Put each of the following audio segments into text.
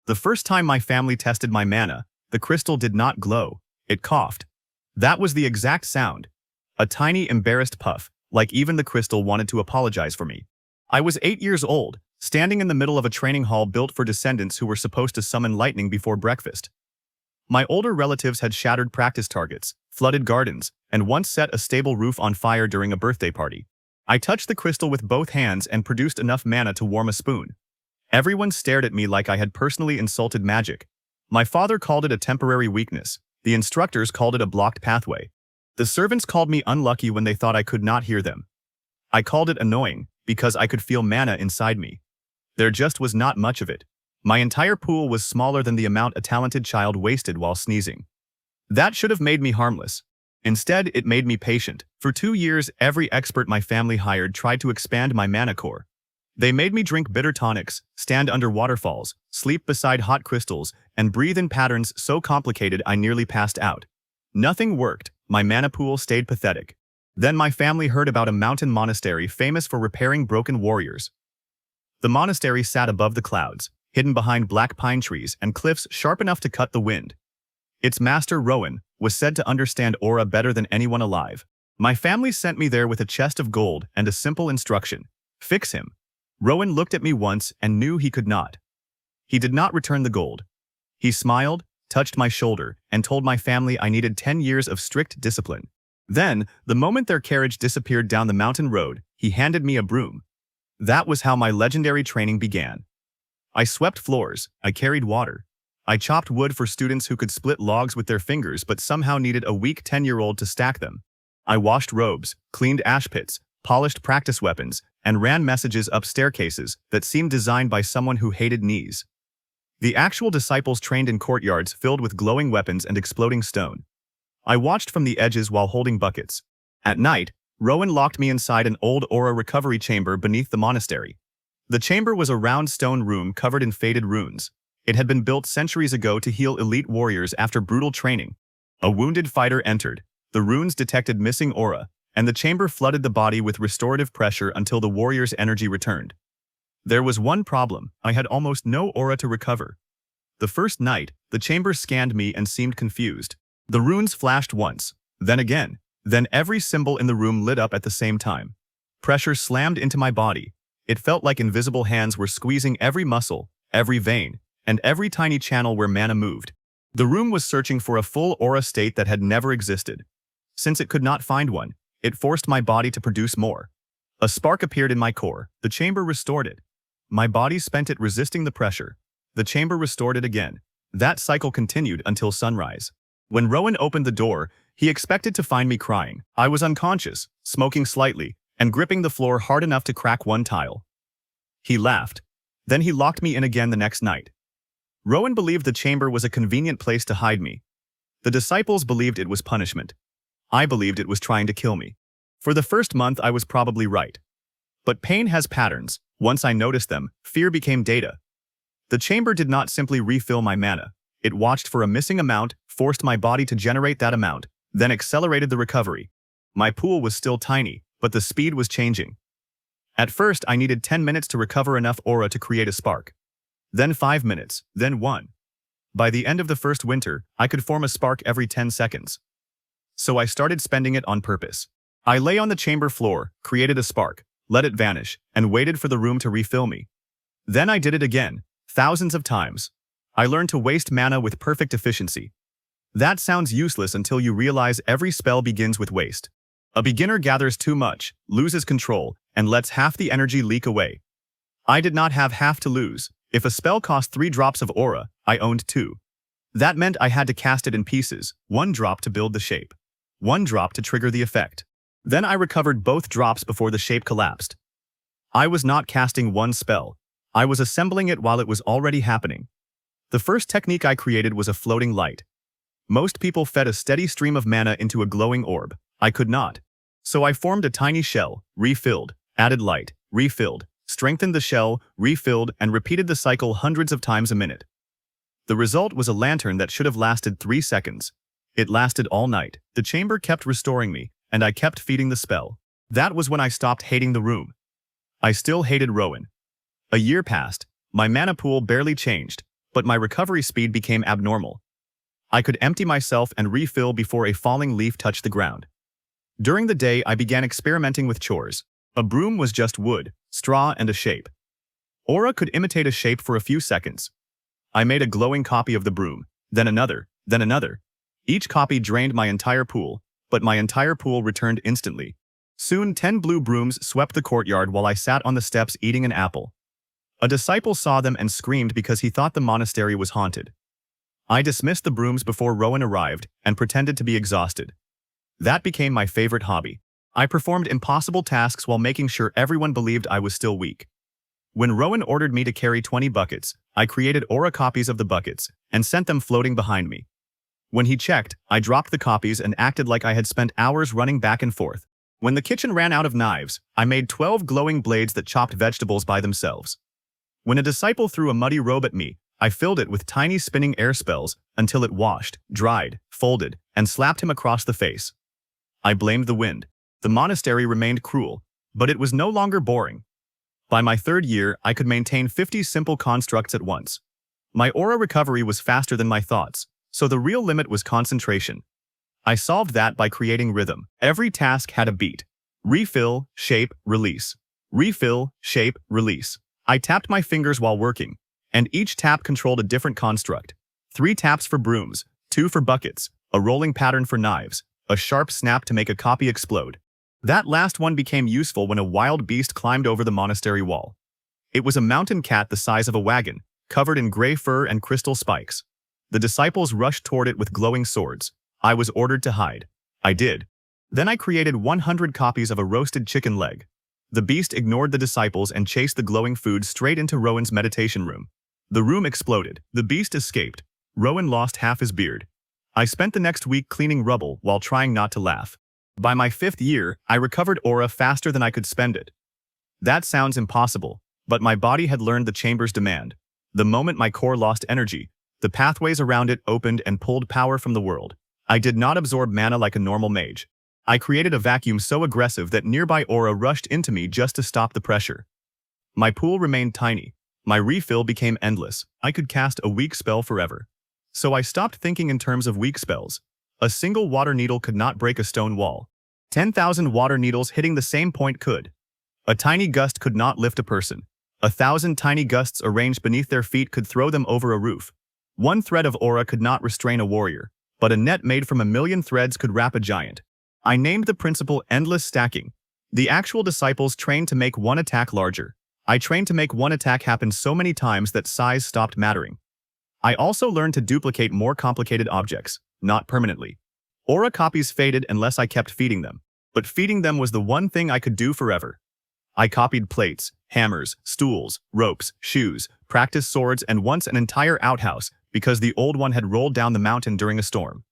The first time my family tested my mana, the crystal did not glow. It coughed. That was the exact sound. A tiny, embarrassed puff, like even the crystal wanted to apologize for me. I was 8 years old, standing in the middle of a training hall built for descendants who were supposed to summon lightning before breakfast. My older relatives had shattered practice targets, flooded gardens, and once set a stable roof on fire during a birthday party. I touched the crystal with both hands and produced enough mana to warm a spoon. Everyone stared at me like I had personally insulted magic. My father called it a temporary weakness. The instructors called it a blocked pathway. The servants called me unlucky when they thought I could not hear them. I called it annoying, because I could feel mana inside me. There just was not much of it. My entire pool was smaller than the amount a talented child wasted while sneezing. That should have made me harmless. Instead, it made me patient. For 2 years, every expert my family hired tried to expand my mana core. They made me drink bitter tonics, stand under waterfalls, sleep beside hot crystals, and breathe in patterns so complicated I nearly passed out. Nothing worked. My mana pool stayed pathetic. Then my family heard about a mountain monastery famous for repairing broken warriors. The monastery sat above the clouds, hidden behind black pine trees and cliffs sharp enough to cut the wind. Its master, Rowan, was said to understand aura better than anyone alive. My family sent me there with a chest of gold and a simple instruction: fix him. Rowan looked at me once and knew he could not. He did not return the gold. He smiled, touched my shoulder, and told my family I needed 10 years of strict discipline. Then, the moment their carriage disappeared down the mountain road, he handed me a broom. That was how my legendary training began. I swept floors, I carried water. I chopped wood for students who could split logs with their fingers but somehow needed a weak 10-year-old to stack them. I washed robes, cleaned ash pits, polished practice weapons, and ran messages up staircases that seemed designed by someone who hated knees. The actual disciples trained in courtyards filled with glowing weapons and exploding stone. I watched from the edges while holding buckets. At night, Rowan locked me inside an old aura recovery chamber beneath the monastery. The chamber was a round stone room covered in faded runes. It had been built centuries ago to heal elite warriors after brutal training. A wounded fighter entered. The runes detected missing aura, and the chamber flooded the body with restorative pressure until the warrior's energy returned. There was one problem: I had almost no aura to recover. The first night, the chamber scanned me and seemed confused. The runes flashed once, then again, then every symbol in the room lit up at the same time. Pressure slammed into my body. It felt like invisible hands were squeezing every muscle, every vein, and every tiny channel where mana moved. The room was searching for a full aura state that had never existed. Since it could not find one, it forced my body to produce more. A spark appeared in my core. The chamber restored it. My body spent it resisting the pressure. The chamber restored it again. That cycle continued until sunrise. When Rowan opened the door, he expected to find me crying. I was unconscious, smoking slightly, and gripping the floor hard enough to crack one tile. He laughed. Then he locked me in again the next night. Rowan believed the chamber was a convenient place to hide me. The disciples believed it was punishment. I believed it was trying to kill me. For the first month, I was probably right. But pain has patterns. Once I noticed them, fear became data. The chamber did not simply refill my mana. It watched for a missing amount, forced my body to generate that amount, then accelerated the recovery. My pool was still tiny, but the speed was changing. At first, I needed 10 minutes to recover enough aura to create a spark. Then 5 minutes, then 1. By the end of the first winter, I could form a spark every 10 seconds. So I started spending it on purpose. I lay on the chamber floor, created a spark, let it vanish, and waited for the room to refill me. Then I did it again, thousands of times. I learned to waste mana with perfect efficiency. That sounds useless until you realize every spell begins with waste. A beginner gathers too much, loses control, and lets half the energy leak away. I did not have half to lose. If a spell cost 3 drops of aura, I owned 2. That meant I had to cast it in pieces, 1 drop to build the shape, 1 drop to trigger the effect. Then I recovered both drops before the shape collapsed. I was not casting one spell. I was assembling it while it was already happening. The first technique I created was a floating light. Most people fed a steady stream of mana into a glowing orb. I could not. So I formed a tiny shell, refilled, added light, refilled, strengthened the shell, refilled, and repeated the cycle hundreds of times a minute. The result was a lantern that should have lasted 3 seconds. It lasted all night. The chamber kept restoring me, and I kept feeding the spell. That was when I stopped hating the room. I still hated Rowan. A year passed. My mana pool barely changed, but my recovery speed became abnormal. I could empty myself and refill before a falling leaf touched the ground. During the day, I began experimenting with chores. A broom was just wood, straw, and a shape. Aura could imitate a shape for a few seconds. I made a glowing copy of the broom, then another, then another. Each copy drained my entire pool, but my entire pool returned instantly. Soon 10 blue brooms swept the courtyard while I sat on the steps eating an apple. A disciple saw them and screamed because he thought the monastery was haunted. I dismissed the brooms before Rowan arrived and pretended to be exhausted. That became my favorite hobby. I performed impossible tasks while making sure everyone believed I was still weak. When Rowan ordered me to carry 20 buckets, I created aura copies of the buckets and sent them floating behind me. When he checked, I dropped the copies and acted like I had spent hours running back and forth. When the kitchen ran out of knives, I made 12 glowing blades that chopped vegetables by themselves. When a disciple threw a muddy robe at me, I filled it with tiny spinning air spells until it washed, dried, folded, and slapped him across the face. I blamed the wind. The monastery remained cruel, but it was no longer boring. By my 3rd year, I could maintain 50 simple constructs at once. My aura recovery was faster than my thoughts, so the real limit was concentration. I solved that by creating rhythm. Every task had a beat. Refill, shape, release. Refill, shape, release. I tapped my fingers while working, and each tap controlled a different construct. 3 taps for brooms, 2 for buckets, a rolling pattern for knives, a sharp snap to make a copy explode. That last one became useful when a wild beast climbed over the monastery wall. It was a mountain cat the size of a wagon, covered in gray fur and crystal spikes. The disciples rushed toward it with glowing swords. I was ordered to hide. I did. Then I created 100 copies of a roasted chicken leg. The beast ignored the disciples and chased the glowing food straight into Rowan's meditation room. The room exploded. The beast escaped. Rowan lost half his beard. I spent the next week cleaning rubble while trying not to laugh. By my 5th year, I recovered aura faster than I could spend it. That sounds impossible, but my body had learned the chamber's demand. The moment my core lost energy, the pathways around it opened and pulled power from the world. I did not absorb mana like a normal mage. I created a vacuum so aggressive that nearby aura rushed into me just to stop the pressure. My pool remained tiny. My refill became endless. I could cast a weak spell forever. So I stopped thinking in terms of weak spells. A single water needle could not break a stone wall. 10,000 water needles hitting the same point could. A tiny gust could not lift a person. 1,000 tiny gusts arranged beneath their feet could throw them over a roof. One thread of aura could not restrain a warrior, but a net made from 1,000,000 threads could wrap a giant. I named the principle endless stacking. The actual disciples trained to make one attack larger. I trained to make one attack happen so many times that size stopped mattering. I also learned to duplicate more complicated objects, not permanently. Aura copies faded unless I kept feeding them, but feeding them was the one thing I could do forever. I copied plates, hammers, stools, ropes, shoes, practice swords, and once an entire outhouse because the old one had rolled down the mountain during a storm.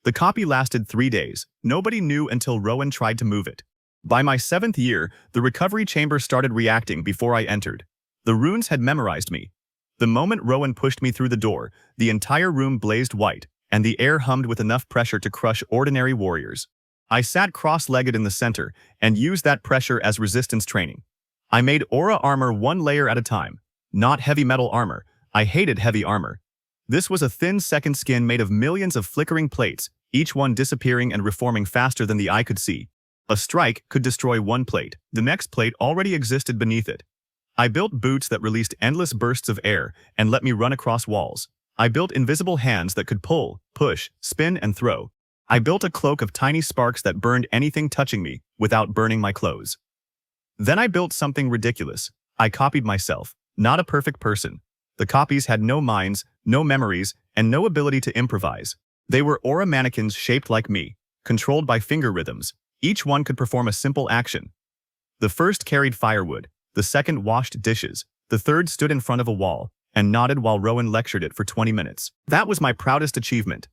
The copy lasted 3 days. Nobody knew until Rowan tried to move it. By my 7th year, the recovery chamber started reacting before I entered. The runes had memorized me. The moment Rowan pushed me through the door, the entire room blazed white, and the air hummed with enough pressure to crush ordinary warriors. I sat cross-legged in the center and used that pressure as resistance training. I made aura armor 1 layer at a time, not heavy metal armor. I hated heavy armor. This was a thin second skin made of millions of flickering plates, each one disappearing and reforming faster than the eye could see. A strike could destroy one plate. The next plate already existed beneath it. I built boots that released endless bursts of air and let me run across walls. I built invisible hands that could pull, push, spin, and throw. I built a cloak of tiny sparks that burned anything touching me without burning my clothes. Then I built something ridiculous. I copied myself, not a perfect person. The copies had no minds, no memories, and no ability to improvise. They were aura mannequins shaped like me, controlled by finger rhythms. Each one could perform a simple action. The first carried firewood, the second washed dishes, the third stood in front of a wall and nodded while Rowan lectured it for 20 minutes. That was my proudest achievement.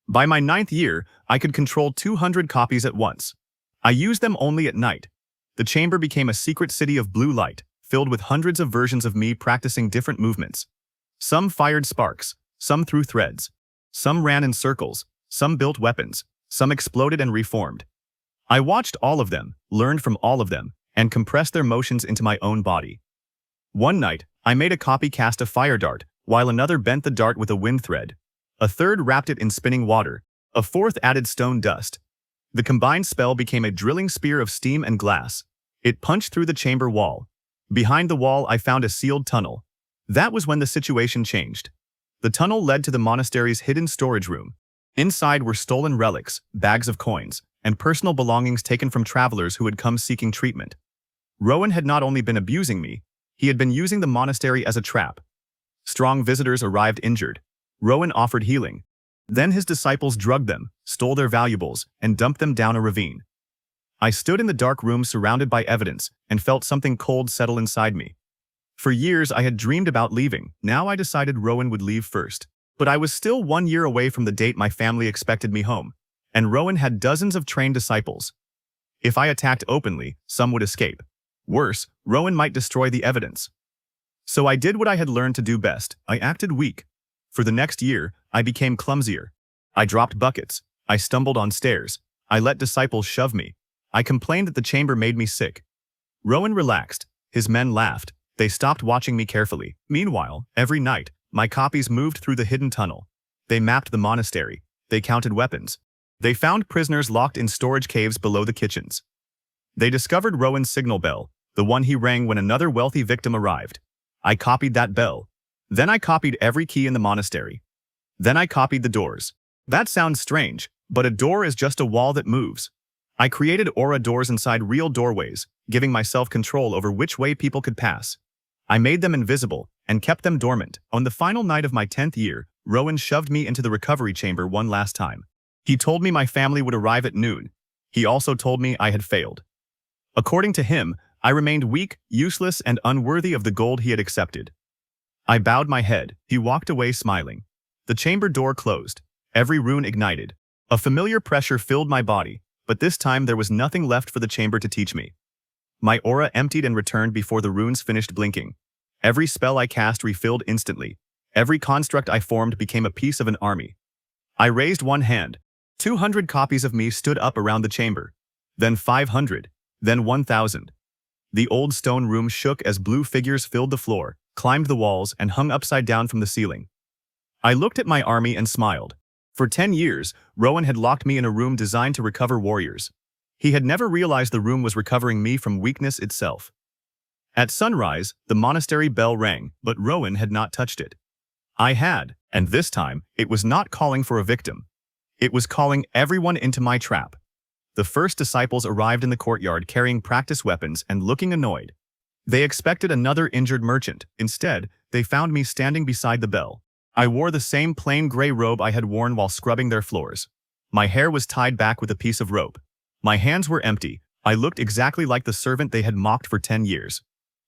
By my 9th year, I could control 200 copies at once. I used them only at night. The chamber became a secret city of blue light, filled with hundreds of versions of me practicing different movements. Some fired sparks, some threw threads, some ran in circles, some built weapons, some exploded and reformed. I watched all of them, learned from all of them, and compressed their motions into my own body. One night, I made a copy cast a fire dart, while another bent the dart with a wind thread. A third wrapped it in spinning water. A fourth added stone dust. The combined spell became a drilling spear of steam and glass. It punched through the chamber wall. Behind the wall, I found a sealed tunnel. That was when the situation changed. The tunnel led to the monastery's hidden storage room. Inside were stolen relics, bags of coins, and personal belongings taken from travelers who had come seeking treatment. Rowan had not only been abusing me, he had been using the monastery as a trap. Strong visitors arrived injured. Rowan offered healing. Then his disciples drugged them, stole their valuables, and dumped them down a ravine. I stood in the dark room surrounded by evidence and felt something cold settle inside me. For years I had dreamed about leaving. Now I decided Rowan would leave first. But I was still 1 year away from the date my family expected me home, and Rowan had dozens of trained disciples. If I attacked openly, some would escape. Worse, Rowan might destroy the evidence. So I did what I had learned to do best. I acted weak. For the next year, I became clumsier. I dropped buckets. I stumbled on stairs. I let disciples shove me. I complained that the chamber made me sick. Rowan relaxed. His men laughed. They stopped watching me carefully. Meanwhile, every night, my copies moved through the hidden tunnel. They mapped the monastery. They counted weapons. They found prisoners locked in storage caves below the kitchens. They discovered Rowan's signal bell, the one he rang when another wealthy victim arrived. I copied that bell. Then I copied every key in the monastery. Then I copied the doors. That sounds strange, but a door is just a wall that moves. I created aura doors inside real doorways, giving myself control over which way people could pass. I made them invisible and kept them dormant. On the final night of my 10th year, Rowan shoved me into the recovery chamber one last time. He told me my family would arrive at noon. He also told me I had failed. According to him, I remained weak, useless, and unworthy of the gold he had accepted. I bowed my head. He walked away smiling. The chamber door closed. Every rune ignited. A familiar pressure filled my body, but this time there was nothing left for the chamber to teach me. My aura emptied and returned before the runes finished blinking. Every spell I cast refilled instantly. Every construct I formed became a piece of an army. I raised one hand. 200 copies of me stood up around the chamber. Then 500. Then 1,000. The old stone room shook as blue figures filled the floor, climbed the walls, and hung upside down from the ceiling. I looked at my army and smiled. For 10 years, Rowan had locked me in a room designed to recover warriors. He had never realized the room was recovering me from weakness itself. At sunrise, the monastery bell rang, but Rowan had not touched it. I had, and this time, it was not calling for a victim. It was calling everyone into my trap. The first disciples arrived in the courtyard carrying practice weapons and looking annoyed. They expected another injured merchant. Instead, they found me standing beside the bell. I wore the same plain gray robe I had worn while scrubbing their floors. My hair was tied back with a piece of rope. My hands were empty. I looked exactly like the servant they had mocked for 10 years.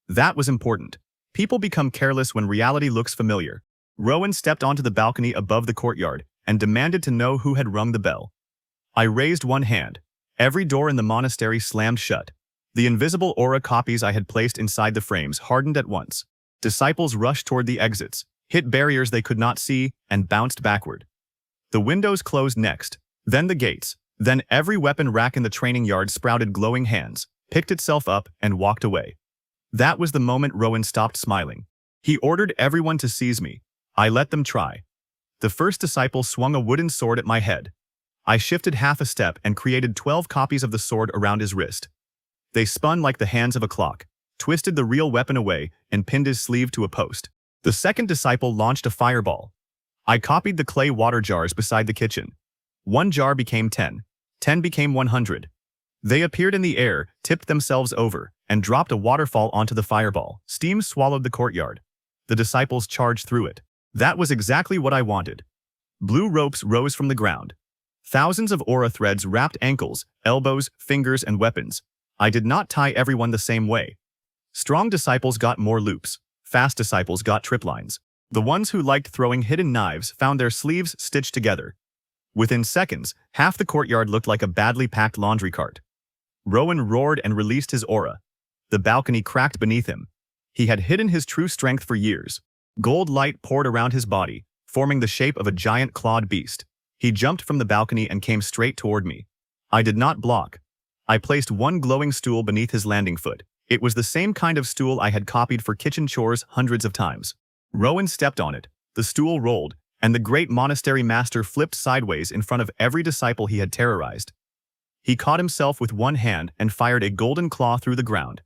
That was important. People become careless when reality looks familiar. Rowan stepped onto the balcony above the courtyard and demanded to know who had rung the bell. I raised one hand. Every door in the monastery slammed shut. The invisible aura copies I had placed inside the frames hardened at once. Disciples rushed toward the exits, hit barriers they could not see, and bounced backward. The windows closed next, then the gates, then every weapon rack in the training yard sprouted glowing hands, picked itself up, and walked away. That was the moment Rowan stopped smiling. He ordered everyone to seize me. I let them try. The first disciple swung a wooden sword at my head. I shifted half a step and created 12 copies of the sword around his wrist. They spun like the hands of a clock, twisted the real weapon away, and pinned his sleeve to a post. The second disciple launched a fireball. I copied the clay water jars beside the kitchen. 1 jar became 10. 10 became 100. They appeared in the air, tipped themselves over, and dropped a waterfall onto the fireball. Steam swallowed the courtyard. The disciples charged through it. That was exactly what I wanted. Blue ropes rose from the ground. Thousands of aura threads wrapped ankles, elbows, fingers, and weapons. I did not tie everyone the same way. Strong disciples got more loops. Fast disciples got trip lines. The ones who liked throwing hidden knives found their sleeves stitched together. Within seconds, half the courtyard looked like a badly packed laundry cart. Rowan roared and released his aura. The balcony cracked beneath him. He had hidden his true strength for years. Gold light poured around his body, forming the shape of a giant clawed beast. He jumped from the balcony and came straight toward me. I did not block. I placed one glowing stool beneath his landing foot. It was the same kind of stool I had copied for kitchen chores hundreds of times. Rowan stepped on it. The stool rolled, and the great monastery master flipped sideways in front of every disciple he had terrorized. He caught himself with one hand and fired a golden claw through the ground.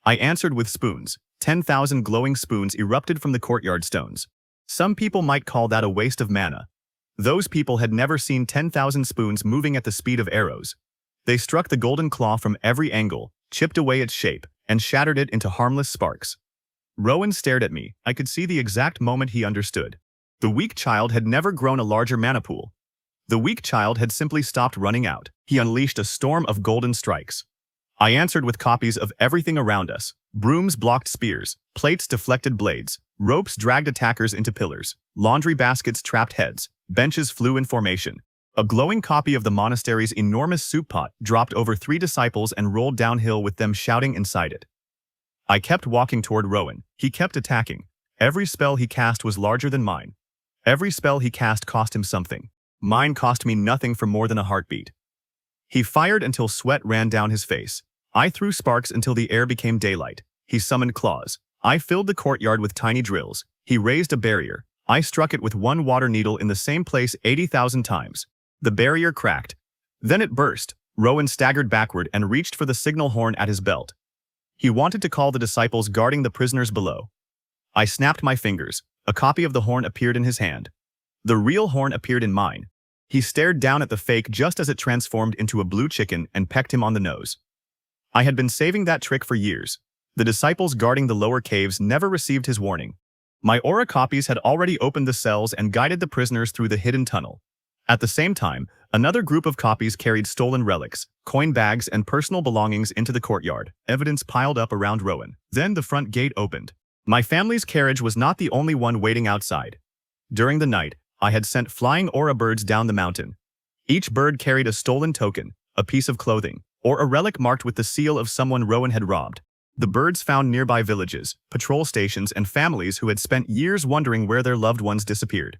I answered with spoons. 10,000 glowing spoons erupted from the courtyard stones. Some people might call that a waste of mana. Those people had never seen 10,000 spoons moving at the speed of arrows. They struck the golden claw from every angle, chipped away its shape, and shattered it into harmless sparks. Rowan stared at me. I could see the exact moment he understood. The weak child had never grown a larger mana pool. The weak child had simply stopped running out. He unleashed a storm of golden strikes. I answered with copies of everything around us. Brooms blocked spears, plates deflected blades, ropes dragged attackers into pillars, laundry baskets trapped heads, benches flew in formation. A glowing copy of the monastery's enormous soup pot dropped over 3 disciples and rolled downhill with them shouting inside it. I kept walking toward Rowan. He kept attacking. Every spell he cast was larger than mine. Every spell he cast cost him something. Mine cost me nothing for more than a heartbeat. He fired until sweat ran down his face. I threw sparks until the air became daylight. He summoned claws. I filled the courtyard with tiny drills. He raised a barrier. I struck it with one water needle in the same place 80,000 times. The barrier cracked. Then it burst. Rowan staggered backward and reached for the signal horn at his belt. He wanted to call the disciples guarding the prisoners below. I snapped my fingers. A copy of the horn appeared in his hand. The real horn appeared in mine. He stared down at the fake just as it transformed into a blue chicken and pecked him on the nose. I had been saving that trick for years. The disciples guarding the lower caves never received his warning. My aura copies had already opened the cells and guided the prisoners through the hidden tunnel. At the same time, another group of copies carried stolen relics, coin bags, and personal belongings into the courtyard. Evidence piled up around Rowan. Then the front gate opened. My family's carriage was not the only one waiting outside. During the night, I had sent flying aura birds down the mountain. Each bird carried a stolen token, a piece of clothing, or a relic marked with the seal of someone Rowan had robbed. The birds found nearby villages, patrol stations, and families who had spent years wondering where their loved ones disappeared.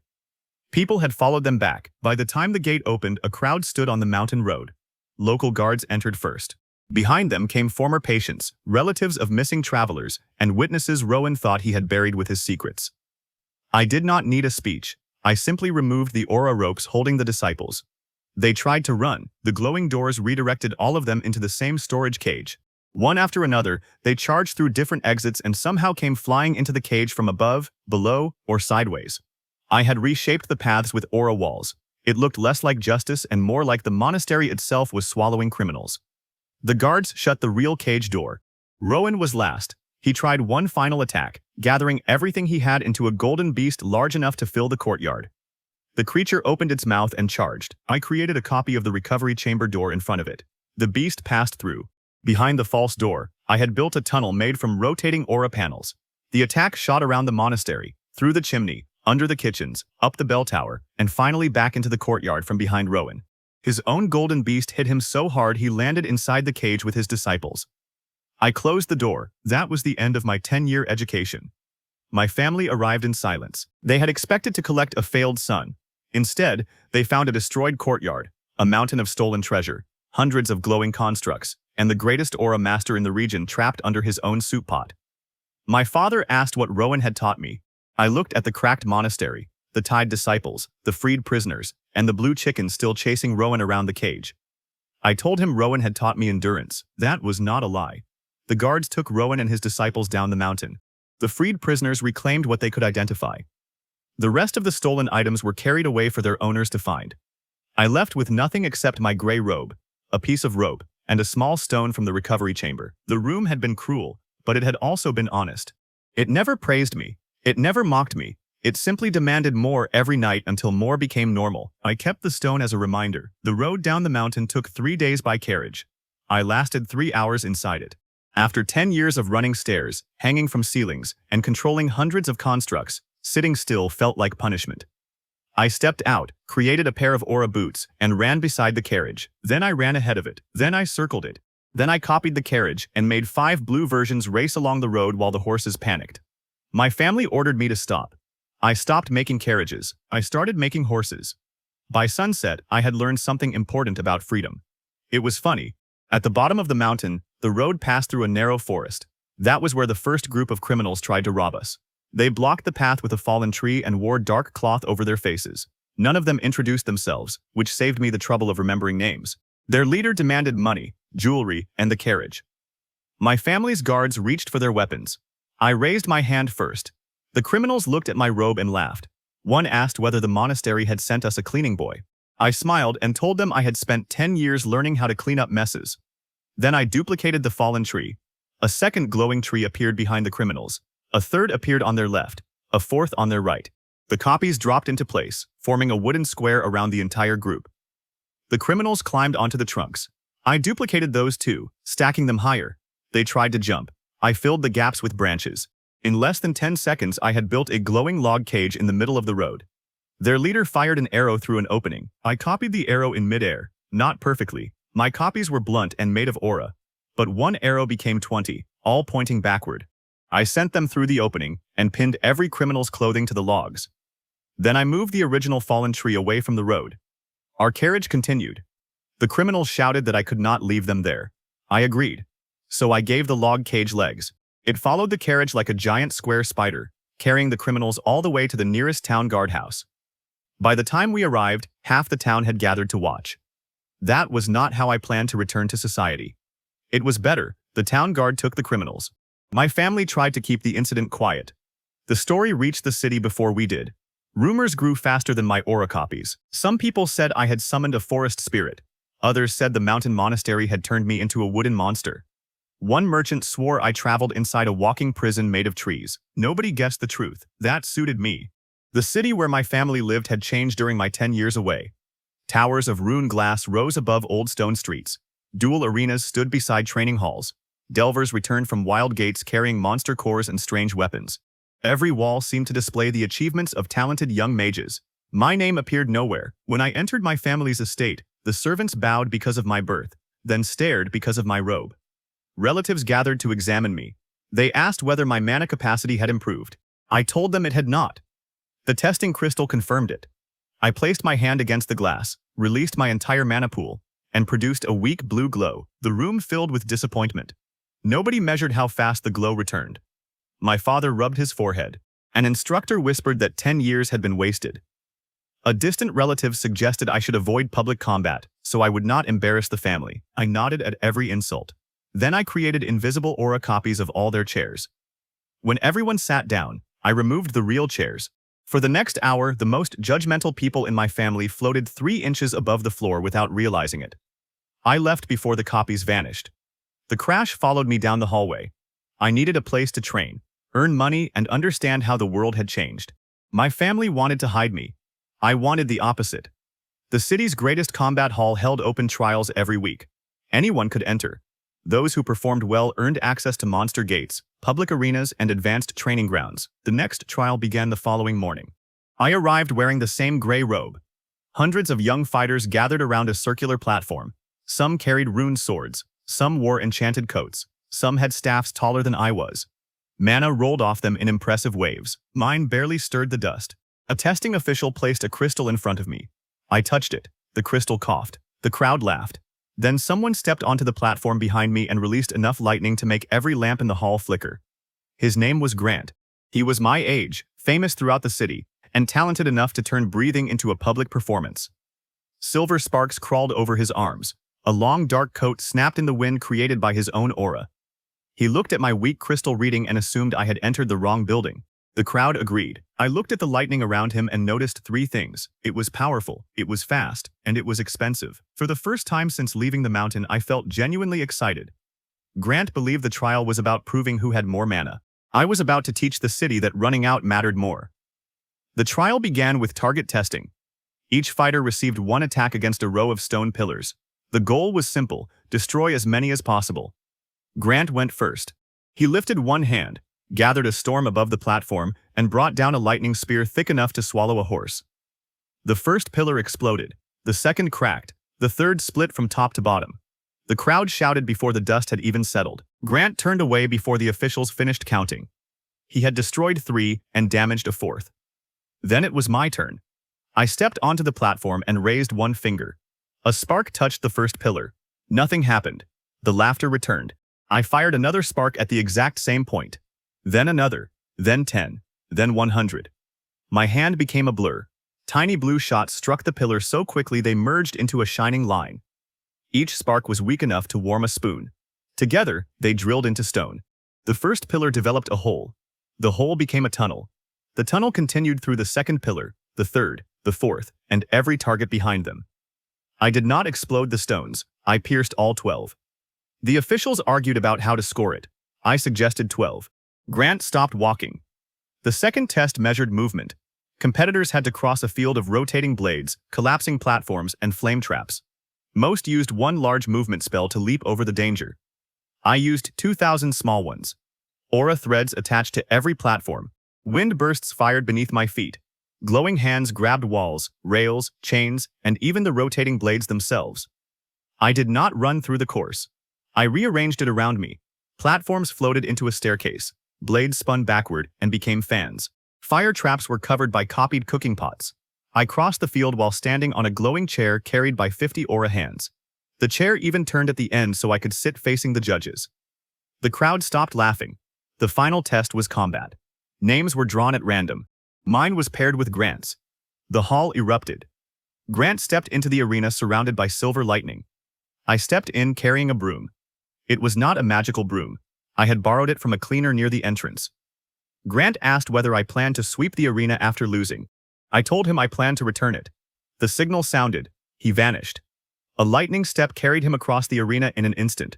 People had followed them back. By the time the gate opened, a crowd stood on the mountain road. Local guards entered first. Behind them came former patients, relatives of missing travelers, and witnesses Rowan thought he had buried with his secrets. I did not need a speech. I simply removed the aura ropes holding the disciples. They tried to run. The glowing doors redirected all of them into the same storage cage. One after another, they charged through different exits and somehow came flying into the cage from above, below, or sideways. I had reshaped the paths with aura walls. It looked less like justice and more like the monastery itself was swallowing criminals. The guards shut the real cage door. Rowan was last. He tried one final attack, gathering everything he had into a golden beast large enough to fill the courtyard. The creature opened its mouth and charged. I created a copy of the recovery chamber door in front of it. The beast passed through. Behind the false door, I had built a tunnel made from rotating aura panels. The attack shot around the monastery, through the chimney, under the kitchens, up the bell tower, and finally back into the courtyard from behind Rowan. His own golden beast hit him so hard he landed inside the cage with his disciples. I closed the door. That was the end of my 10-year education. My family arrived in silence. They had expected to collect a failed son. Instead, they found a destroyed courtyard, a mountain of stolen treasure, hundreds of glowing constructs, and the greatest aura master in the region trapped under his own soup pot. My father asked what Rowan had taught me. I looked at the cracked monastery, the tied disciples, the freed prisoners, and the blue chicken still chasing Rowan around the cage. I told him Rowan had taught me endurance. That was not a lie. The guards took Rowan and his disciples down the mountain. The freed prisoners reclaimed what they could identify. The rest of the stolen items were carried away for their owners to find. I left with nothing except my gray robe, a piece of rope, and a small stone from the recovery chamber. The room had been cruel, but it had also been honest. It never praised me. It never mocked me. It simply demanded more every night until more became normal. I kept the stone as a reminder. The road down the mountain took 3 days by carriage. I lasted 3 hours inside it. After 10 years of running stairs, hanging from ceilings, and controlling hundreds of constructs, sitting still felt like punishment. I stepped out, created a pair of aura boots, and ran beside the carriage. Then I ran ahead of it. Then I circled it. Then I copied the carriage and made 5 blue versions race along the road while the horses panicked. My family ordered me to stop. I stopped making carriages. I started making horses. By sunset, I had learned something important about freedom. It was funny. At the bottom of the mountain, the road passed through a narrow forest. That was where the first group of criminals tried to rob us. They blocked the path with a fallen tree and wore dark cloth over their faces. None of them introduced themselves, which saved me the trouble of remembering names. Their leader demanded money, jewelry, and the carriage. My family's guards reached for their weapons. I raised my hand first. The criminals looked at my robe and laughed. One asked whether the monastery had sent us a cleaning boy. I smiled and told them I had spent 10 years learning how to clean up messes. Then I duplicated the fallen tree. A second glowing tree appeared behind the criminals. A third appeared on their left, a fourth on their right. The copies dropped into place, forming a wooden square around the entire group. The criminals climbed onto the trunks. I duplicated those too, stacking them higher. They tried to jump. I filled the gaps with branches. In less than 10 seconds, I had built a glowing log cage in the middle of the road. Their leader fired an arrow through an opening. I copied the arrow in midair, not perfectly. My copies were blunt and made of aura. But one arrow became 20, all pointing backward. I sent them through the opening and pinned every criminal's clothing to the logs. Then I moved the original fallen tree away from the road. Our carriage continued. The criminals shouted that I could not leave them there. I agreed. So I gave the log cage legs. It followed the carriage like a giant square spider, carrying the criminals all the way to the nearest town guardhouse. By the time we arrived, half the town had gathered to watch. That was not how I planned to return to society. It was better. The town guard took the criminals. My family tried to keep the incident quiet. The story reached the city before we did. Rumors grew faster than my aura copies. Some people said I had summoned a forest spirit. Others said the mountain monastery had turned me into a wooden monster. One merchant swore I traveled inside a walking prison made of trees. Nobody guessed the truth. That suited me. The city where my family lived had changed during my 10 years away. Towers of ruined glass rose above old stone streets. Duel arenas stood beside training halls. Delvers returned from wild gates carrying monster cores and strange weapons. Every wall seemed to display the achievements of talented young mages. My name appeared nowhere. When I entered my family's estate, the servants bowed because of my birth, then stared because of my robe. Relatives gathered to examine me. They asked whether my mana capacity had improved. I told them it had not. The testing crystal confirmed it. I placed my hand against the glass, released my entire mana pool, and produced a weak blue glow. The room filled with disappointment. Nobody measured how fast the glow returned. My father rubbed his forehead. An instructor whispered that 10 years had been wasted. A distant relative suggested I should avoid public combat, so I would not embarrass the family. I nodded at every insult. Then I created invisible aura copies of all their chairs. When everyone sat down, I removed the real chairs. For the next hour, the most judgmental people in my family floated 3 inches above the floor without realizing it. I left before the copies vanished. The crash followed me down the hallway. I needed a place to train, earn money, and understand how the world had changed. My family wanted to hide me. I wanted the opposite. The city's greatest combat hall held open trials every week. Anyone could enter. Those who performed well earned access to monster gates, public arenas, and advanced training grounds. The next trial began the following morning. I arrived wearing the same gray robe. Hundreds of young fighters gathered around a circular platform. Some carried rune swords. Some wore enchanted coats. Some had staffs taller than I was. Mana rolled off them in impressive waves. Mine barely stirred the dust. A testing official placed a crystal in front of me. I touched it. The crystal coughed. The crowd laughed. Then someone stepped onto the platform behind me and released enough lightning to make every lamp in the hall flicker. His name was Grant. He was my age, famous throughout the city, and talented enough to turn breathing into a public performance. Silver sparks crawled over his arms. A long dark coat snapped in the wind created by his own aura. He looked at my weak crystal reading and assumed I had entered the wrong building. The crowd agreed. I looked at the lightning around him and noticed 3 things. It was powerful, it was fast, and it was expensive. For the first time since leaving the mountain, I felt genuinely excited. Grant believed the trial was about proving who had more mana. I was about to teach the city that running out mattered more. The trial began with target testing. Each fighter received 1 attack against a row of stone pillars. The goal was simple: destroy as many as possible. Grant went first. He lifted one hand, gathered a storm above the platform, and brought down a lightning spear thick enough to swallow a horse. The first pillar exploded. The second cracked. The third split from top to bottom. The crowd shouted before the dust had even settled. Grant turned away before the officials finished counting. He had destroyed 3 and damaged a 4th. Then it was my turn. I stepped onto the platform and raised 1 finger. A spark touched the first pillar. Nothing happened. The laughter returned. I fired another spark at the exact same point. Then another. Then 10. then 100. My hand became a blur. Tiny blue shots struck the pillar so quickly they merged into a shining line. Each spark was weak enough to warm a spoon. Together, they drilled into stone. The first pillar developed a hole. The hole became a tunnel. The tunnel continued through the second pillar, the third, the fourth, and every target behind them. I did not explode the stones. I pierced all 12. The officials argued about how to score it. I suggested 12. Grant stopped walking. The second test measured movement. Competitors had to cross a field of rotating blades, collapsing platforms, and flame traps. Most used one large movement spell to leap over the danger. I used 2,000 small ones. Aura threads attached to every platform. Wind bursts fired beneath my feet. Glowing hands grabbed walls, rails, chains, and even the rotating blades themselves. I did not run through the course. I rearranged it around me. Platforms floated into a staircase. Blades spun backward and became fans. Fire traps were covered by copied cooking pots. I crossed the field while standing on a glowing chair carried by 50 aura hands. The chair even turned at the end so I could sit facing the judges. The crowd stopped laughing. The final test was combat. Names were drawn at random. Mine was paired with Grant's. The hall erupted. Grant stepped into the arena surrounded by silver lightning. I stepped in carrying a broom. It was not a magical broom. I had borrowed it from a cleaner near the entrance. Grant asked whether I planned to sweep the arena after losing. I told him I planned to return it. The signal sounded. He vanished. A lightning step carried him across the arena in an instant.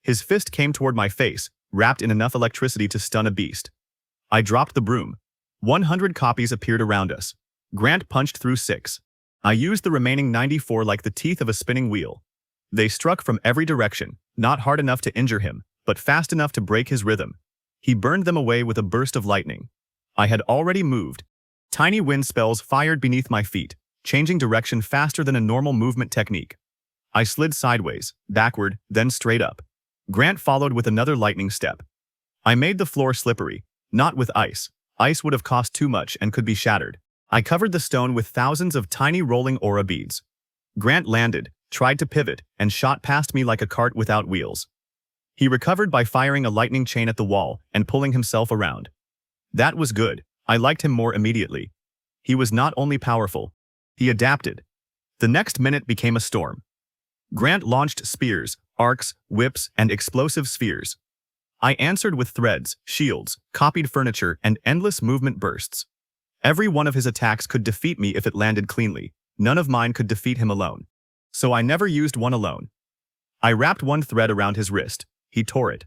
His fist came toward my face, wrapped in enough electricity to stun a beast. I dropped the broom. 100 copies appeared around us. Grant punched through 6. I used the remaining 94 like the teeth of a spinning wheel. They struck from every direction, not hard enough to injure him, but fast enough to break his rhythm. He burned them away with a burst of lightning. I had already moved. Tiny wind spells fired beneath my feet, changing direction faster than a normal movement technique. I slid sideways, backward, then straight up. Grant followed with another lightning step. I made the floor slippery, not with ice. Ice would have cost too much and could be shattered. I covered the stone with thousands of tiny rolling aura beads. Grant landed, tried to pivot, and shot past me like a cart without wheels. He recovered by firing a lightning chain at the wall and pulling himself around. That was good. I liked him more immediately. He was not only powerful, he adapted. The next minute became a storm. Grant launched spears, arcs, whips, and explosive spheres. I answered with threads, shields, copied furniture, and endless movement bursts. Every one of his attacks could defeat me if it landed cleanly. None of mine could defeat him alone. So I never used one alone. I wrapped one thread around his wrist. He tore it.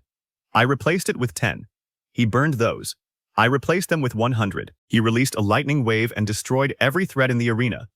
I replaced it with 10. He burned those. I replaced them with 100. He released a lightning wave and destroyed every thread in the arena.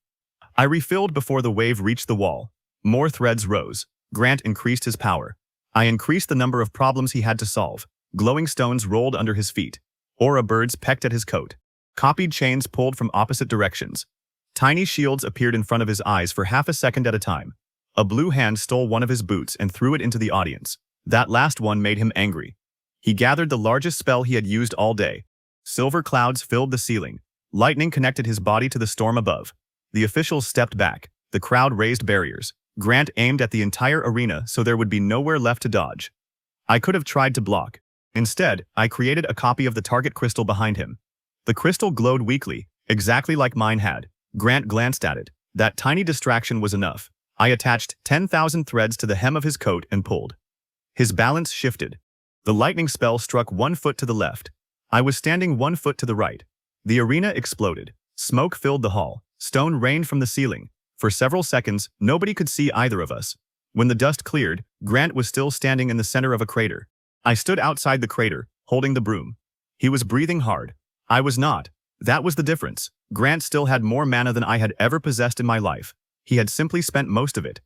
I refilled before the wave reached the wall. More threads rose. Grant increased his power. I increased the number of problems he had to solve. Glowing stones rolled under his feet. Aura birds pecked at his coat. Copied chains pulled from opposite directions. Tiny shields appeared in front of his eyes for half a second at a time. A blue hand stole one of his boots and threw it into the audience. That last one made him angry. He gathered the largest spell he had used all day. Silver clouds filled the ceiling. Lightning connected his body to the storm above. The officials stepped back. The crowd raised barriers. Grant aimed at the entire arena so there would be nowhere left to dodge. I could have tried to block. Instead, I created a copy of the target crystal behind him. The crystal glowed weakly, exactly like mine had. Grant glanced at it. That tiny distraction was enough. I attached 10,000 threads to the hem of his coat and pulled. His balance shifted. The lightning spell struck 1 foot to the left. I was standing 1 foot to the right. The arena exploded. Smoke filled the hall. Stone rained from the ceiling. For several seconds, nobody could see either of us. When the dust cleared, Grant was still standing in the center of a crater. I stood outside the crater, holding the broom. He was breathing hard. I was not. That was the difference. Grant still had more mana than I had ever possessed in my life. He had simply spent most of it.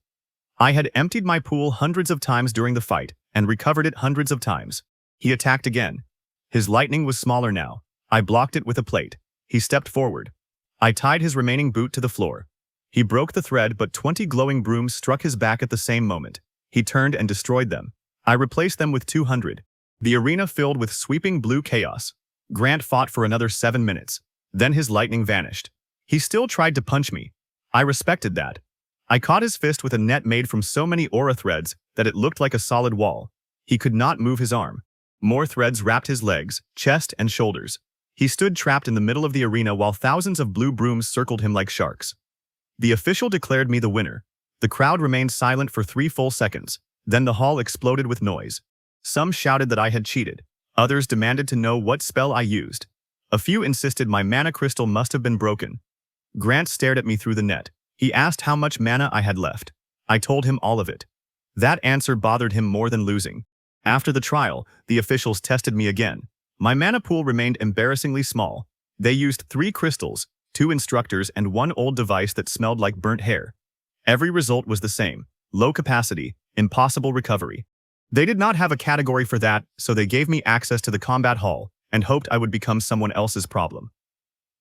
I had emptied my pool hundreds of times during the fight, and recovered it hundreds of times. He attacked again. His lightning was smaller now. I blocked it with a plate. He stepped forward. I tied his remaining boot to the floor. He broke the thread, but 20 glowing brooms struck his back at the same moment. He turned and destroyed them. I replaced them with 200. The arena filled with sweeping blue chaos. Grant fought for another 7 minutes. Then his lightning vanished. He still tried to punch me. I respected that. I caught his fist with a net made from so many aura threads that it looked like a solid wall. He could not move his arm. More threads wrapped his legs, chest, and shoulders. He stood trapped in the middle of the arena while thousands of blue brooms circled him like sharks. The official declared me the winner. The crowd remained silent for 3 full seconds. Then the hall exploded with noise. Some shouted that I had cheated. Others demanded to know what spell I used. A few insisted my mana crystal must have been broken. Grant stared at me through the net. He asked how much mana I had left. I told him all of it. That answer bothered him more than losing. After the trial, the officials tested me again. My mana pool remained embarrassingly small. They used 3 crystals, 2 instructors, and 1 old device that smelled like burnt hair. Every result was the same: low capacity, impossible recovery. They did not have a category for that, so they gave me access to the combat hall and hoped I would become someone else's problem.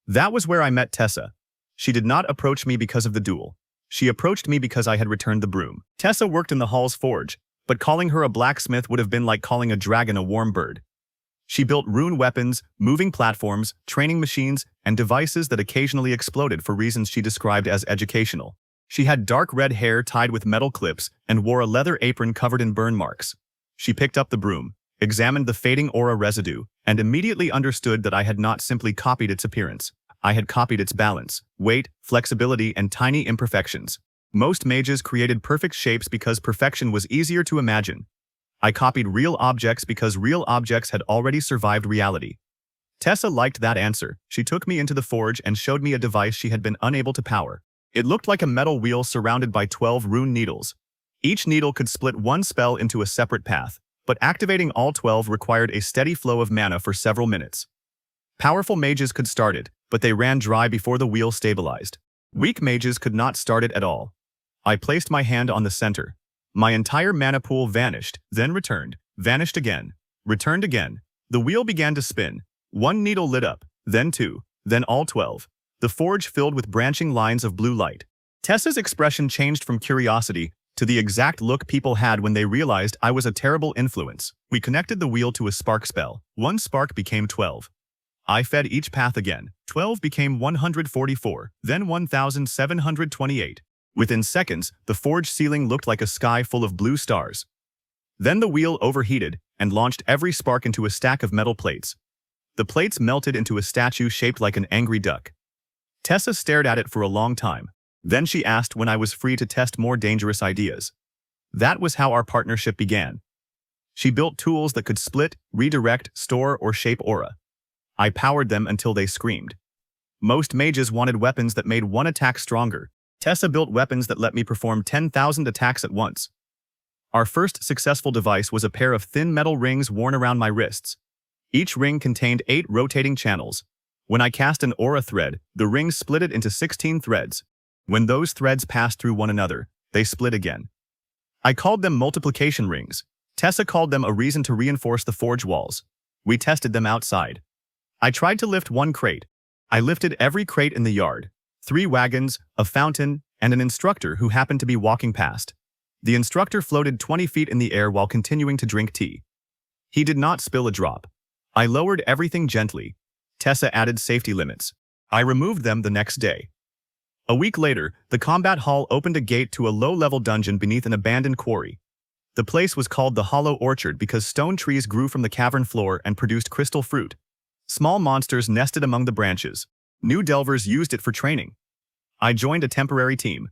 That was where I met Tessa. She did not approach me because of the duel. She approached me because I had returned the broom. Tessa worked in the hall's forge, but calling her a blacksmith would have been like calling a dragon a warm bird. She built rune weapons, moving platforms, training machines, and devices that occasionally exploded for reasons she described as educational. She had dark red hair tied with metal clips and wore a leather apron covered in burn marks. She picked up the broom, examined the fading aura residue, and immediately understood that I had not simply copied its appearance. I had copied its balance, weight, flexibility, and tiny imperfections. Most mages created perfect shapes because perfection was easier to imagine. I copied real objects because real objects had already survived reality. Tessa liked that answer. She took me into the forge and showed me a device she had been unable to power. It looked like a metal wheel surrounded by 12 rune needles. Each needle could split 1 spell into a separate path, but activating all 12 required a steady flow of mana for several minutes. Powerful mages could start it, but they ran dry before the wheel stabilized. Weak mages could not start it at all. I placed my hand on the center. My entire mana pool vanished, then returned, vanished again, returned again. The wheel began to spin. 1 needle lit up, then 2, then all 12. The forge filled with branching lines of blue light. Tessa's expression changed from curiosity to the exact look people had when they realized I was a terrible influence. We connected the wheel to a spark spell. 1 spark became 12. I fed each path again. 12 became 144, then 1,728. Within seconds, the forge ceiling looked like a sky full of blue stars. Then the wheel overheated and launched every spark into a stack of metal plates. The plates melted into a statue shaped like an angry duck. Tessa stared at it for a long time. Then she asked when I was free to test more dangerous ideas. That was how our partnership began. She built tools that could split, redirect, store, or shape aura. I powered them until they screamed. Most mages wanted weapons that made 1 attack stronger. Tessa built weapons that let me perform 10,000 attacks at once. Our first successful device was a pair of thin metal rings worn around my wrists. Each ring contained 8 rotating channels. When I cast an aura thread, the rings split it into 16 threads. When those threads passed through one another, they split again. I called them multiplication rings. Tessa called them a reason to reinforce the forge walls. We tested them outside. I tried to lift 1 crate. I lifted every crate in the yard. 3 wagons, a fountain, and an instructor who happened to be walking past. The instructor floated 20 feet in the air while continuing to drink tea. He did not spill a drop. I lowered everything gently. Tessa added safety limits. I removed them the next day. A week later, the combat hall opened a gate to a low-level dungeon beneath an abandoned quarry. The place was called the Hollow Orchard because stone trees grew from the cavern floor and produced crystal fruit. Small monsters nested among the branches. New delvers used it for training. I joined a temporary team.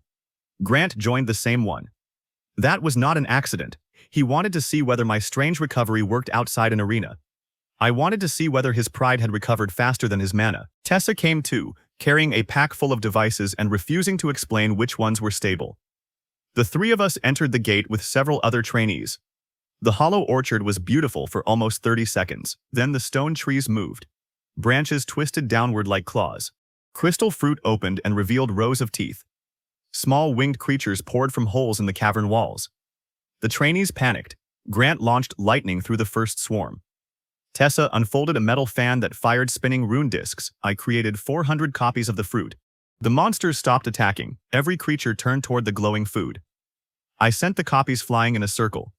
Grant joined the same one. That was not an accident. He wanted to see whether my strange recovery worked outside an arena. I wanted to see whether his pride had recovered faster than his mana. Tessa came too, carrying a pack full of devices and refusing to explain which ones were stable. The 3 of us entered the gate with several other trainees. The Hollow Orchard was beautiful for almost 30 seconds. Then the stone trees moved. Branches twisted downward like claws. Crystal fruit opened and revealed rows of teeth. Small winged creatures poured from holes in the cavern walls. The trainees panicked. Grant launched lightning through the first swarm. Tessa unfolded a metal fan that fired spinning rune discs. I created 400 copies of the fruit. The monsters stopped attacking. Every creature turned toward the glowing food. I sent the copies flying in a circle.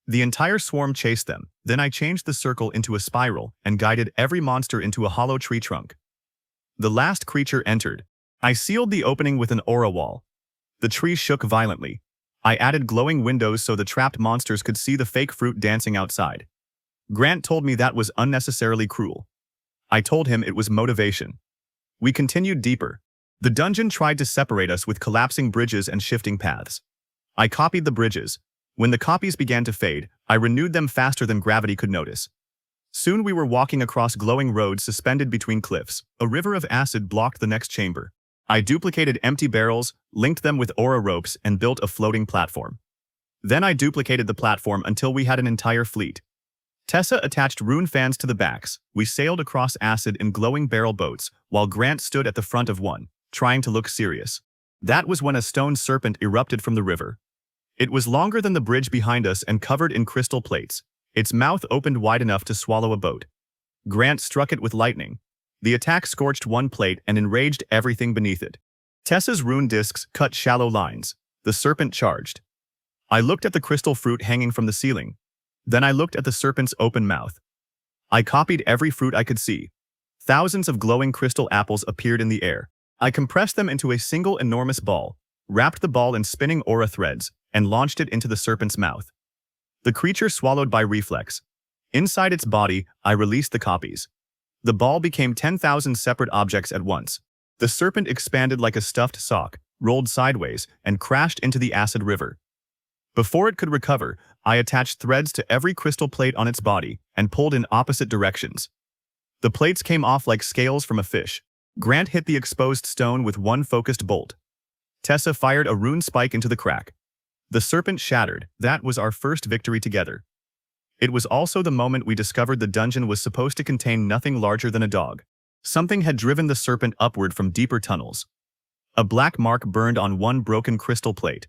The entire swarm chased them. Then I changed the circle into a spiral and guided every monster into a hollow tree trunk. The last creature entered. I sealed the opening with an aura wall. The tree shook violently. I added glowing windows so the trapped monsters could see the fake fruit dancing outside. Grant told me that was unnecessarily cruel. I told him it was motivation. We continued deeper. The dungeon tried to separate us with collapsing bridges and shifting paths. I copied the bridges. When the copies began to fade, I renewed them faster than gravity could notice. Soon we were walking across glowing roads suspended between cliffs. A river of acid blocked the next chamber. I duplicated empty barrels, linked them with aura ropes, and built a floating platform. Then I duplicated the platform until we had an entire fleet. Tessa attached rune fans to the backs. We sailed across acid in glowing barrel boats, while Grant stood at the front of one, trying to look serious. That was when a stone serpent erupted from the river. It was longer than the bridge behind us and covered in crystal plates. Its mouth opened wide enough to swallow a boat. Grant struck it with lightning. The attack scorched one plate and enraged everything beneath it. Tessa's rune discs cut shallow lines. The serpent charged. I looked at the crystal fruit hanging from the ceiling. Then I looked at the serpent's open mouth. I copied every fruit I could see. Thousands of glowing crystal apples appeared in the air. I compressed them into a single enormous ball, wrapped the ball in spinning aura threads, and launched it into the serpent's mouth. The creature swallowed by reflex. Inside its body, I released the copies. The ball became 10,000 separate objects at once. The serpent expanded like a stuffed sock, rolled sideways, and crashed into the acid river. Before it could recover, I attached threads to every crystal plate on its body and pulled in opposite directions. The plates came off like scales from a fish. Grant hit the exposed stone with one focused bolt. Tessa fired a rune spike into the crack. The serpent shattered. That was our first victory together. It was also the moment we discovered the dungeon was supposed to contain nothing larger than a dog. Something had driven the serpent upward from deeper tunnels. A black mark burned on one broken crystal plate.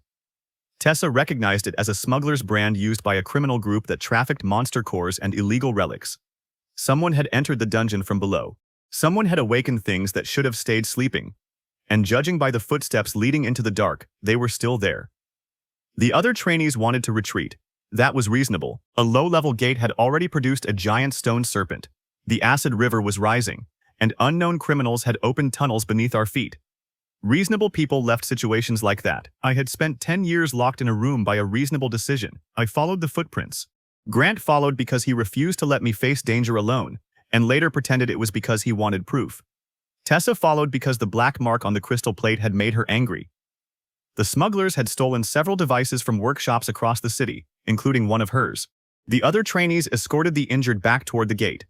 Tessa recognized it as a smuggler's brand used by a criminal group that trafficked monster cores and illegal relics. Someone had entered the dungeon from below. Someone had awakened things that should have stayed sleeping. And judging by the footsteps leading into the dark, they were still there. The other trainees wanted to retreat. That was reasonable. A low-level gate had already produced a giant stone serpent. The acid river was rising, and unknown criminals had opened tunnels beneath our feet. Reasonable people left situations like that. I had spent 10 years locked in a room by a reasonable decision. I followed the footprints. Grant followed because he refused to let me face danger alone, and later pretended it was because he wanted proof. Tessa followed because the black mark on the crystal plate had made her angry. The smugglers had stolen several devices from workshops across the city, including one of hers. The other trainees escorted the injured back toward the gate.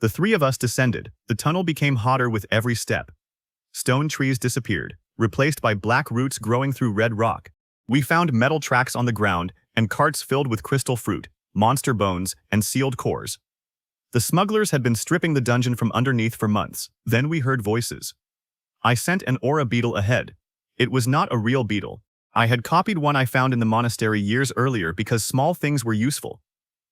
The three of us descended. The tunnel became hotter with every step. Stone trees disappeared, replaced by black roots growing through red rock. We found metal tracks on the ground and carts filled with crystal fruit, monster bones, and sealed cores. The smugglers had been stripping the dungeon from underneath for months. Then we heard voices. I sent an aura beetle ahead. It was not a real beetle. I had copied one I found in the monastery years earlier because small things were useful.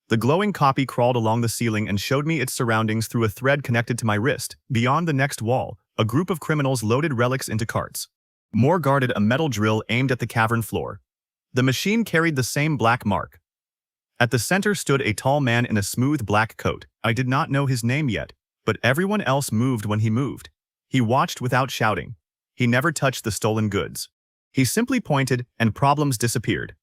The glowing copy crawled along the ceiling and showed me its surroundings through a thread connected to my wrist. Beyond the next wall, a group of criminals loaded relics into carts. More guarded a metal drill aimed at the cavern floor. The machine carried the same black mark. At the center stood a tall man in a smooth black coat. I did not know his name yet, but everyone else moved when he moved. He watched without shouting. He never touched the stolen goods. He simply pointed, and problems disappeared.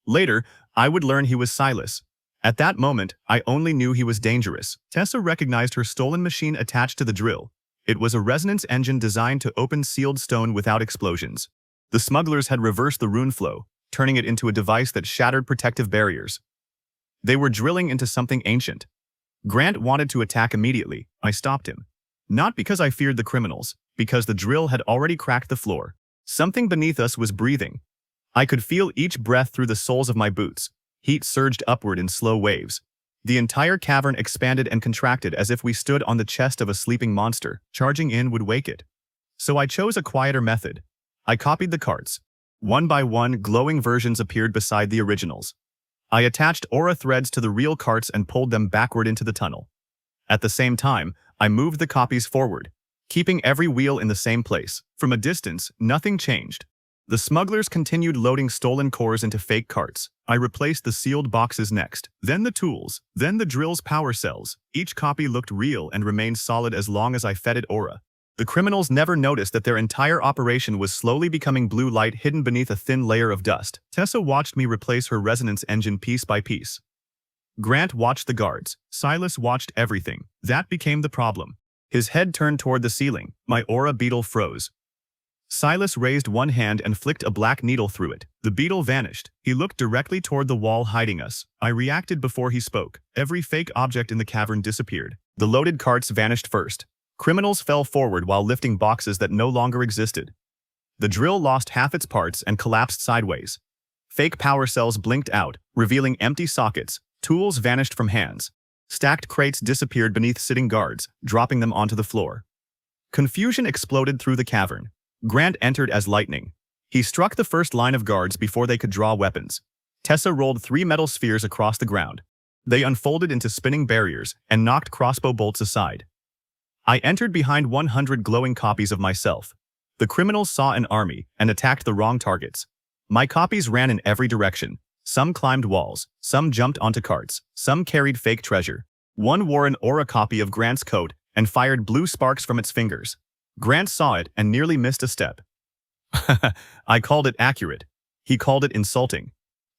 Later, I would learn he was Silas. At that moment, I only knew he was dangerous. Tessa recognized her stolen machine attached to the drill. It was a resonance engine designed to open sealed stone without explosions. The smugglers had reversed the rune flow, turning it into a device that shattered protective barriers. They were drilling into something ancient. Grant wanted to attack immediately. I stopped him. Not because I feared the criminals, because the drill had already cracked the floor. Something beneath us was breathing. I could feel each breath through the soles of my boots. Heat surged upward in slow waves. The entire cavern expanded and contracted as if we stood on the chest of a sleeping monster. Charging in would wake it. So I chose a quieter method. I copied the carts. One by one, glowing versions appeared beside the originals. I attached aura threads to the real carts and pulled them backward into the tunnel. At the same time, I moved the copies forward, keeping every wheel in the same place. From a distance, nothing changed. The smugglers continued loading stolen cores into fake carts. I replaced the sealed boxes next. Then the tools. Then the drill's power cells. Each copy looked real and remained solid as long as I fed it aura. The criminals never noticed that their entire operation was slowly becoming blue light hidden beneath a thin layer of dust. Tessa watched me replace her resonance engine piece by piece. Grant watched the guards. Silas watched everything. That became the problem. His head turned toward the ceiling. My aura beetle froze. Silas raised one hand and flicked a black needle through it. The beetle vanished. He looked directly toward the wall hiding us. I reacted before he spoke. Every fake object in the cavern disappeared. The loaded carts vanished first. Criminals fell forward while lifting boxes that no longer existed. The drill lost half its parts and collapsed sideways. Fake power cells blinked out, revealing empty sockets. Tools vanished from hands. Stacked crates disappeared beneath sitting guards, dropping them onto the floor. Confusion exploded through the cavern. Grant entered as lightning. He struck the first line of guards before they could draw weapons. Tessa rolled 3 metal spheres across the ground. They unfolded into spinning barriers and knocked crossbow bolts aside. I entered behind 100 glowing copies of myself. The criminals saw an army and attacked the wrong targets. My copies ran in every direction. Some climbed walls, some jumped onto carts, some carried fake treasure. One wore an aura copy of Grant's coat and fired blue sparks from its fingers. Grant saw it and nearly missed a step. I called it accurate. He called it insulting.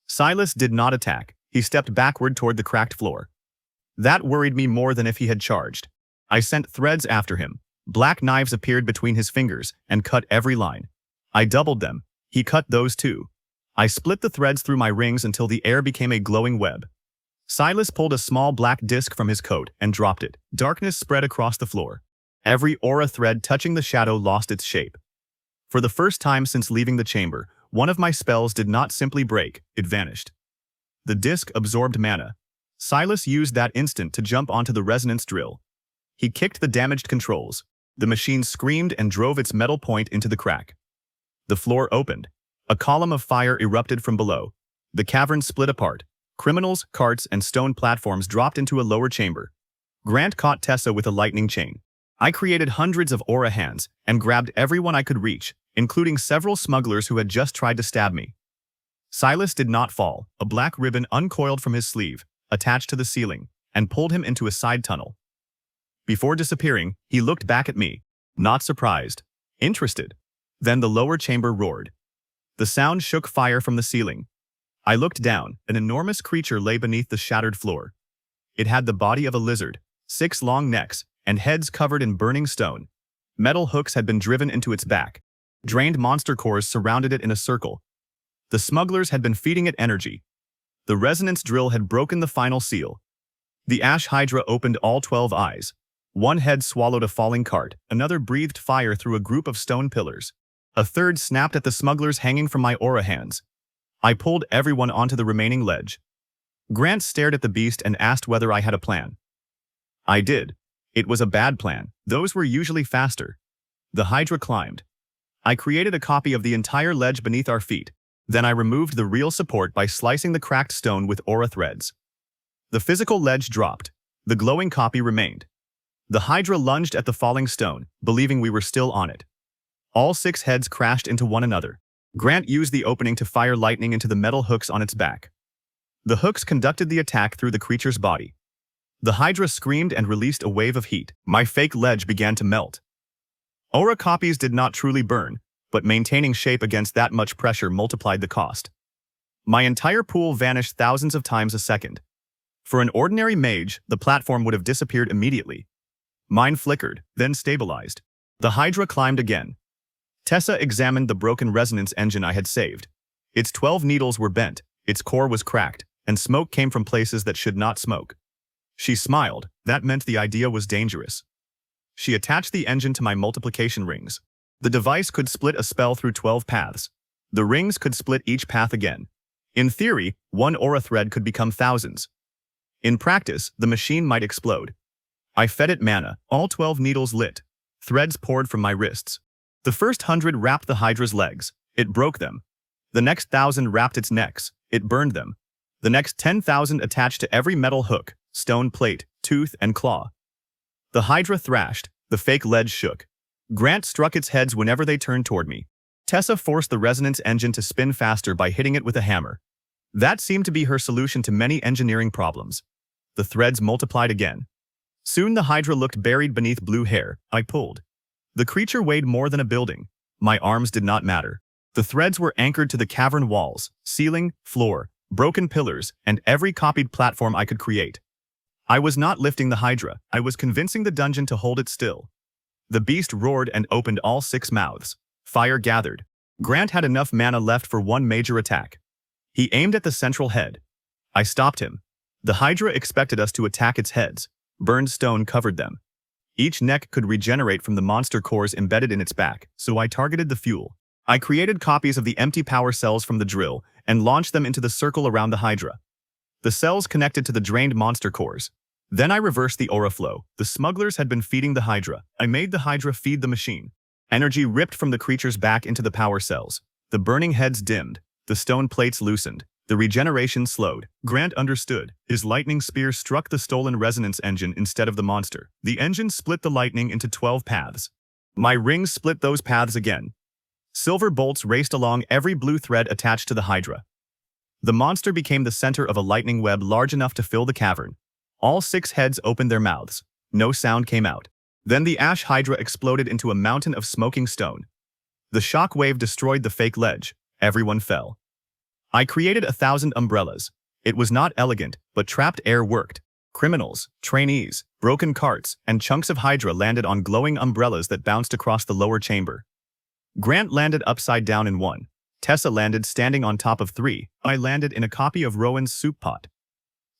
Silas did not attack. He stepped backward toward the cracked floor. That worried me more than if he had charged. I sent threads after him. Black knives appeared between his fingers and cut every line. I doubled them. He cut those too. I split the threads through my rings until the air became a glowing web. Silas pulled a small black disc from his coat and dropped it. Darkness spread across the floor. Every aura thread touching the shadow lost its shape. For the first time since leaving the chamber, one of my spells did not simply break, it vanished. The disc absorbed mana. Silas used that instant to jump onto the resonance drill. He kicked the damaged controls. The machine screamed and drove its metal point into the crack. The floor opened. A column of fire erupted from below. The cavern split apart. Criminals, carts, and stone platforms dropped into a lower chamber. Grant caught Tessa with a lightning chain. I created hundreds of aura hands and grabbed everyone I could reach, including several smugglers who had just tried to stab me. Silas did not fall. A black ribbon uncoiled from his sleeve, attached to the ceiling, and pulled him into a side tunnel. Before disappearing, he looked back at me, not surprised, interested. Then the lower chamber roared. The sound shook fire from the ceiling. I looked down. An enormous creature lay beneath the shattered floor. It had the body of a lizard, 6 long necks, and heads covered in burning stone. Metal hooks had been driven into its back. Drained monster cores surrounded it in a circle. The smugglers had been feeding it energy. The resonance drill had broken the final seal. The ash hydra opened all 12 eyes. One head swallowed a falling cart, another breathed fire through a group of stone pillars. A third snapped at the smugglers hanging from my aura hands. I pulled everyone onto the remaining ledge. Grant stared at the beast and asked whether I had a plan. I did. It was a bad plan. Those were usually faster. The hydra climbed. I created a copy of the entire ledge beneath our feet. Then I removed the real support by slicing the cracked stone with aura threads. The physical ledge dropped. The glowing copy remained. The hydra lunged at the falling stone, believing we were still on it. All 6 heads crashed into one another. Grant used the opening to fire lightning into the metal hooks on its back. The hooks conducted the attack through the creature's body. The hydra screamed and released a wave of heat. My fake ledge began to melt. Aura copies did not truly burn, but maintaining shape against that much pressure multiplied the cost. My entire pool vanished thousands of times a second. For an ordinary mage, the platform would have disappeared immediately. Mine flickered, then stabilized. The hydra climbed again. Tessa examined the broken resonance engine I had saved. Its 12 needles were bent, its core was cracked, and smoke came from places that should not smoke. She smiled. That meant the idea was dangerous. She attached the engine to my multiplication rings. The device could split a spell through 12 paths. The rings could split each path again. In theory, one aura thread could become thousands. In practice, the machine might explode. I fed it mana. All 12 needles lit. Threads poured from my wrists. The first 100 wrapped the hydra's legs. It broke them. The next 1,000 wrapped its necks. It burned them. The next 10,000 attached to every metal hook, stone plate, tooth, and claw. The hydra thrashed. The fake ledge shook. Grant struck its heads whenever they turned toward me. Tessa forced the resonance engine to spin faster by hitting it with a hammer. That seemed to be her solution to many engineering problems. The threads multiplied again. Soon the hydra looked buried beneath blue hair. I pulled. The creature weighed more than a building. My arms did not matter. The threads were anchored to the cavern walls, ceiling, floor, broken pillars, and every copied platform I could create. I was not lifting the Hydra, I was convincing the dungeon to hold it still. The beast roared and opened all 6 mouths. Fire gathered. Grant had enough mana left for one major attack. He aimed at the central head. I stopped him. The Hydra expected us to attack its heads. Burned stone covered them. Each neck could regenerate from the monster cores embedded in its back, so I targeted the fuel. I created copies of the empty power cells from the drill and launched them into the circle around the Hydra. The cells connected to the drained monster cores. Then I reversed the aura flow. The smugglers had been feeding the Hydra. I made the Hydra feed the machine. Energy ripped from the creatures back into the power cells. The burning heads dimmed. The stone plates loosened. The regeneration slowed. Grant understood. His lightning spear struck the stolen resonance engine instead of the monster. The engine split the lightning into 12 paths. My rings split those paths again. Silver bolts raced along every blue thread attached to the Hydra. The monster became the center of a lightning web large enough to fill the cavern. All 6 heads opened their mouths. No sound came out. Then the ash Hydra exploded into a mountain of smoking stone. The shock wave destroyed the fake ledge. Everyone fell. I created 1,000 umbrellas. It was not elegant, but trapped air worked. Criminals, trainees, broken carts, and chunks of Hydra landed on glowing umbrellas that bounced across the lower chamber. Grant landed upside down in one. Tessa landed standing on top of 3. I landed in a copy of Rowan's soup pot.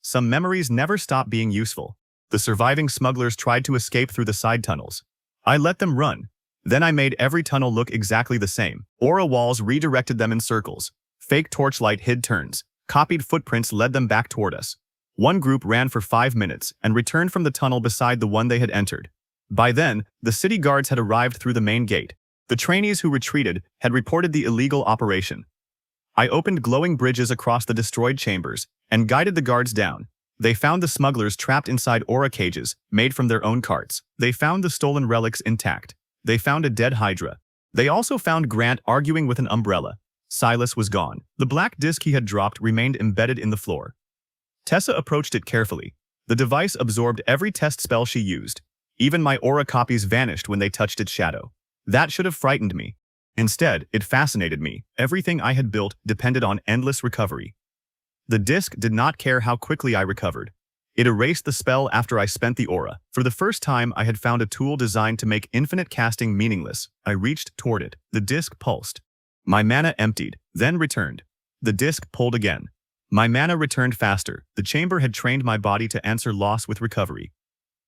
Some memories never stop being useful. The surviving smugglers tried to escape through the side tunnels. I let them run. Then I made every tunnel look exactly the same. Aura walls redirected them in circles. Fake torchlight hid turns. Copied footprints led them back toward us. One group ran for 5 minutes and returned from the tunnel beside the one they had entered. By then, the city guards had arrived through the main gate. The trainees who retreated had reported the illegal operation. I opened glowing bridges across the destroyed chambers and guided the guards down. They found the smugglers trapped inside aura cages, made from their own carts. They found the stolen relics intact. They found a dead Hydra. They also found Grant arguing with an umbrella. Silas was gone. The black disc he had dropped remained embedded in the floor. Tessa approached it carefully. The device absorbed every test spell she used. Even my aura copies vanished when they touched its shadow. That should have frightened me. Instead, it fascinated me. Everything I had built depended on endless recovery. The disc did not care how quickly I recovered. It erased the spell after I spent the aura. For the first time, I had found a tool designed to make infinite casting meaningless. I reached toward it. The disc pulsed. My mana emptied, then returned. The disc pulled again. My mana returned faster. The chamber had trained my body to answer loss with recovery.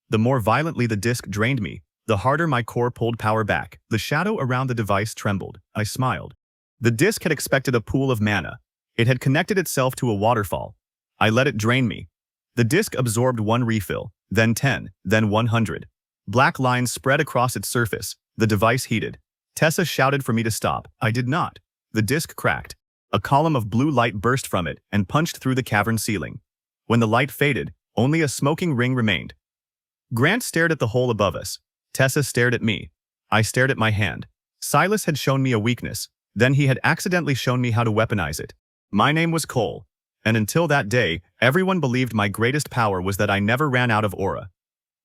The more violently the disc drained me, the harder my core pulled power back. The shadow around the device trembled. I smiled. The disc had expected a pool of mana. It had connected itself to a waterfall. I let it drain me. The disc absorbed 1 refill, then 10, then 100. Black lines spread across its surface. The device heated. Tessa shouted for me to stop. I did not. The disc cracked. A column of blue light burst from it and punched through the cavern ceiling. When the light faded, only a smoking ring remained. Grant stared at the hole above us. Tessa stared at me. I stared at my hand. Silas had shown me a weakness. Then he had accidentally shown me how to weaponize it. My name was Cole. And until that day, everyone believed my greatest power was that I never ran out of aura.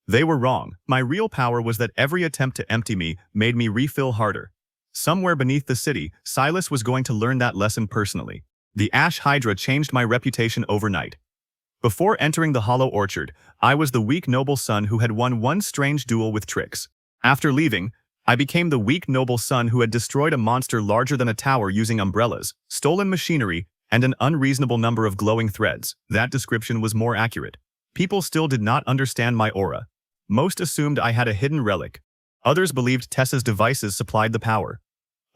They were wrong. My real power was that every attempt to empty me made me refill harder. Somewhere beneath the city, Silas was going to learn that lesson personally. The Ash Hydra changed my reputation overnight. Before entering the Hollow Orchard, I was the weak noble son who had won one strange duel with tricks. After leaving, I became the weak noble son who had destroyed a monster larger than a tower using umbrellas, stolen machinery, and an unreasonable number of glowing threads. That description was more accurate. People still did not understand my aura. Most assumed I had a hidden relic. Others believed Tessa's devices supplied the power.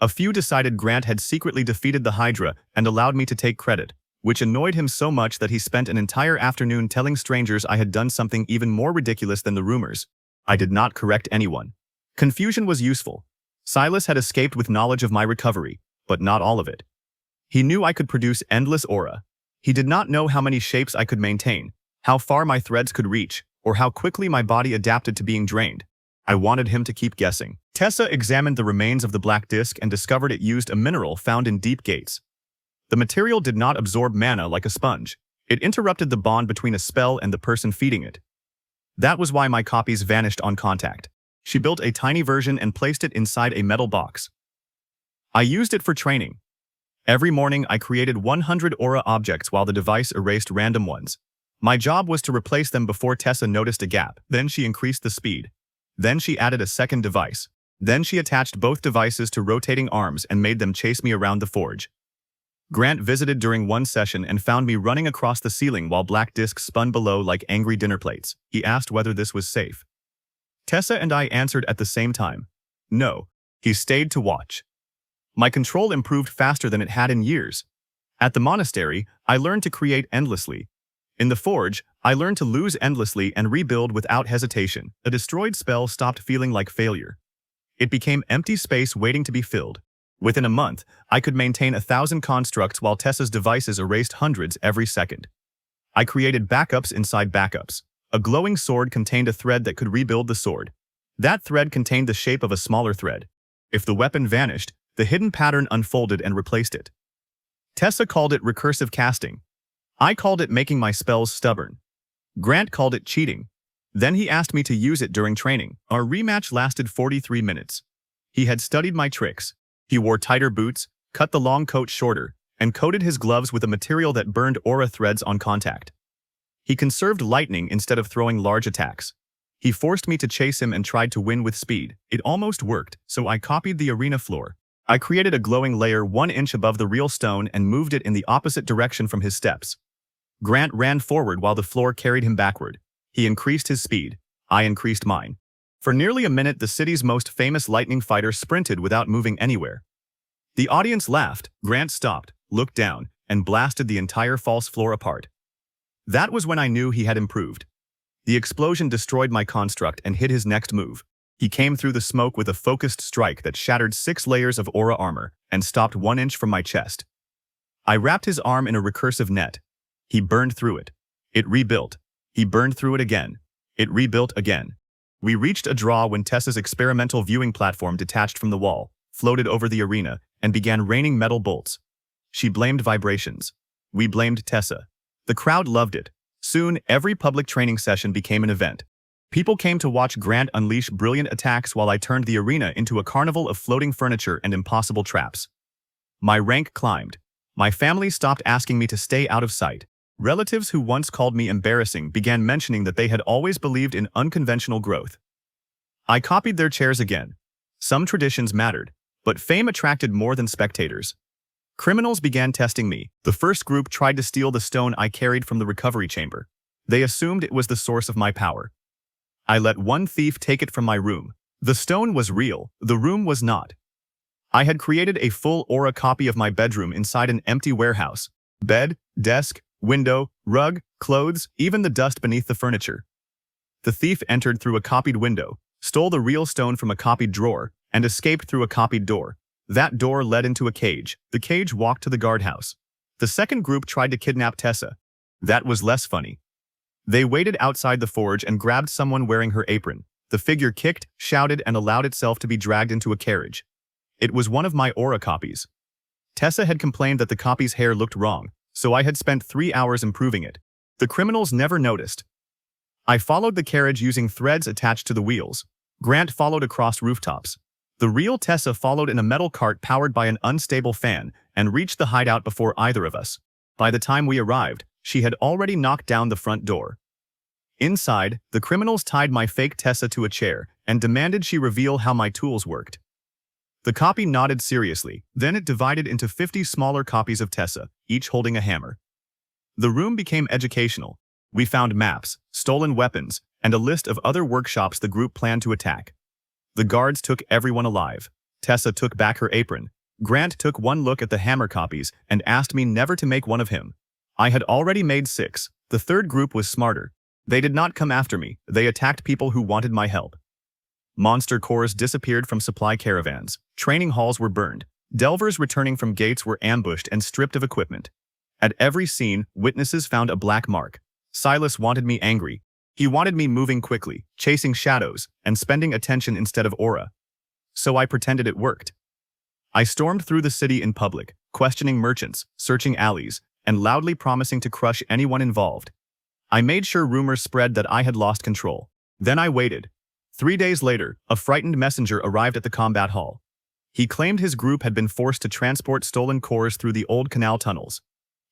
A few decided Grant had secretly defeated the Hydra and allowed me to take credit, which annoyed him so much that he spent an entire afternoon telling strangers I had done something even more ridiculous than the rumors. I did not correct anyone. Confusion was useful. Silas had escaped with knowledge of my recovery, but not all of it. He knew I could produce endless aura. He did not know how many shapes I could maintain, how far my threads could reach, or how quickly my body adapted to being drained. I wanted him to keep guessing. Tessa examined the remains of the black disc and discovered it used a mineral found in deep gates. The material did not absorb mana like a sponge. It interrupted the bond between a spell and the person feeding it. That was why my copies vanished on contact. She built a tiny version and placed it inside a metal box. I used it for training. Every morning, I created 100 aura objects while the device erased random ones. My job was to replace them before Tessa noticed a gap. Then she increased the speed. Then she added a second device. Then she attached both devices to rotating arms and made them chase me around the forge. Grant visited during one session and found me running across the ceiling while black discs spun below like angry dinner plates. He asked whether this was safe. Tessa and I answered at the same time. No. He stayed to watch. My control improved faster than it had in years. At the monastery, I learned to create endlessly. In the forge, I learned to lose endlessly and rebuild without hesitation. A destroyed spell stopped feeling like failure. It became empty space waiting to be filled. Within a month, I could maintain 1,000 constructs while Tessa's devices erased hundreds every second. I created backups inside backups. A glowing sword contained a thread that could rebuild the sword. That thread contained the shape of a smaller thread. If the weapon vanished, the hidden pattern unfolded and replaced it. Tessa called it recursive casting. I called it making my spells stubborn. Grant called it cheating. Then he asked me to use it during training. Our rematch lasted 43 minutes. He had studied my tricks. He wore tighter boots, cut the long coat shorter, and coated his gloves with a material that burned aura threads on contact. He conserved lightning instead of throwing large attacks. He forced me to chase him and tried to win with speed. It almost worked, so I copied the arena floor. I created a glowing layer 1 inch above the real stone and moved it in the opposite direction from his steps. Grant ran forward while the floor carried him backward. He increased his speed. I increased mine. For nearly a minute, the city's most famous lightning fighter sprinted without moving anywhere. The audience laughed. Grant stopped, looked down, and blasted the entire false floor apart. That was when I knew he had improved. The explosion destroyed my construct and hit his next move. He came through the smoke with a focused strike that shattered 6 layers of aura armor and stopped 1 inch from my chest. I wrapped his arm in a recursive net. He burned through it. It rebuilt. He burned through it again. It rebuilt again. We reached a draw when Tessa's experimental viewing platform detached from the wall, floated over the arena, and began raining metal bolts. She blamed vibrations. We blamed Tessa. The crowd loved it. Soon, every public training session became an event. People came to watch Grant unleash brilliant attacks while I turned the arena into a carnival of floating furniture and impossible traps. My rank climbed. My family stopped asking me to stay out of sight. Relatives who once called me embarrassing began mentioning that they had always believed in unconventional growth. I copied their chairs again. Some traditions mattered, but fame attracted more than spectators. Criminals began testing me. The first group tried to steal the stone I carried from the recovery chamber. They assumed it was the source of my power. I let one thief take it from my room. The stone was real, the room was not. I had created a full aura copy of my bedroom inside an empty warehouse. Bed, desk, window, rug, clothes, even the dust beneath the furniture. The thief entered through a copied window, stole the real stone from a copied drawer, and escaped through a copied door. That door led into a cage. The cage walked to the guardhouse. The second group tried to kidnap Tessa. That was less funny. They waited outside the forge and grabbed someone wearing her apron. The figure kicked, shouted, and allowed itself to be dragged into a carriage. It was one of my aura copies. Tessa had complained that the copy's hair looked wrong, so I had spent 3 hours improving it. The criminals never noticed. I followed the carriage using threads attached to the wheels. Grant followed across rooftops. The real Tessa followed in a metal cart powered by an unstable fan and reached the hideout before either of us. By the time we arrived, she had already knocked down the front door. Inside, the criminals tied my fake Tessa to a chair and demanded she reveal how my tools worked. The copy nodded seriously, then it divided into 50 smaller copies of Tessa, each holding a hammer. The room became educational. We found maps, stolen weapons, and a list of other workshops the group planned to attack. The guards took everyone alive. Tessa took back her apron. Grant took one look at the hammer copies and asked me never to make one of him. I had already made 6. The third group was smarter. They did not come after me. They attacked people who wanted my help. Monster cores disappeared from supply caravans. Training halls were burned. Delvers returning from gates were ambushed and stripped of equipment. At every scene, witnesses found a black mark. Silas wanted me angry. He wanted me moving quickly, chasing shadows, and spending attention instead of aura. So I pretended it worked. I stormed through the city in public, questioning merchants, searching alleys, and loudly promising to crush anyone involved. I made sure rumors spread that I had lost control. Then I waited. 3 days later, a frightened messenger arrived at the combat hall. He claimed his group had been forced to transport stolen cores through the old canal tunnels.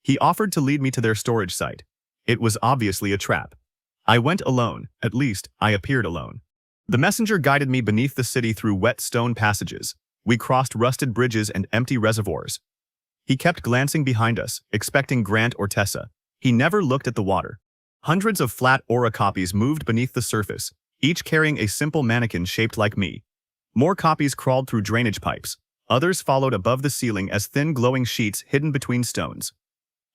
He offered to lead me to their storage site. It was obviously a trap. I went alone, at least, I appeared alone. The messenger guided me beneath the city through wet stone passages. We crossed rusted bridges and empty reservoirs. He kept glancing behind us, expecting Grant or Tessa. He never looked at the water. Hundreds of flat aura copies moved beneath the surface, each carrying a simple mannequin shaped like me. More copies crawled through drainage pipes. Others followed above the ceiling as thin glowing sheets hidden between stones.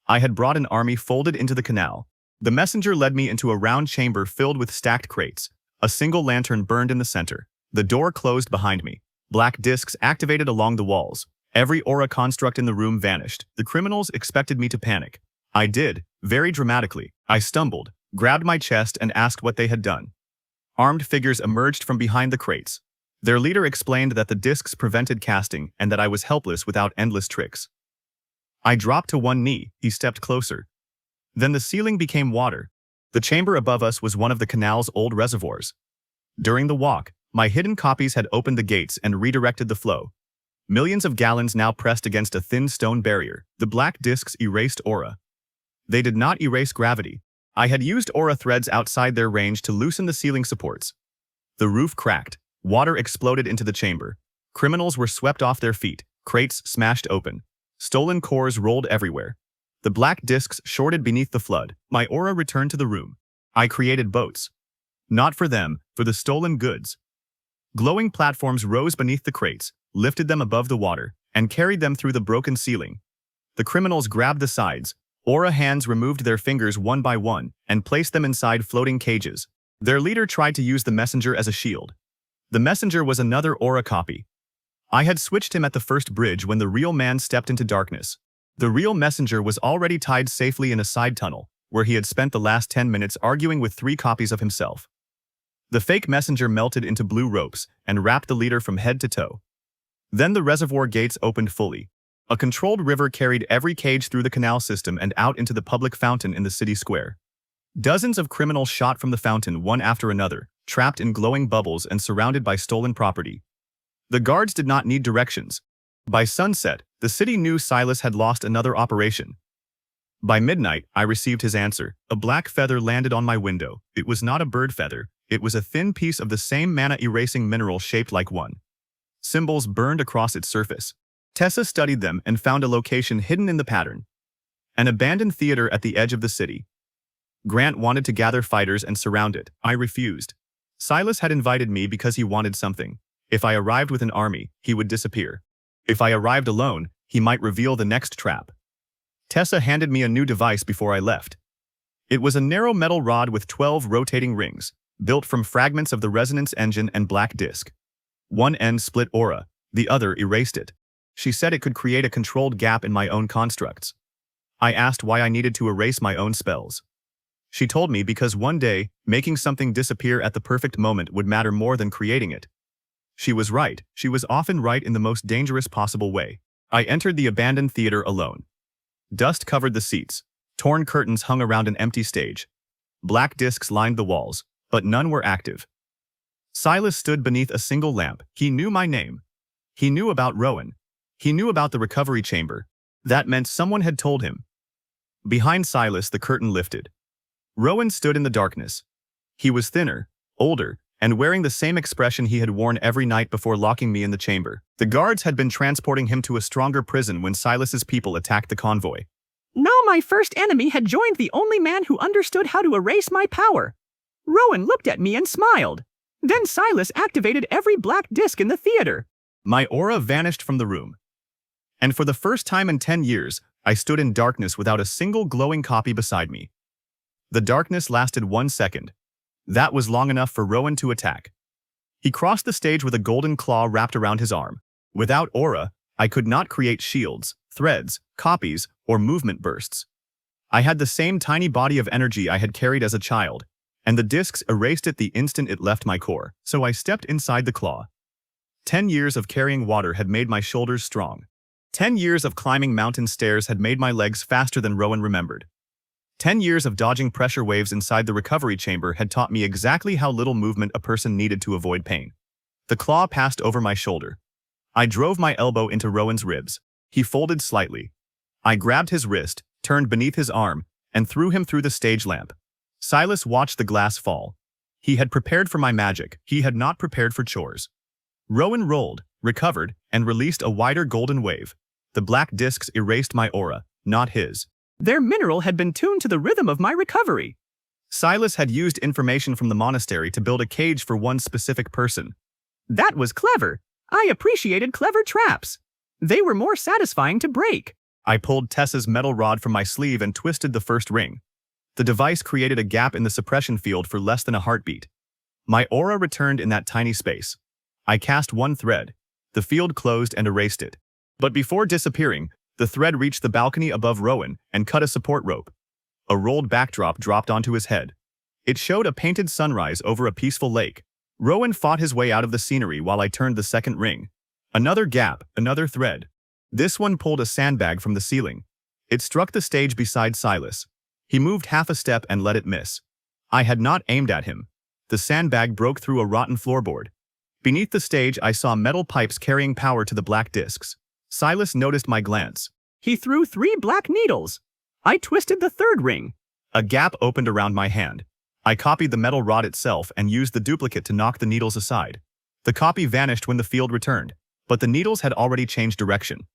I had brought an army folded into the canal. The messenger led me into a round chamber filled with stacked crates. A single lantern burned in the center. The door closed behind me. Black discs activated along the walls. Every aura construct in the room vanished. The criminals expected me to panic. I did, very dramatically. I stumbled, grabbed my chest and asked what they had done. Armed figures emerged from behind the crates. Their leader explained that the discs prevented casting and that I was helpless without endless tricks. I dropped to one knee. He stepped closer. Then the ceiling became water. The chamber above us was one of the canal's old reservoirs. During the walk, my hidden copies had opened the gates and redirected the flow. Millions of gallons now pressed against a thin stone barrier. The black discs erased aura. They did not erase gravity. I had used aura threads outside their range to loosen the ceiling supports. The roof cracked. Water exploded into the chamber. Criminals were swept off their feet. Crates smashed open. Stolen cores rolled everywhere. The black discs shorted beneath the flood. My aura returned to the room. I created boats. Not for them, for the stolen goods. Glowing platforms rose beneath the crates, lifted them above the water, and carried them through the broken ceiling. The criminals grabbed the sides. Aura hands removed their fingers one by one and placed them inside floating cages. Their leader tried to use the messenger as a shield. The messenger was another aura copy. I had switched him at the first bridge when the real man stepped into darkness. The real messenger was already tied safely in a side tunnel, where he had spent the last 10 minutes arguing with 3 copies of himself. The fake messenger melted into blue ropes and wrapped the leader from head to toe. Then the reservoir gates opened fully. A controlled river carried every cage through the canal system and out into the public fountain in the city square. Dozens of criminals shot from the fountain one after another, trapped in glowing bubbles and surrounded by stolen property. The guards did not need directions. By sunset, the city knew Silas had lost another operation. By midnight, I received his answer. A black feather landed on my window. It was not a bird feather. It was a thin piece of the same mana-erasing mineral shaped like one. Symbols burned across its surface. Tessa studied them and found a location hidden in the pattern. An abandoned theater at the edge of the city. Grant wanted to gather fighters and surround it. I refused. Silas had invited me because he wanted something. If I arrived with an army, he would disappear. If I arrived alone, he might reveal the next trap. Tessa handed me a new device before I left. It was a narrow metal rod with 12 rotating rings, built from fragments of the resonance engine and black disk. One end split aura, the other erased it. She said it could create a controlled gap in my own constructs. I asked why I needed to erase my own spells. She told me because one day, making something disappear at the perfect moment would matter more than creating it. She was right. She was often right in the most dangerous possible way. I entered the abandoned theater alone. Dust covered the seats. Torn curtains hung around an empty stage. Black discs lined the walls, but none were active. Silas stood beneath a single lamp. He knew my name. He knew about Rowan. He knew about the recovery chamber. That meant someone had told him. Behind Silas, the curtain lifted. Rowan stood in the darkness. He was thinner, older, and wearing the same expression he had worn every night before locking me in the chamber. The guards had been transporting him to a stronger prison when Silas's people attacked the convoy. Now my first enemy had joined the only man who understood how to erase my power. Rowan looked at me and smiled. Then Silas activated every black disc in the theater. My aura vanished from the room. And for the first time in 10 years, I stood in darkness without a single glowing copy beside me. The darkness lasted 1 second. That was long enough for Rowan to attack. He crossed the stage with a golden claw wrapped around his arm. Without aura, I could not create shields, threads, copies, or movement bursts. I had the same tiny body of energy I had carried as a child, and the discs erased it the instant it left my core, so I stepped inside the claw. 10 years of carrying water had made my shoulders strong. 10 years of climbing mountain stairs had made my legs faster than Rowan remembered. 10 years of dodging pressure waves inside the recovery chamber had taught me exactly how little movement a person needed to avoid pain. The claw passed over my shoulder. I drove my elbow into Rowan's ribs. He folded slightly. I grabbed his wrist, turned beneath his arm, and threw him through the stage lamp. Silas watched the glass fall. He had prepared for my magic. He had not prepared for chores. Rowan rolled, recovered, and released a wider golden wave. The black discs erased my aura, not his. Their mineral had been tuned to the rhythm of my recovery. Silas had used information from the monastery to build a cage for one specific person. That was clever. I appreciated clever traps. They were more satisfying to break. I pulled Tessa's metal rod from my sleeve and twisted the first ring. The device created a gap in the suppression field for less than a heartbeat. My aura returned in that tiny space. I cast one thread. The field closed and erased it. But before disappearing, the thread reached the balcony above Rowan and cut a support rope. A rolled backdrop dropped onto his head. It showed a painted sunrise over a peaceful lake. Rowan fought his way out of the scenery while I turned the second ring. Another gap, another thread. This one pulled a sandbag from the ceiling. It struck the stage beside Silas. He moved half a step and let it miss. I had not aimed at him. The sandbag broke through a rotten floorboard. Beneath the stage, I saw metal pipes carrying power to the black discs. Silas noticed my glance. He threw 3 black needles. I twisted the third ring. A gap opened around my hand. I copied the metal rod itself and used the duplicate to knock the needles aside. The copy vanished when the field returned, but the needles had already changed direction.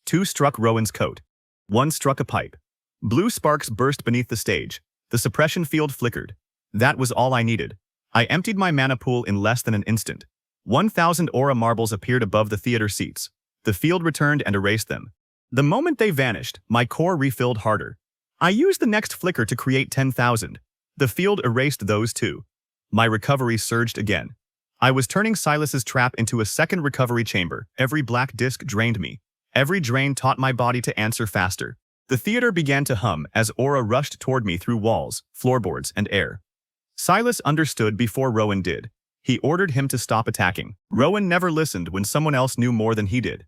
2 struck Rowan's coat. 1 struck a pipe. Blue sparks burst beneath the stage. The suppression field flickered. That was all I needed. I emptied my mana pool in less than an instant. 1,000 aura marbles appeared above the theater seats. The field returned and erased them. The moment they vanished, my core refilled harder. I used the next flicker to create 10,000. The field erased those too. My recovery surged again. I was turning Silas's trap into a second recovery chamber. Every black disc drained me. Every drain taught my body to answer faster. The theater began to hum as aura rushed toward me through walls, floorboards, and air. Silas understood before Rowan did. He ordered him to stop attacking. Rowan never listened when someone else knew more than he did.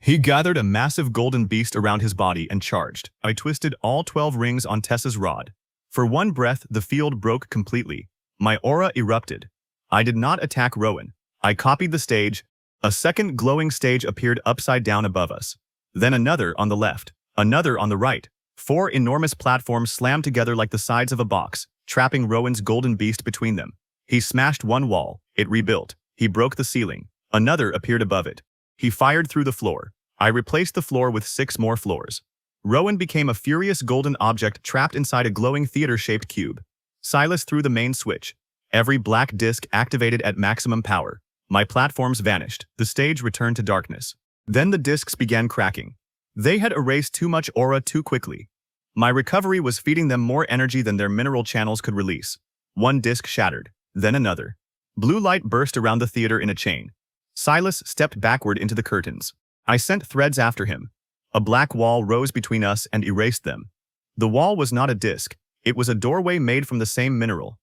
He gathered a massive golden beast around his body and charged. I twisted all 12 rings on Tessa's rod. For one breath, the field broke completely. My aura erupted. I did not attack Rowan. I copied the stage. A second glowing stage appeared upside down above us. Then another on the left. Another on the right. 4 enormous platforms slammed together like the sides of a box, trapping Rowan's golden beast between them. He smashed one wall. It rebuilt. He broke the ceiling. Another appeared above it. He fired through the floor. I replaced the floor with 6 more floors. Rowan became a furious golden object trapped inside a glowing theater-shaped cube. Silas threw the main switch. Every black disc activated at maximum power. My platforms vanished. The stage returned to darkness. Then the discs began cracking. They had erased too much aura too quickly. My recovery was feeding them more energy than their mineral channels could release. One disc shattered. Then another. Blue light burst around the theater in a chain. Silas stepped backward into the curtains. I sent threads after him. A black wall rose between us and erased them. The wall was not a disc. It was a doorway made from the same mineral.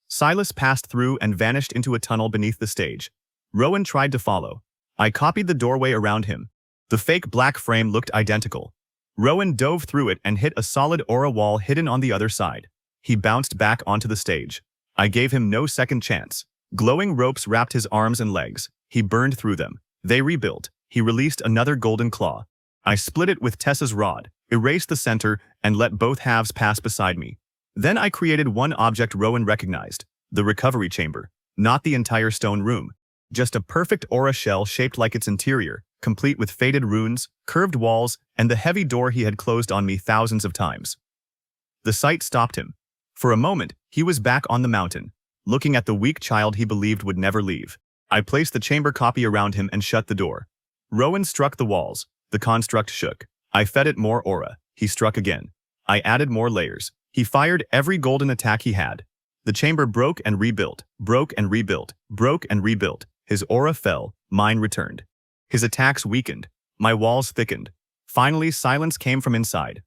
Silas passed through and vanished into a tunnel beneath the stage. Rowan tried to follow. I copied the doorway around him. The fake black frame looked identical. Rowan dove through it and hit a solid aura wall hidden on the other side. He bounced back onto the stage. I gave him no second chance. Glowing ropes wrapped his arms and legs. He burned through them. They rebuilt. He released another golden claw. I split it with Tessa's rod, erased the center, and let both halves pass beside me. Then I created one object Rowan recognized, the recovery chamber. Not the entire stone room. Just a perfect aura shell shaped like its interior, complete with faded runes, curved walls, and the heavy door he had closed on me thousands of times. The sight stopped him. For a moment, he was back on the mountain, looking at the weak child he believed would never leave. I placed the chamber copy around him and shut the door. Rowan struck the walls. The construct shook. I fed it more aura. He struck again. I added more layers. He fired every golden attack he had. The chamber broke and rebuilt, broke and rebuilt, broke and rebuilt. His aura fell, mine returned. His attacks weakened. My walls thickened. Finally, silence came from inside.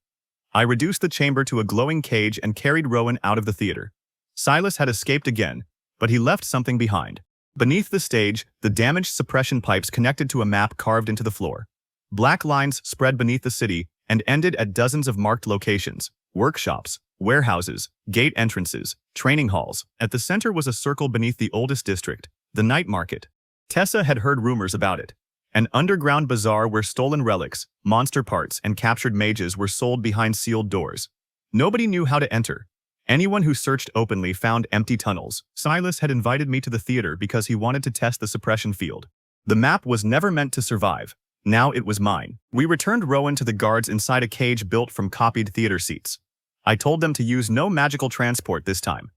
I reduced the chamber to a glowing cage and carried Rowan out of the theater. Silas had escaped again, but he left something behind. Beneath the stage, the damaged suppression pipes connected to a map carved into the floor. Black lines spread beneath the city and ended at dozens of marked locations, workshops, warehouses, gate entrances, training halls. At the center was a circle beneath the oldest district, The night market. Tessa had heard rumors about it. An underground bazaar where stolen relics, monster parts, and captured mages were sold behind sealed doors. Nobody knew how to enter. Anyone who searched openly found empty tunnels. Silas had invited me to the theater because he wanted to test the suppression field. The map was never meant to survive. Now it was mine. We returned Rowan to the guards inside a cage built from copied theater seats. I told them to use no magical transport this time.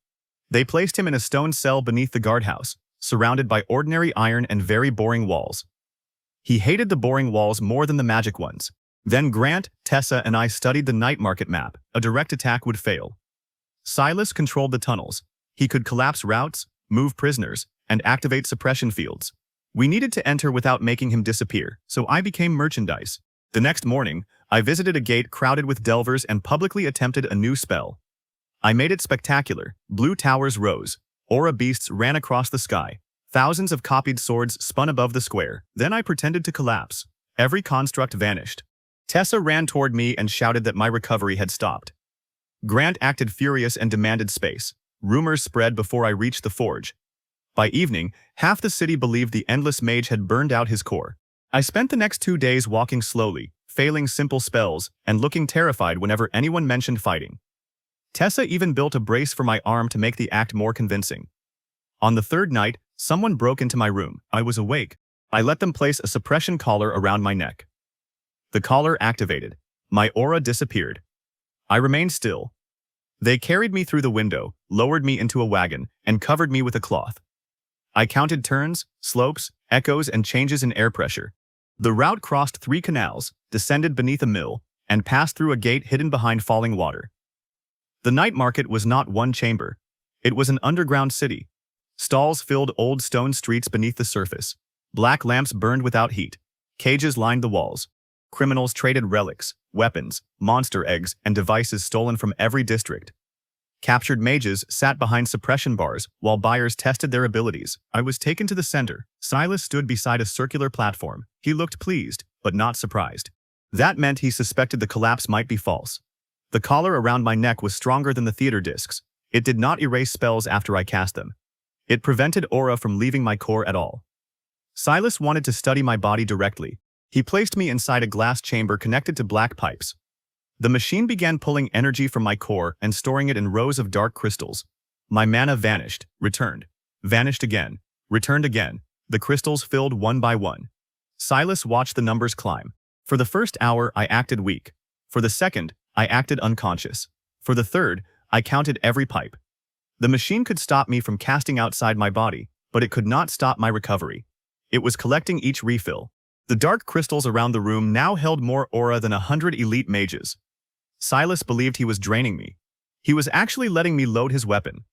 They placed him in a stone cell beneath the guardhouse, surrounded by ordinary iron and very boring walls. He hated the boring walls more than the magic ones. Then Grant, Tessa, and I studied the night market map. A direct attack would fail. Silas controlled the tunnels. He could collapse routes, move prisoners, and activate suppression fields. We needed to enter without making him disappear, so I became merchandise. The next morning, I visited a gate crowded with delvers and publicly attempted a new spell. I made it spectacular. Blue towers rose. Aura beasts ran across the sky. Thousands of copied swords spun above the square. Then I pretended to collapse. Every construct vanished. Tessa ran toward me and shouted that my recovery had stopped. Grant acted furious and demanded space. Rumors spread before I reached the forge. By evening, half the city believed the endless mage had burned out his core. I spent the next 2 days walking slowly, failing simple spells, and looking terrified whenever anyone mentioned fighting. Tessa even built a brace for my arm to make the act more convincing. On the third night, someone broke into my room. I was awake. I let them place a suppression collar around my neck. The collar activated. My aura disappeared. I remained still. They carried me through the window, lowered me into a wagon, and covered me with a cloth. I counted turns, slopes, echoes, and changes in air pressure. The route crossed 3 canals, descended beneath a mill, and passed through a gate hidden behind falling water. The night market was not one chamber. It was an underground city. Stalls filled old stone streets beneath the surface. Black lamps burned without heat. Cages lined the walls. Criminals traded relics, weapons, monster eggs, and devices stolen from every district. Captured mages sat behind suppression bars while buyers tested their abilities. I was taken to the center. Silas stood beside a circular platform. He looked pleased, but not surprised. That meant he suspected the collapse might be false. The collar around my neck was stronger than the theater discs. It did not erase spells after I cast them. It prevented aura from leaving my core at all. Silas wanted to study my body directly. He placed me inside a glass chamber connected to black pipes. The machine began pulling energy from my core and storing it in rows of dark crystals. My mana vanished, returned, vanished again, returned again. The crystals filled one by one. Silas watched the numbers climb. For the first hour, I acted weak. For the second, I acted unconscious. For the third, I counted every pipe. The machine could stop me from casting outside my body, but it could not stop my recovery. It was collecting each refill. The dark crystals around the room now held more aura than 100 elite mages. Silas believed he was draining me. He was actually letting me load his weapon.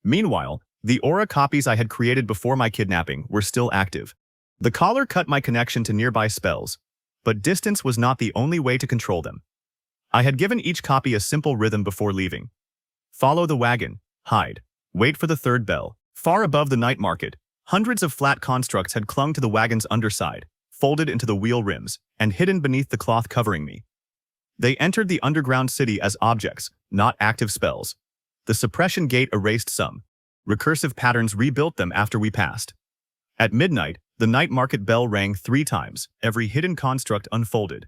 Meanwhile, the aura copies I had created before my kidnapping were still active. The collar cut my connection to nearby spells, but distance was not the only way to control them. I had given each copy a simple rhythm before leaving. Follow the wagon, hide, wait for the third bell. Far above the night market, hundreds of flat constructs had clung to the wagon's underside, folded into the wheel rims, and hidden beneath the cloth covering me. They entered the underground city as objects, not active spells. The suppression gate erased some. Recursive patterns rebuilt them after we passed. At midnight, the night market bell rang 3 times. Every hidden construct unfolded.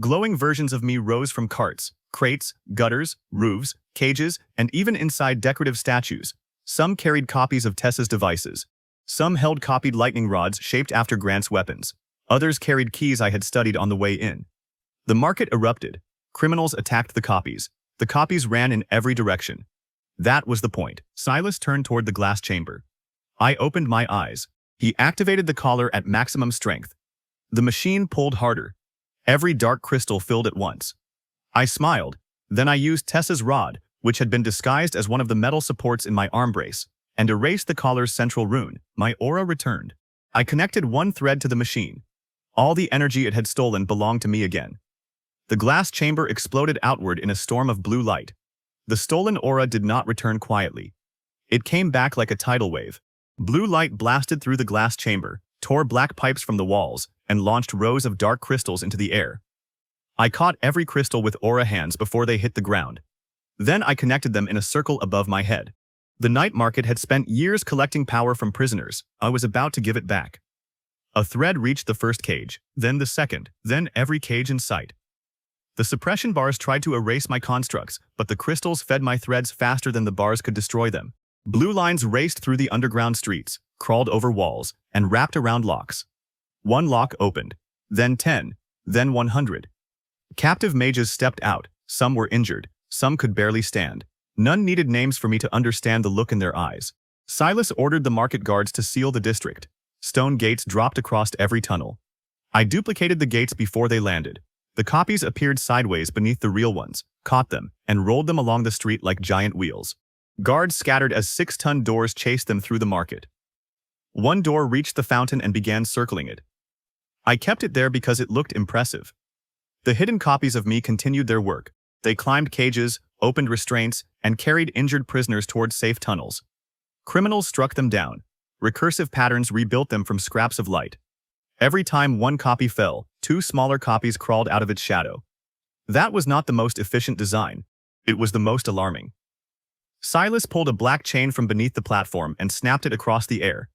Glowing versions of me rose from carts, crates, gutters, roofs, cages, and even inside decorative statues. Some carried copies of Tessa's devices. Some held copied lightning rods shaped after Grant's weapons. Others carried keys I had studied on the way in. The market erupted. Criminals attacked the copies. The copies ran in every direction. That was the point. Silas turned toward the glass chamber. I opened my eyes. He activated the collar at maximum strength. The machine pulled harder. Every dark crystal filled at once. I smiled. Then I used Tessa's rod, which had been disguised as one of the metal supports in my arm brace, and erased the collar's central rune. My aura returned. I connected one thread to the machine. All the energy it had stolen belonged to me again. The glass chamber exploded outward in a storm of blue light. The stolen aura did not return quietly. It came back like a tidal wave. Blue light blasted through the glass chamber, tore black pipes from the walls, and launched rows of dark crystals into the air. I caught every crystal with aura hands before they hit the ground. Then I connected them in a circle above my head. The night market had spent years collecting power from prisoners. I was about to give it back. A thread reached the first cage, then the second, then every cage in sight. The suppression bars tried to erase my constructs, but the crystals fed my threads faster than the bars could destroy them. Blue lines raced through the underground streets, crawled over walls, and wrapped around locks. One lock opened, then 10, then 100. Captive mages stepped out. Some were injured, some could barely stand. None needed names for me to understand the look in their eyes. Silas ordered the market guards to seal the district. Stone gates dropped across every tunnel. I duplicated the gates before they landed. The copies appeared sideways beneath the real ones, caught them, and rolled them along the street like giant wheels. Guards scattered as 6-ton doors chased them through the market. One door reached the fountain and began circling it. I kept it there because it looked impressive. The hidden copies of me continued their work. They climbed cages, opened restraints, and carried injured prisoners towards safe tunnels. Criminals struck them down. Recursive patterns rebuilt them from scraps of light. Every time one copy fell, 2 smaller copies crawled out of its shadow. That was not the most efficient design. It was the most alarming. Silas pulled a black chain from beneath the platform and snapped it across the air.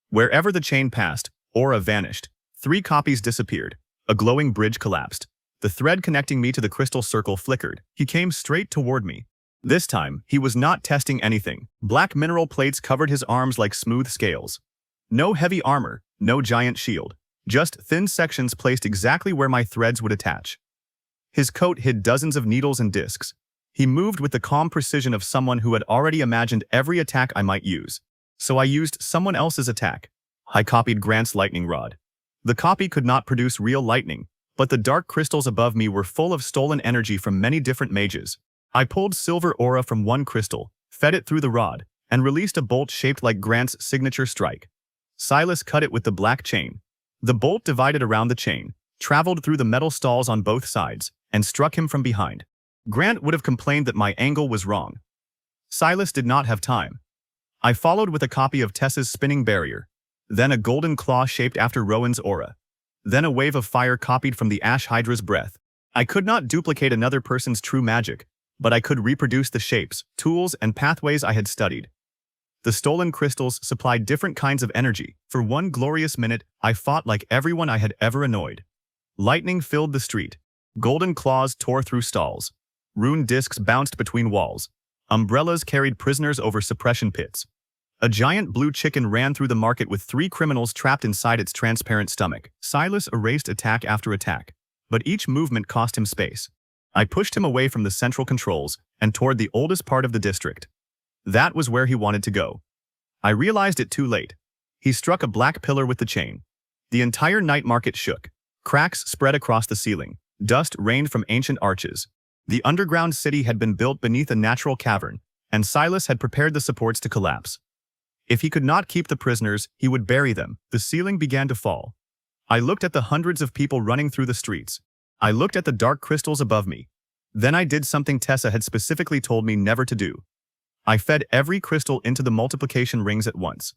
Wherever the chain passed, aura vanished. 3 copies disappeared. A glowing bridge collapsed. The thread connecting me to the crystal circle flickered. He came straight toward me. This time, he was not testing anything. Black mineral plates covered his arms like smooth scales. No heavy armor, no giant shield. Just thin sections placed exactly where my threads would attach. His coat hid dozens of needles and discs. He moved with the calm precision of someone who had already imagined every attack I might use. So I used someone else's attack. I copied Grant's lightning rod. The copy could not produce real lightning, but the dark crystals above me were full of stolen energy from many different mages. I pulled silver aura from one crystal, fed it through the rod, and released a bolt shaped like Grant's signature strike. Silas cut it with the black chain. The bolt divided around the chain, traveled through the metal stalls on both sides, and struck him from behind. Grant would have complained that my angle was wrong. Silas did not have time. I followed with a copy of Tessa's spinning barrier, then a golden claw shaped after Rowan's aura, then a wave of fire copied from the Ash Hydra's breath. I could not duplicate another person's true magic, but I could reproduce the shapes, tools, and pathways I had studied. The stolen crystals supplied different kinds of energy. For one glorious minute, I fought like everyone I had ever annoyed. Lightning filled the street. Golden claws tore through stalls. Rune discs bounced between walls. Umbrellas carried prisoners over suppression pits. A giant blue chicken ran through the market with 3 criminals trapped inside its transparent stomach. Silas erased attack after attack, but each movement cost him space. I pushed him away from the central controls and toward the oldest part of the district. That was where he wanted to go. I realized it too late. He struck a black pillar with the chain. The entire night market shook. Cracks spread across the ceiling. Dust rained from ancient arches. The underground city had been built beneath a natural cavern, and Silas had prepared the supports to collapse. If he could not keep the prisoners, he would bury them. The ceiling began to fall. I looked at the hundreds of people running through the streets. I looked at the dark crystals above me. Then I did something Tessa had specifically told me never to do. I fed every crystal into the multiplication rings at once.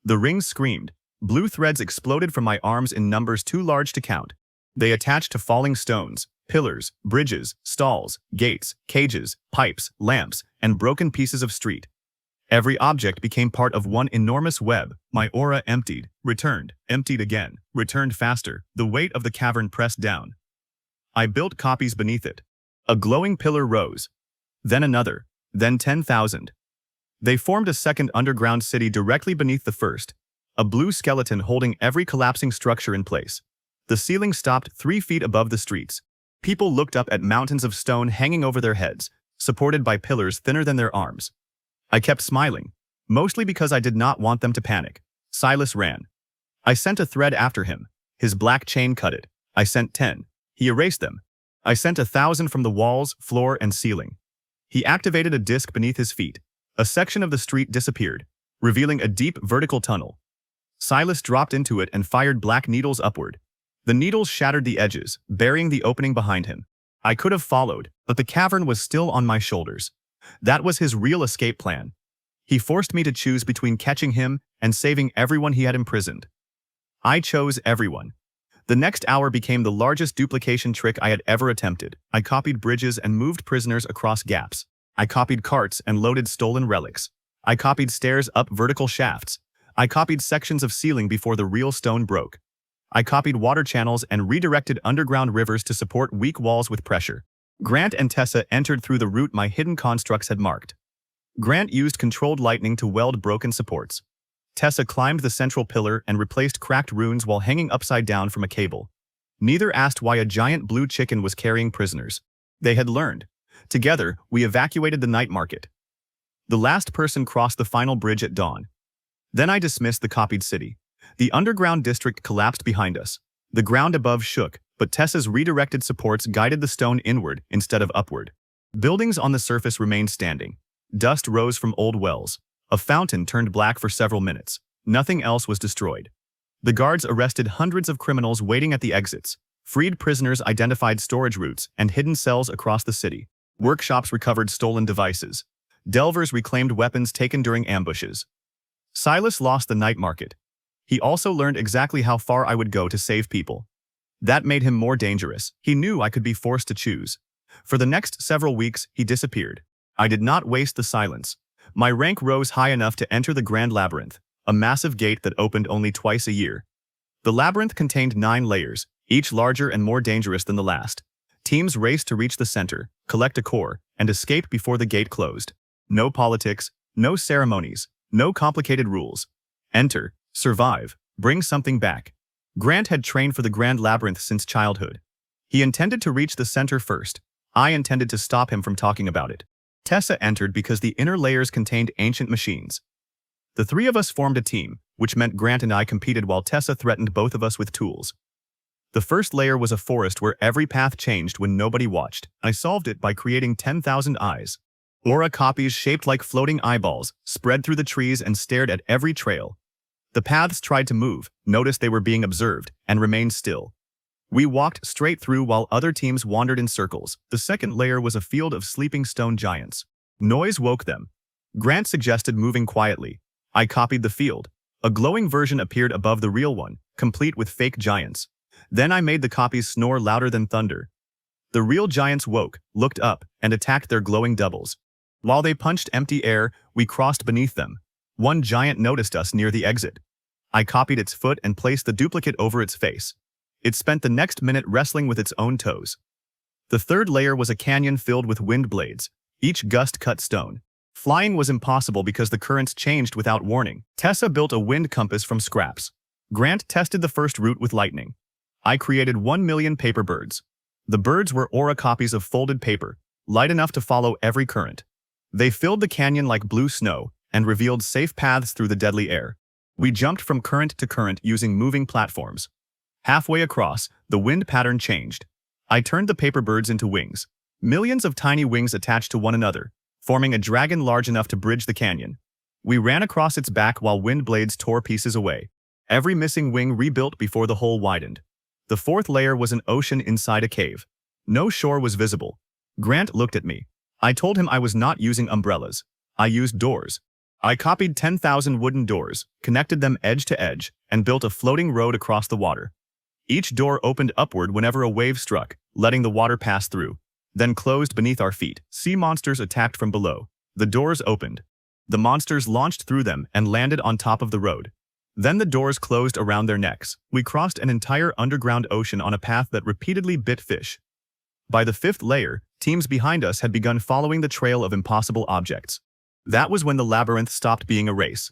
The rings screamed. Blue threads exploded from my arms in numbers too large to count. They attached to falling stones, pillars, bridges, stalls, gates, cages, pipes, lamps, and broken pieces of street. Every object became part of one enormous web. My aura emptied, returned, emptied again, returned faster. The weight of the cavern pressed down. I built copies beneath it. A glowing pillar rose. Then another. Then 10,000. They formed a second underground city directly beneath the first, a blue skeleton holding every collapsing structure in place. The ceiling stopped 3 feet above the streets. People looked up at mountains of stone hanging over their heads, supported by pillars thinner than their arms. I kept smiling, mostly because I did not want them to panic. Silas ran. I sent a thread after him. His black chain cut it. I sent 10. He erased them. I sent 1,000 from the walls, floor, and ceiling. He activated a disc beneath his feet. A section of the street disappeared, revealing a deep vertical tunnel. Silas dropped into it and fired black needles upward. The needles shattered the edges, burying the opening behind him. I could have followed, but the cavern was still on my shoulders. That was his real escape plan. He forced me to choose between catching him and saving everyone he had imprisoned. I chose everyone. The next hour became the largest duplication trick I had ever attempted. I copied bridges and moved prisoners across gaps. I copied carts and loaded stolen relics. I copied stairs up vertical shafts. I copied sections of ceiling before the real stone broke. I copied water channels and redirected underground rivers to support weak walls with pressure. Grant and Tessa entered through the route my hidden constructs had marked. Grant used controlled lightning to weld broken supports. Tessa climbed the central pillar and replaced cracked runes while hanging upside down from a cable. Neither asked why a giant blue chicken was carrying prisoners. They had learned. Together, we evacuated the night market. The last person crossed the final bridge at dawn. Then I dismissed the copied city. The underground district collapsed behind us. The ground above shook, but Tessa's redirected supports guided the stone inward instead of upward. Buildings on the surface remained standing. Dust rose from old wells. A fountain turned black for several minutes. Nothing else was destroyed. The guards arrested hundreds of criminals waiting at the exits. Freed prisoners identified storage routes and hidden cells across the city. Workshops recovered stolen devices. Delvers reclaimed weapons taken during ambushes. Silas lost the night market. He also learned exactly how far I would go to save people. That made him more dangerous. He knew I could be forced to choose. For the next several weeks, he disappeared. I did not waste the silence. My rank rose high enough to enter the Grand Labyrinth, a massive gate that opened only twice a year. The labyrinth contained 9 layers, each larger and more dangerous than the last. Teams raced to reach the center, collect a core, and escape before the gate closed. No politics, no ceremonies, no complicated rules. Enter, survive, bring something back. Grant had trained for the Grand Labyrinth since childhood. He intended to reach the center first. I intended to stop him from talking about it. Tessa entered because the inner layers contained ancient machines. The 3 of us formed a team, which meant Grant and I competed while Tessa threatened both of us with tools. The first layer was a forest where every path changed when nobody watched. I solved it by creating 10,000 eyes. Aura copies shaped like floating eyeballs spread through the trees and stared at every trail. The paths tried to move, noticed they were being observed, and remained still. We walked straight through while other teams wandered in circles. The second layer was a field of sleeping stone giants. Noise woke them. Grant suggested moving quietly. I copied the field. A glowing version appeared above the real one, complete with fake giants. Then I made the copies snore louder than thunder. The real giants woke, looked up, and attacked their glowing doubles. While they punched empty air, we crossed beneath them. One giant noticed us near the exit. I copied its foot and placed the duplicate over its face. It spent the next minute wrestling with its own toes. The third layer was a canyon filled with wind blades. Each gust cut stone. Flying was impossible because the currents changed without warning. Tessa built a wind compass from scraps. Grant tested the first route with lightning. I created 1 million paper birds. The birds were aura copies of folded paper, light enough to follow every current. They filled the canyon like blue snow and revealed safe paths through the deadly air. We jumped from current to current using moving platforms. Halfway across, the wind pattern changed. I turned the paper birds into wings. Millions of tiny wings attached to one another, forming a dragon large enough to bridge the canyon. We ran across its back while wind blades tore pieces away. Every missing wing rebuilt before the hole widened. The fourth layer was an ocean inside a cave. No shore was visible. Grant looked at me. I told him I was not using umbrellas. I used doors. I copied 10,000 wooden doors, connected them edge to edge, and built a floating road across the water. Each door opened upward whenever a wave struck, letting the water pass through, then closed beneath our feet. Sea monsters attacked from below. The doors opened. The monsters launched through them and landed on top of the road. Then the doors closed around their necks. We crossed an entire underground ocean on a path that repeatedly bit fish. By the 5th layer, teams behind us had begun following the trail of impossible objects. That was when the labyrinth stopped being a race.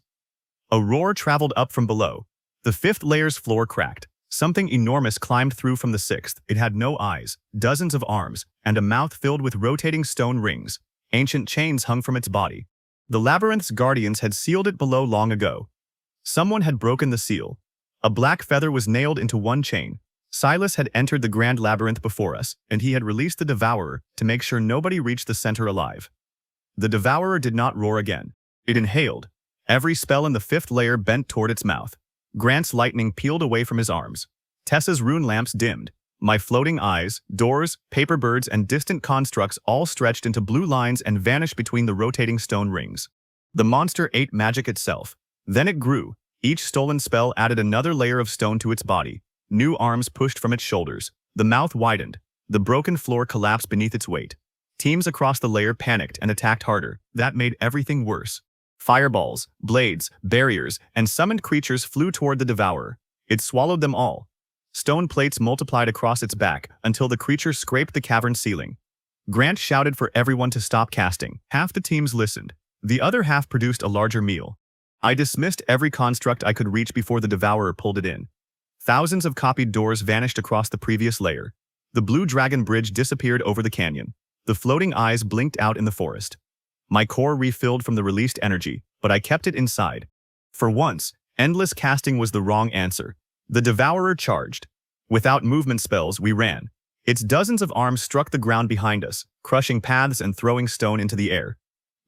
A roar traveled up from below. The 5th layer's floor cracked. Something enormous climbed through from the 6th. It had no eyes, dozens of arms, and a mouth filled with rotating stone rings. Ancient chains hung from its body. The labyrinth's guardians had sealed it below long ago. Someone had broken the seal. A black feather was nailed into one chain. Silas had entered the Grand Labyrinth before us, and he had released the Devourer to make sure nobody reached the center alive. The Devourer did not roar again. It inhaled. Every spell in the 5th layer bent toward its mouth. Grant's lightning peeled away from his arms. Tessa's rune lamps dimmed. My floating eyes, doors, paper birds, and distant constructs all stretched into blue lines and vanished between the rotating stone rings. The monster ate magic itself. Then it grew. Each stolen spell added another layer of stone to its body. New arms pushed from its shoulders. The mouth widened. The broken floor collapsed beneath its weight. Teams across the layer panicked and attacked harder. That made everything worse. Fireballs, blades, barriers, and summoned creatures flew toward the devourer. It swallowed them all. Stone plates multiplied across its back until the creature scraped the cavern ceiling. Grant shouted for everyone to stop casting. Half the teams listened. The other half produced a larger meal. I dismissed every construct I could reach before the devourer pulled it in. Thousands of copied doors vanished across the previous layer. The blue dragon bridge disappeared over the canyon. The floating eyes blinked out in the forest. My core refilled from the released energy, but I kept it inside. For once, endless casting was the wrong answer. The devourer charged. Without movement spells, we ran. Its dozens of arms struck the ground behind us, crushing paths and throwing stone into the air.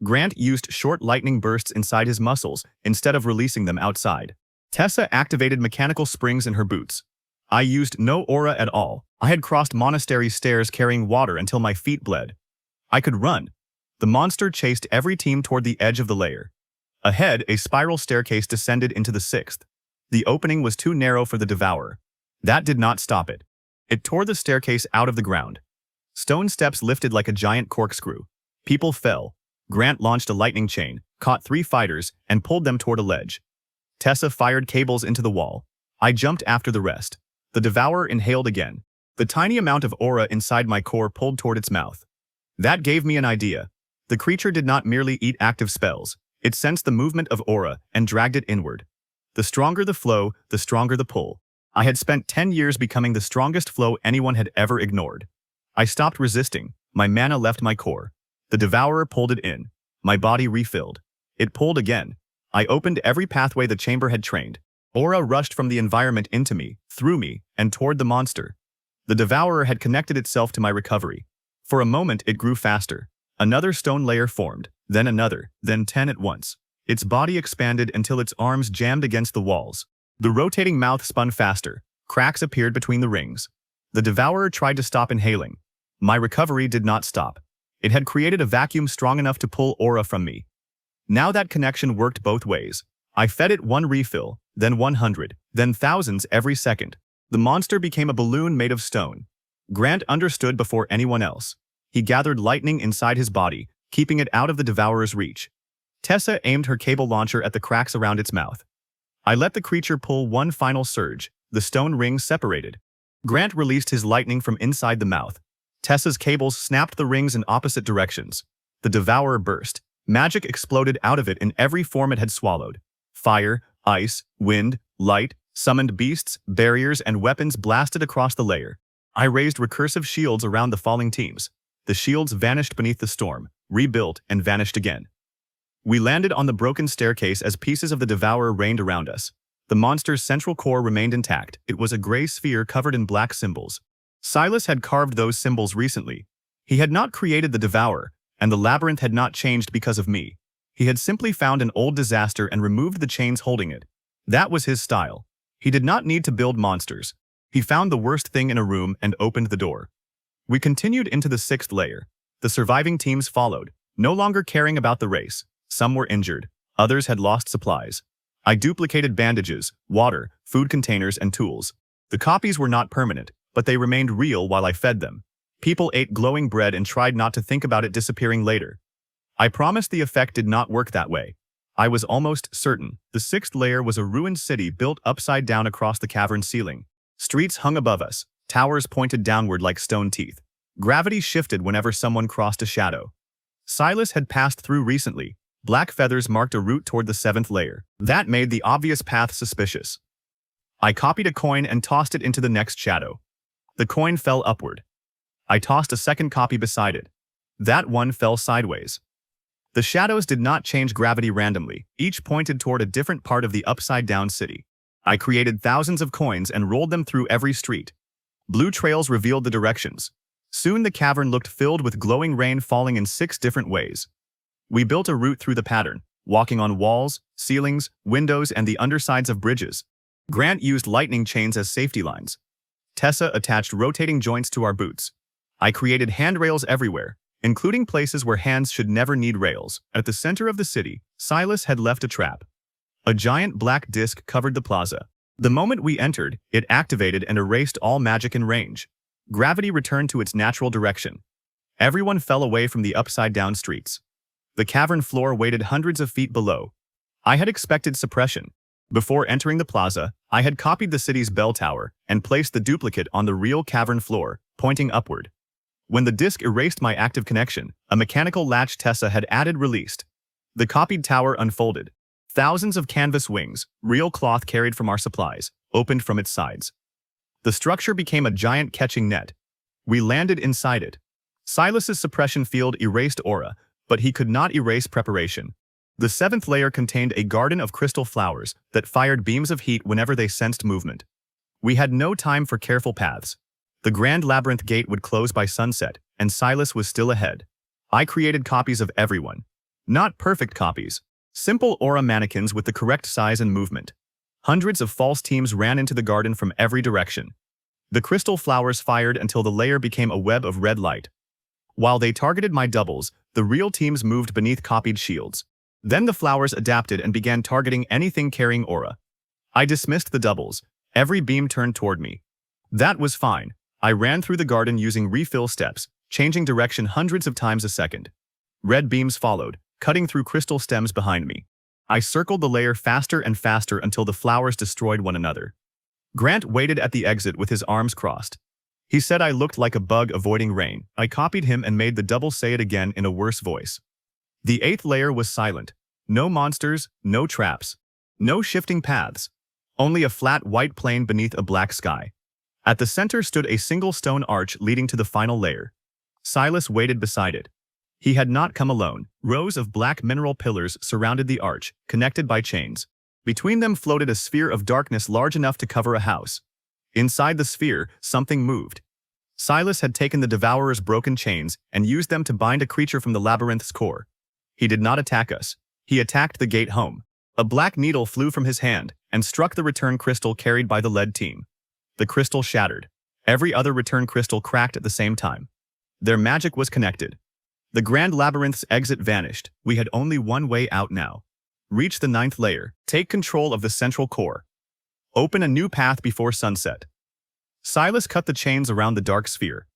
Grant used short lightning bursts inside his muscles instead of releasing them outside. Tessa activated mechanical springs in her boots. I used no aura at all. I had crossed monastery stairs carrying water until my feet bled. I could run. The monster chased every team toward the edge of the layer. Ahead, a spiral staircase descended into the sixth. The opening was too narrow for the devourer. That did not stop it. It tore the staircase out of the ground. Stone steps lifted like a giant corkscrew. People fell. Grant launched a lightning chain, caught 3 fighters, and pulled them toward a ledge. Tessa fired cables into the wall. I jumped after the rest. The devourer inhaled again. The tiny amount of aura inside my core pulled toward its mouth. That gave me an idea. The creature did not merely eat active spells. It sensed the movement of aura and dragged it inward. The stronger the flow, the stronger the pull. I had spent 10 years becoming the strongest flow anyone had ever ignored. I stopped resisting. My mana left my core. The devourer pulled it in. My body refilled. It pulled again. I opened every pathway the chamber had trained. Aura rushed from the environment into me, through me, and toward the monster. The devourer had connected itself to my recovery. For a moment it grew faster. Another stone layer formed, then another, then 10 at once. Its body expanded until its arms jammed against the walls. The rotating mouth spun faster. Cracks appeared between the rings. The devourer tried to stop inhaling. My recovery did not stop. It had created a vacuum strong enough to pull aura from me. Now that connection worked both ways. I fed it 1 refill, then 100, then thousands every second. The monster became a balloon made of stone. Grant understood before anyone else. He gathered lightning inside his body, keeping it out of the devourer's reach. Tessa aimed her cable launcher at the cracks around its mouth. I let the creature pull one final surge. The stone rings separated. Grant released his lightning from inside the mouth. Tessa's cables snapped the rings in opposite directions. The devourer burst. Magic exploded out of it in every form it had swallowed. Fire, ice, wind, light, summoned beasts, barriers, and weapons blasted across the layer. I raised recursive shields around the falling teams. The shields vanished beneath the storm, rebuilt, and vanished again. We landed on the broken staircase as pieces of the devourer rained around us. The monster's central core remained intact. It was a gray sphere covered in black symbols. Silas had carved those symbols recently. He had not created the devourer, and the labyrinth had not changed because of me. He had simply found an old disaster and removed the chains holding it. That was his style. He did not need to build monsters. He found the worst thing in a room and opened the door. We continued into the 6th layer. The surviving teams followed, no longer caring about the race. Some were injured. Others had lost supplies. I duplicated bandages, water, food containers, and tools. The copies were not permanent, but they remained real while I fed them. People ate glowing bread and tried not to think about it disappearing later. I promised the effect did not work that way. I was almost certain. The 6th layer was a ruined city built upside down across the cavern ceiling. Streets hung above us. Towers pointed downward like stone teeth. Gravity shifted whenever someone crossed a shadow. Silas had passed through recently. Black feathers marked a route toward the 7th layer. That made the obvious path suspicious. I copied a coin and tossed it into the next shadow. The coin fell upward. I tossed a second copy beside it. That one fell sideways. The shadows did not change gravity randomly. Each pointed toward a different part of the upside-down city. I created thousands of coins and rolled them through every street. Blue trails revealed the directions. Soon the cavern looked filled with glowing rain falling in 6 different ways. We built a route through the pattern, walking on walls, ceilings, windows, and the undersides of bridges. Grant used lightning chains as safety lines. Tessa attached rotating joints to our boots. I created handrails everywhere, including places where hands should never need rails. At the center of the city, Silas had left a trap. A giant black disc covered the plaza. The moment we entered, it activated and erased all magic in range. Gravity returned to its natural direction. Everyone fell away from the upside-down streets. The cavern floor waited hundreds of feet below. I had expected suppression. Before entering the plaza, I had copied the city's bell tower and placed the duplicate on the real cavern floor, pointing upward. When the disk erased my active connection, a mechanical latch Tessa had added released. The copied tower unfolded. Thousands of canvas wings, real cloth carried from our supplies, opened from its sides. The structure became a giant catching net. We landed inside it. Silas's suppression field erased aura, but he could not erase preparation. The seventh layer contained a garden of crystal flowers that fired beams of heat whenever they sensed movement. We had no time for careful paths. The grand labyrinth gate would close by sunset, and Silas was still ahead. I created copies of everyone. Not perfect copies. Simple aura mannequins with the correct size and movement. Hundreds of false teams ran into the garden from every direction. The crystal flowers fired until the layer became a web of red light. While they targeted my doubles, the real teams moved beneath copied shields. Then the flowers adapted and began targeting anything carrying aura. I dismissed the doubles. Every beam turned toward me. That was fine. I ran through the garden using refill steps, changing direction hundreds of times a second. Red beams followed, cutting through crystal stems behind me. I circled the layer faster and faster until the flowers destroyed one another. Grant waited at the exit with his arms crossed. He said I looked like a bug avoiding rain. I copied him and made the double say it again in a worse voice. The eighth layer was silent. No monsters, no traps. No shifting paths. Only a flat white plain beneath a black sky. At the center stood a single stone arch leading to the final layer. Silas waited beside it. He had not come alone. Rows of black mineral pillars surrounded the arch, connected by chains. Between them floated a sphere of darkness large enough to cover a house. Inside the sphere, something moved. Silas had taken the Devourer's broken chains and used them to bind a creature from the labyrinth's core. He did not attack us. He attacked the gate home. A black needle flew from his hand and struck the return crystal carried by the lead team. The crystal shattered. Every other return crystal cracked at the same time. Their magic was connected. The grand labyrinth's exit vanished. We had only one way out now. Reach the ninth layer. Take control of the central core. Open a new path before sunset. Silas cut the chains around the dark sphere.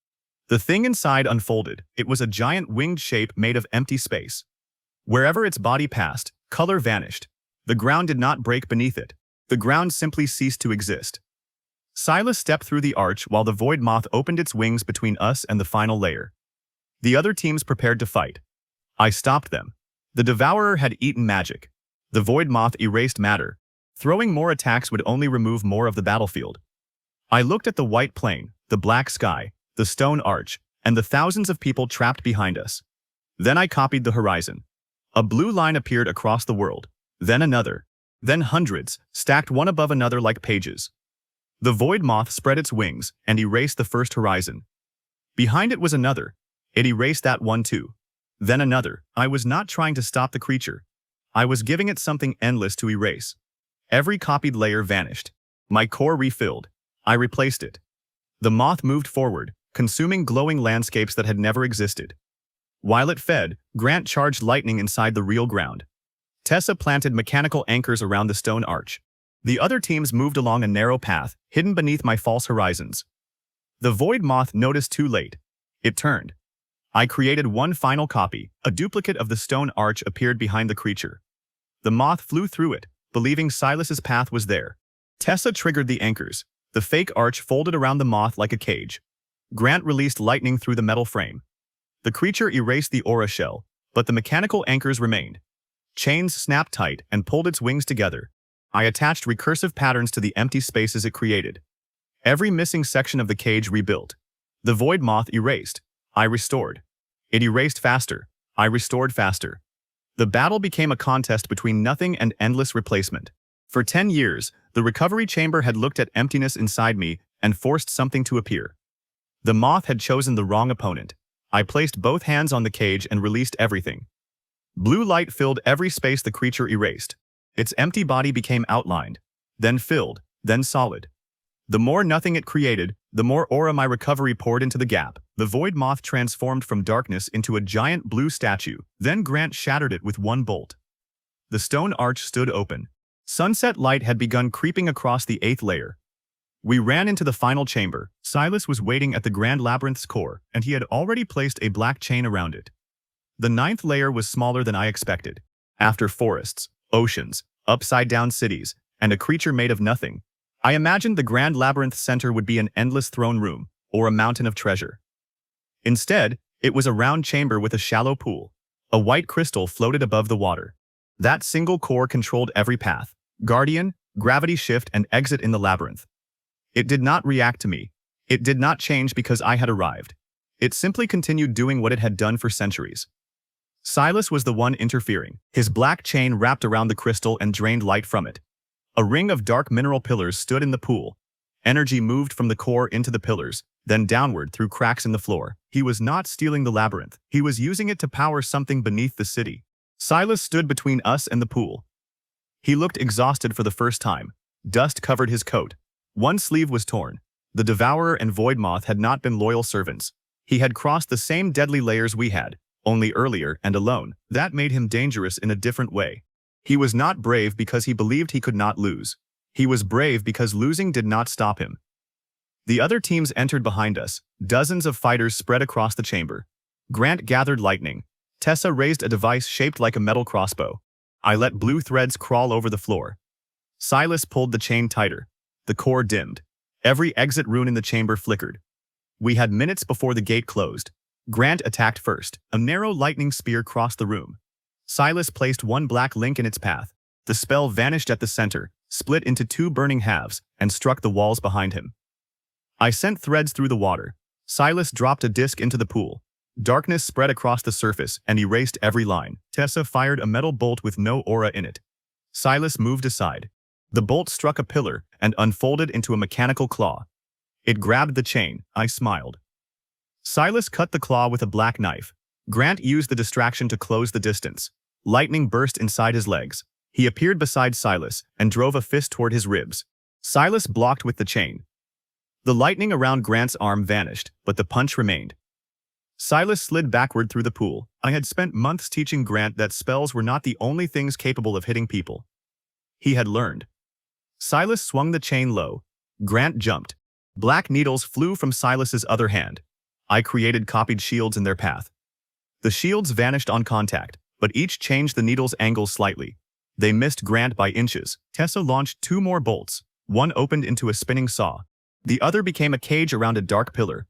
The thing inside unfolded. It was a giant winged shape made of empty space. Wherever its body passed, color vanished. The ground did not break beneath it. The ground simply ceased to exist. Silas stepped through the arch while the void moth opened its wings between us and the final layer. The other teams prepared to fight. I stopped them. The Devourer had eaten magic. The void moth erased matter. Throwing more attacks would only remove more of the battlefield. I looked at the white plain, the black sky, the stone arch, and the thousands of people trapped behind us. Then I copied the horizon. A blue line appeared across the world. Then another. Then hundreds, stacked one above another like pages. The void moth spread its wings and erased the first horizon. Behind it was another. It erased that one too. Then another. I was not trying to stop the creature. I was giving it something endless to erase. Every copied layer vanished. My core refilled. I replaced it. The moth moved forward, consuming glowing landscapes that had never existed. While it fed, Grant charged lightning inside the real ground. Tessa planted mechanical anchors around the stone arch. The other teams moved along a narrow path, hidden beneath my false horizons. The void moth noticed too late. It turned. I created one final copy. A duplicate of the stone arch appeared behind the creature. The moth flew through it, believing Silas's path was there. Tessa triggered the anchors. The fake arch folded around the moth like a cage. Grant released lightning through the metal frame. The creature erased the aura shell, but the mechanical anchors remained. Chains snapped tight and pulled its wings together. I attached recursive patterns to the empty spaces it created. Every missing section of the cage rebuilt. The void moth erased. I restored. It erased faster. I restored faster. The battle became a contest between nothing and endless replacement. For 10 years, the recovery chamber had looked at emptiness inside me and forced something to appear. The moth had chosen the wrong opponent. I placed both hands on the cage and released everything. Blue light filled every space the creature erased. Its empty body became outlined, then filled, then solid. The more nothing it created, the more aura my recovery poured into the gap. The void moth transformed from darkness into a giant blue statue, then Grant shattered it with one bolt. The stone arch stood open. Sunset light had begun creeping across the 8th layer. We ran into the final chamber. Silas was waiting at the grand labyrinth's core, and he had already placed a black chain around it. The ninth layer was smaller than I expected. After forests, oceans, upside-down cities, and a creature made of nothing, I imagined the grand labyrinth center would be an endless throne room or a mountain of treasure. Instead, it was a round chamber with a shallow pool. A white crystal floated above the water. That single core controlled every path, guardian, gravity shift, and exit in the labyrinth. It did not react to me. It did not change because I had arrived. It simply continued doing what it had done for centuries. Silas was the one interfering. His black chain wrapped around the crystal and drained light from it. A ring of dark mineral pillars stood in the pool. Energy moved from the core into the pillars, then downward through cracks in the floor. He was not stealing the labyrinth. He was using it to power something beneath the city. Silas stood between us and the pool. He looked exhausted for the first time. Dust covered his coat. One sleeve was torn. The Devourer and Void Moth had not been loyal servants. He had crossed the same deadly layers we had, only earlier and alone. That made him dangerous in a different way. He was not brave because he believed he could not lose. He was brave because losing did not stop him. The other teams entered behind us. Dozens of fighters spread across the chamber. Grant gathered lightning. Tessa raised a device shaped like a metal crossbow. I let blue threads crawl over the floor. Silas pulled the chain tighter. The core dimmed. Every exit rune in the chamber flickered. We had minutes before the gate closed. Grant attacked first. A narrow lightning spear crossed the room. Silas placed one black link in its path. The spell vanished at the center, split into two burning halves, and struck the walls behind him. I sent threads through the water. Silas dropped a disc into the pool. Darkness spread across the surface and erased every line. Tessa fired a metal bolt with no aura in it. Silas moved aside. The bolt struck a pillar and unfolded into a mechanical claw. It grabbed the chain. I smiled. Silas cut the claw with a black knife. Grant used the distraction to close the distance. Lightning burst inside his legs. He appeared beside Silas and drove a fist toward his ribs. Silas blocked with the chain. The lightning around Grant's arm vanished, but the punch remained. Silas slid backward through the pool. I had spent months teaching Grant that spells were not the only things capable of hitting people. He had learned. Silas swung the chain low. Grant jumped. Black needles flew from Silas's other hand. I created copied shields in their path. The shields vanished on contact, but each changed the needle's angle slightly. They missed Grant by inches. Tessa launched two more bolts. One opened into a spinning saw. The other became a cage around a dark pillar.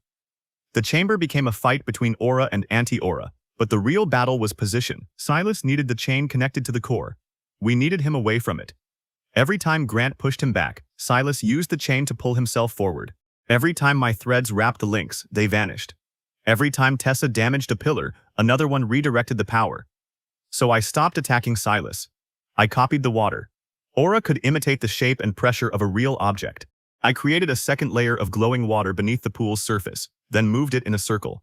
The chamber became a fight between aura and anti-aura, but the real battle was position. Silas needed the chain connected to the core. We needed him away from it. Every time Grant pushed him back, Silas used the chain to pull himself forward. Every time my threads wrapped the links, they vanished. Every time Tessa damaged a pillar, another one redirected the power. So I stopped attacking Silas. I copied the water. Aura could imitate the shape and pressure of a real object. I created a second layer of glowing water beneath the pool's surface, then moved it in a circle.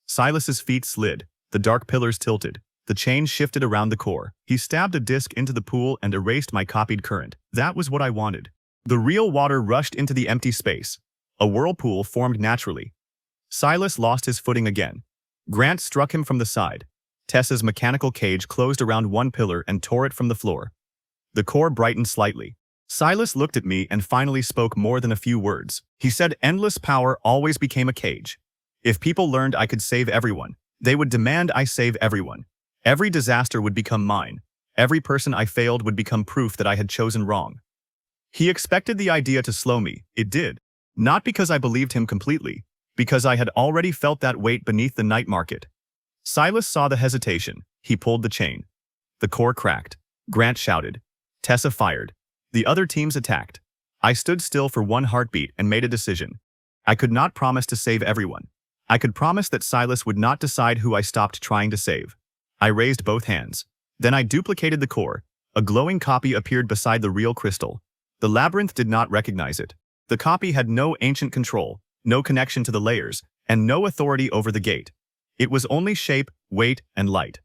Silas's feet slid. The dark pillars tilted. The chain shifted around the core. He stabbed a disc into the pool and erased my copied current. That was what I wanted. The real water rushed into the empty space. A whirlpool formed naturally. Silas lost his footing again. Grant struck him from the side. Tessa's mechanical cage closed around one pillar and tore it from the floor. The core brightened slightly. Silas looked at me and finally spoke more than a few words. He said endless power always became a cage. If people learned I could save everyone, they would demand I save everyone. Every disaster would become mine. Every person I failed would become proof that I had chosen wrong. He expected the idea to slow me. It did. Not because I believed him completely, because I had already felt that weight beneath the night market. Silas saw the hesitation. He pulled the chain. The core cracked. Grant shouted. Tessa fired. The other teams attacked. I stood still for one heartbeat and made a decision. I could not promise to save everyone. I could promise that Silas would not decide who I stopped trying to save. I raised both hands. Then I duplicated the core. A glowing copy appeared beside the real crystal. The labyrinth did not recognize it. The copy had no ancient control, no connection to the layers, and no authority over the gate. It was only shape, weight, and light.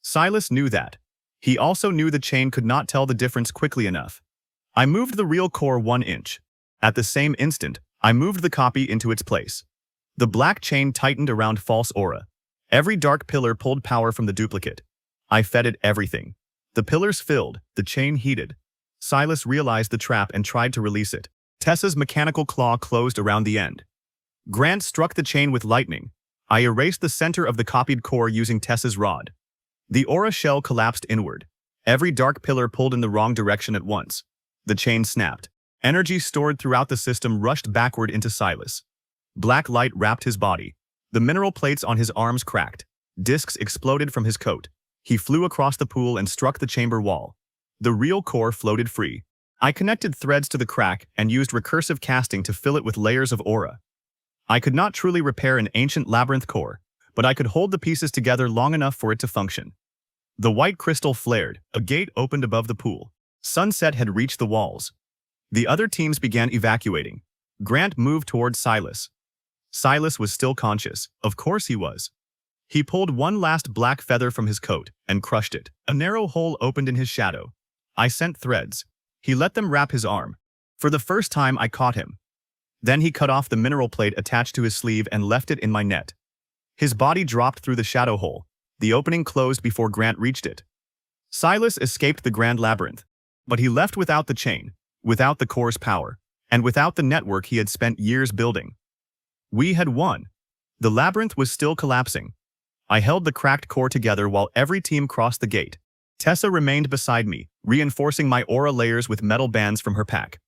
Silas knew that. He also knew the chain could not tell the difference quickly enough. I moved the real core 1 inch. At the same instant, I moved the copy into its place. The black chain tightened around false aura. Every dark pillar pulled power from the duplicate. I fed it everything. The pillars filled, the chain heated. Silas realized the trap and tried to release it. Tessa's mechanical claw closed around the end. Grant struck the chain with lightning. I erased the center of the copied core using Tessa's rod. The aura shell collapsed inward. Every dark pillar pulled in the wrong direction at once. The chain snapped. Energy stored throughout the system rushed backward into Silas. Black light wrapped his body. The mineral plates on his arms cracked. Discs exploded from his coat. He flew across the pool and struck the chamber wall. The real core floated free. I connected threads to the crack and used recursive casting to fill it with layers of aura. I could not truly repair an ancient labyrinth core, but I could hold the pieces together long enough for it to function. The white crystal flared. A gate opened above the pool. Sunset had reached the walls. The other teams began evacuating. Grant moved toward Silas. Silas was still conscious. Of course he was. He pulled one last black feather from his coat and crushed it. A narrow hole opened in his shadow. I sent threads. He let them wrap his arm. For the first time, I caught him. Then he cut off the mineral plate attached to his sleeve and left it in my net. His body dropped through the shadow hole. The opening closed before Grant reached it. Silas escaped the Grand Labyrinth, but he left without the chain, without the core's power, and without the network he had spent years building. We had won. The labyrinth was still collapsing. I held the cracked core together while every team crossed the gate. Tessa remained beside me, reinforcing my aura layers with metal bands from her pack.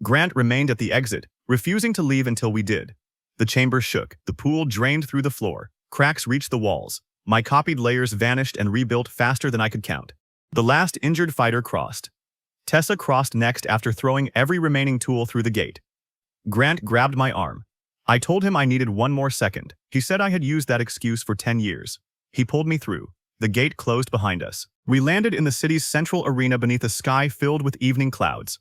Grant remained at the exit, refusing to leave until we did. The chamber shook, the pool drained through the floor, cracks reached the walls. My copied layers vanished and rebuilt faster than I could count. The last injured fighter crossed. Tessa crossed next after throwing every remaining tool through the gate. Grant grabbed my arm. I told him I needed one more second. He said I had used that excuse for 10 years. He pulled me through. The gate closed behind us. We landed in the city's central arena beneath a sky filled with evening clouds.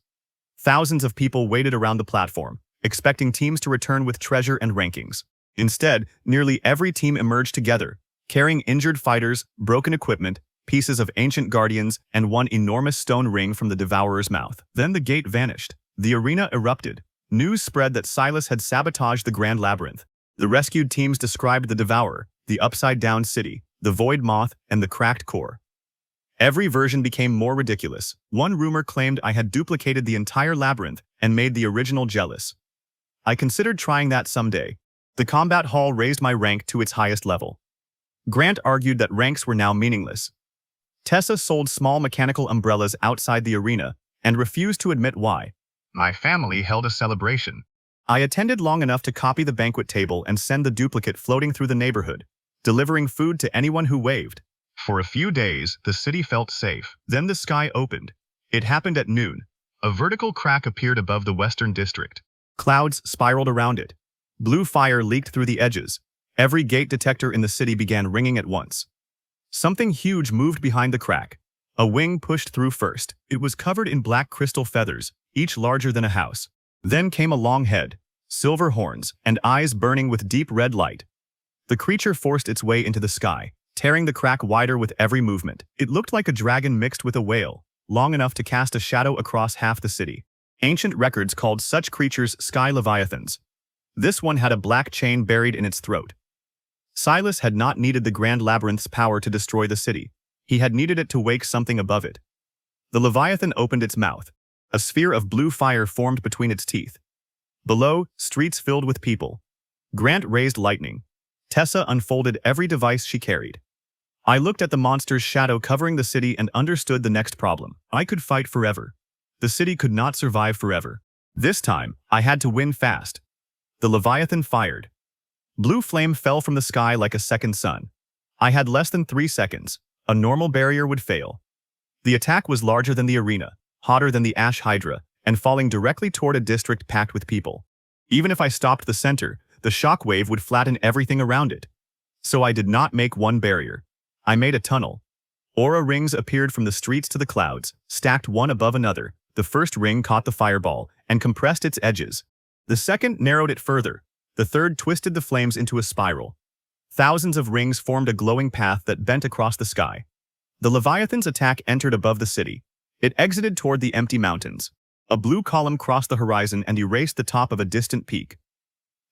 Thousands of people waited around the platform, expecting teams to return with treasure and rankings. Instead, nearly every team emerged together, carrying injured fighters, broken equipment, pieces of ancient guardians, and one enormous stone ring from the Devourer's mouth. Then the gate vanished. The arena erupted. News spread that Silas had sabotaged the Grand Labyrinth. The rescued teams described the Devourer, the upside-down city, the Void Moth, and the cracked core. Every version became more ridiculous. One rumor claimed I had duplicated the entire labyrinth and made the original jealous. I considered trying that someday. The combat hall raised my rank to its highest level. Grant argued that ranks were now meaningless. Tessa sold small mechanical umbrellas outside the arena and refused to admit why. My family held a celebration. I attended long enough to copy the banquet table and send the duplicate floating through the neighborhood, delivering food to anyone who waved. For a few days, the city felt safe. Then the sky opened. It happened at noon. A vertical crack appeared above the western district. Clouds spiraled around it. Blue fire leaked through the edges. Every gate detector in the city began ringing at once. Something huge moved behind the crack. A wing pushed through first. It was covered in black crystal feathers, each larger than a house. Then came a long head, silver horns, and eyes burning with deep red light. The creature forced its way into the sky, tearing the crack wider with every movement. It looked like a dragon mixed with a whale, long enough to cast a shadow across half the city. Ancient records called such creatures sky leviathans. This one had a black chain buried in its throat. Silas had not needed the Grand Labyrinth's power to destroy the city. He had needed it to wake something above it. The Leviathan opened its mouth. A sphere of blue fire formed between its teeth. Below, streets filled with people. Grant raised lightning. Tessa unfolded every device she carried. I looked at the monster's shadow covering the city and understood the next problem. I could fight forever. The city could not survive forever. This time, I had to win fast. The Leviathan fired. Blue flame fell from the sky like a second sun. I had less than 3 seconds. A normal barrier would fail. The attack was larger than the arena, hotter than the Ash Hydra, and falling directly toward a district packed with people. Even if I stopped the center, the shock wave would flatten everything around it. So I did not make one barrier. I made a tunnel. Aura rings appeared from the streets to the clouds, stacked one above another. The first ring caught the fireball and compressed its edges. The second narrowed it further. The third twisted the flames into a spiral. Thousands of rings formed a glowing path that bent across the sky. The Leviathan's attack entered above the city. It exited toward the empty mountains. A blue column crossed the horizon and erased the top of a distant peak.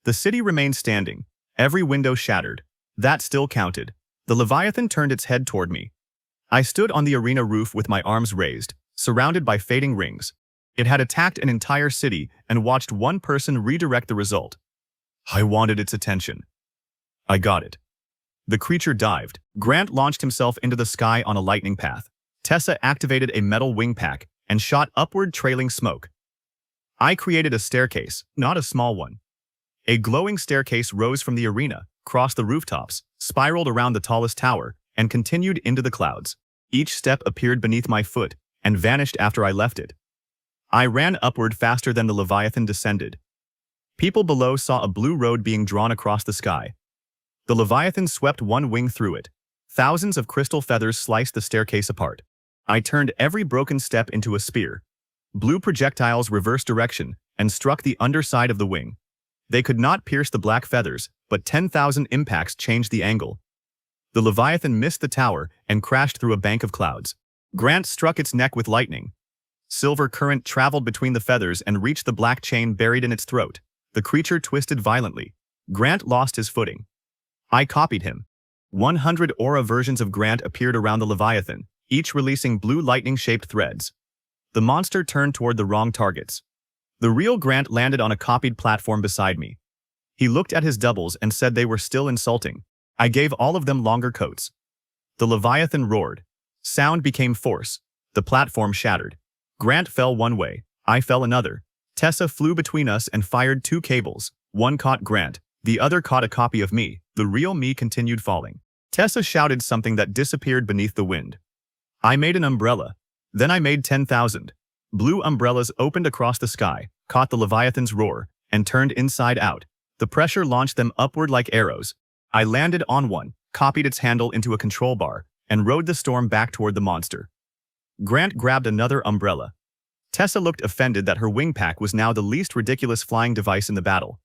The city remained standing, every window shattered. That still counted. The Leviathan turned its head toward me. I stood on the arena roof with my arms raised, surrounded by fading rings. It had attacked an entire city and watched one person redirect the result. I wanted its attention. I got it. The creature dived. Grant launched himself into the sky on a lightning path. Tessa activated a metal wing pack and shot upward, trailing smoke. I created a staircase, not a small one. A glowing staircase rose from the arena, crossed the rooftops, spiraled around the tallest tower, and continued into the clouds. Each step appeared beneath my foot and vanished after I left it. I ran upward faster than the Leviathan descended. People below saw a blue road being drawn across the sky. The Leviathan swept one wing through it. Thousands of crystal feathers sliced the staircase apart. I turned every broken step into a spear. Blue projectiles reversed direction and struck the underside of the wing. They could not pierce the black feathers, but 10,000 impacts changed the angle. The Leviathan missed the tower and crashed through a bank of clouds. Grant struck its neck with lightning. Silver current traveled between the feathers and reached the black chain buried in its throat. The creature twisted violently. Grant lost his footing. I copied him. 100 aura versions of Grant appeared around the Leviathan, each releasing blue lightning-shaped threads. The monster turned toward the wrong targets. The real Grant landed on a copied platform beside me. He looked at his doubles and said they were still insulting. I gave all of them longer coats. The Leviathan roared. Sound became force. The platform shattered. Grant fell one way. I fell another. Tessa flew between us and fired 2 cables. One caught Grant. The other caught a copy of me. The real me continued falling. Tessa shouted something that disappeared beneath the wind. I made an umbrella. Then I made 10,000. Blue umbrellas opened across the sky, caught the Leviathan's roar, and turned inside out. The pressure launched them upward like arrows. I landed on one, copied its handle into a control bar, and rode the storm back toward the monster. Grant grabbed another umbrella. Tessa looked offended that her wing pack was now the least ridiculous flying device in the battle.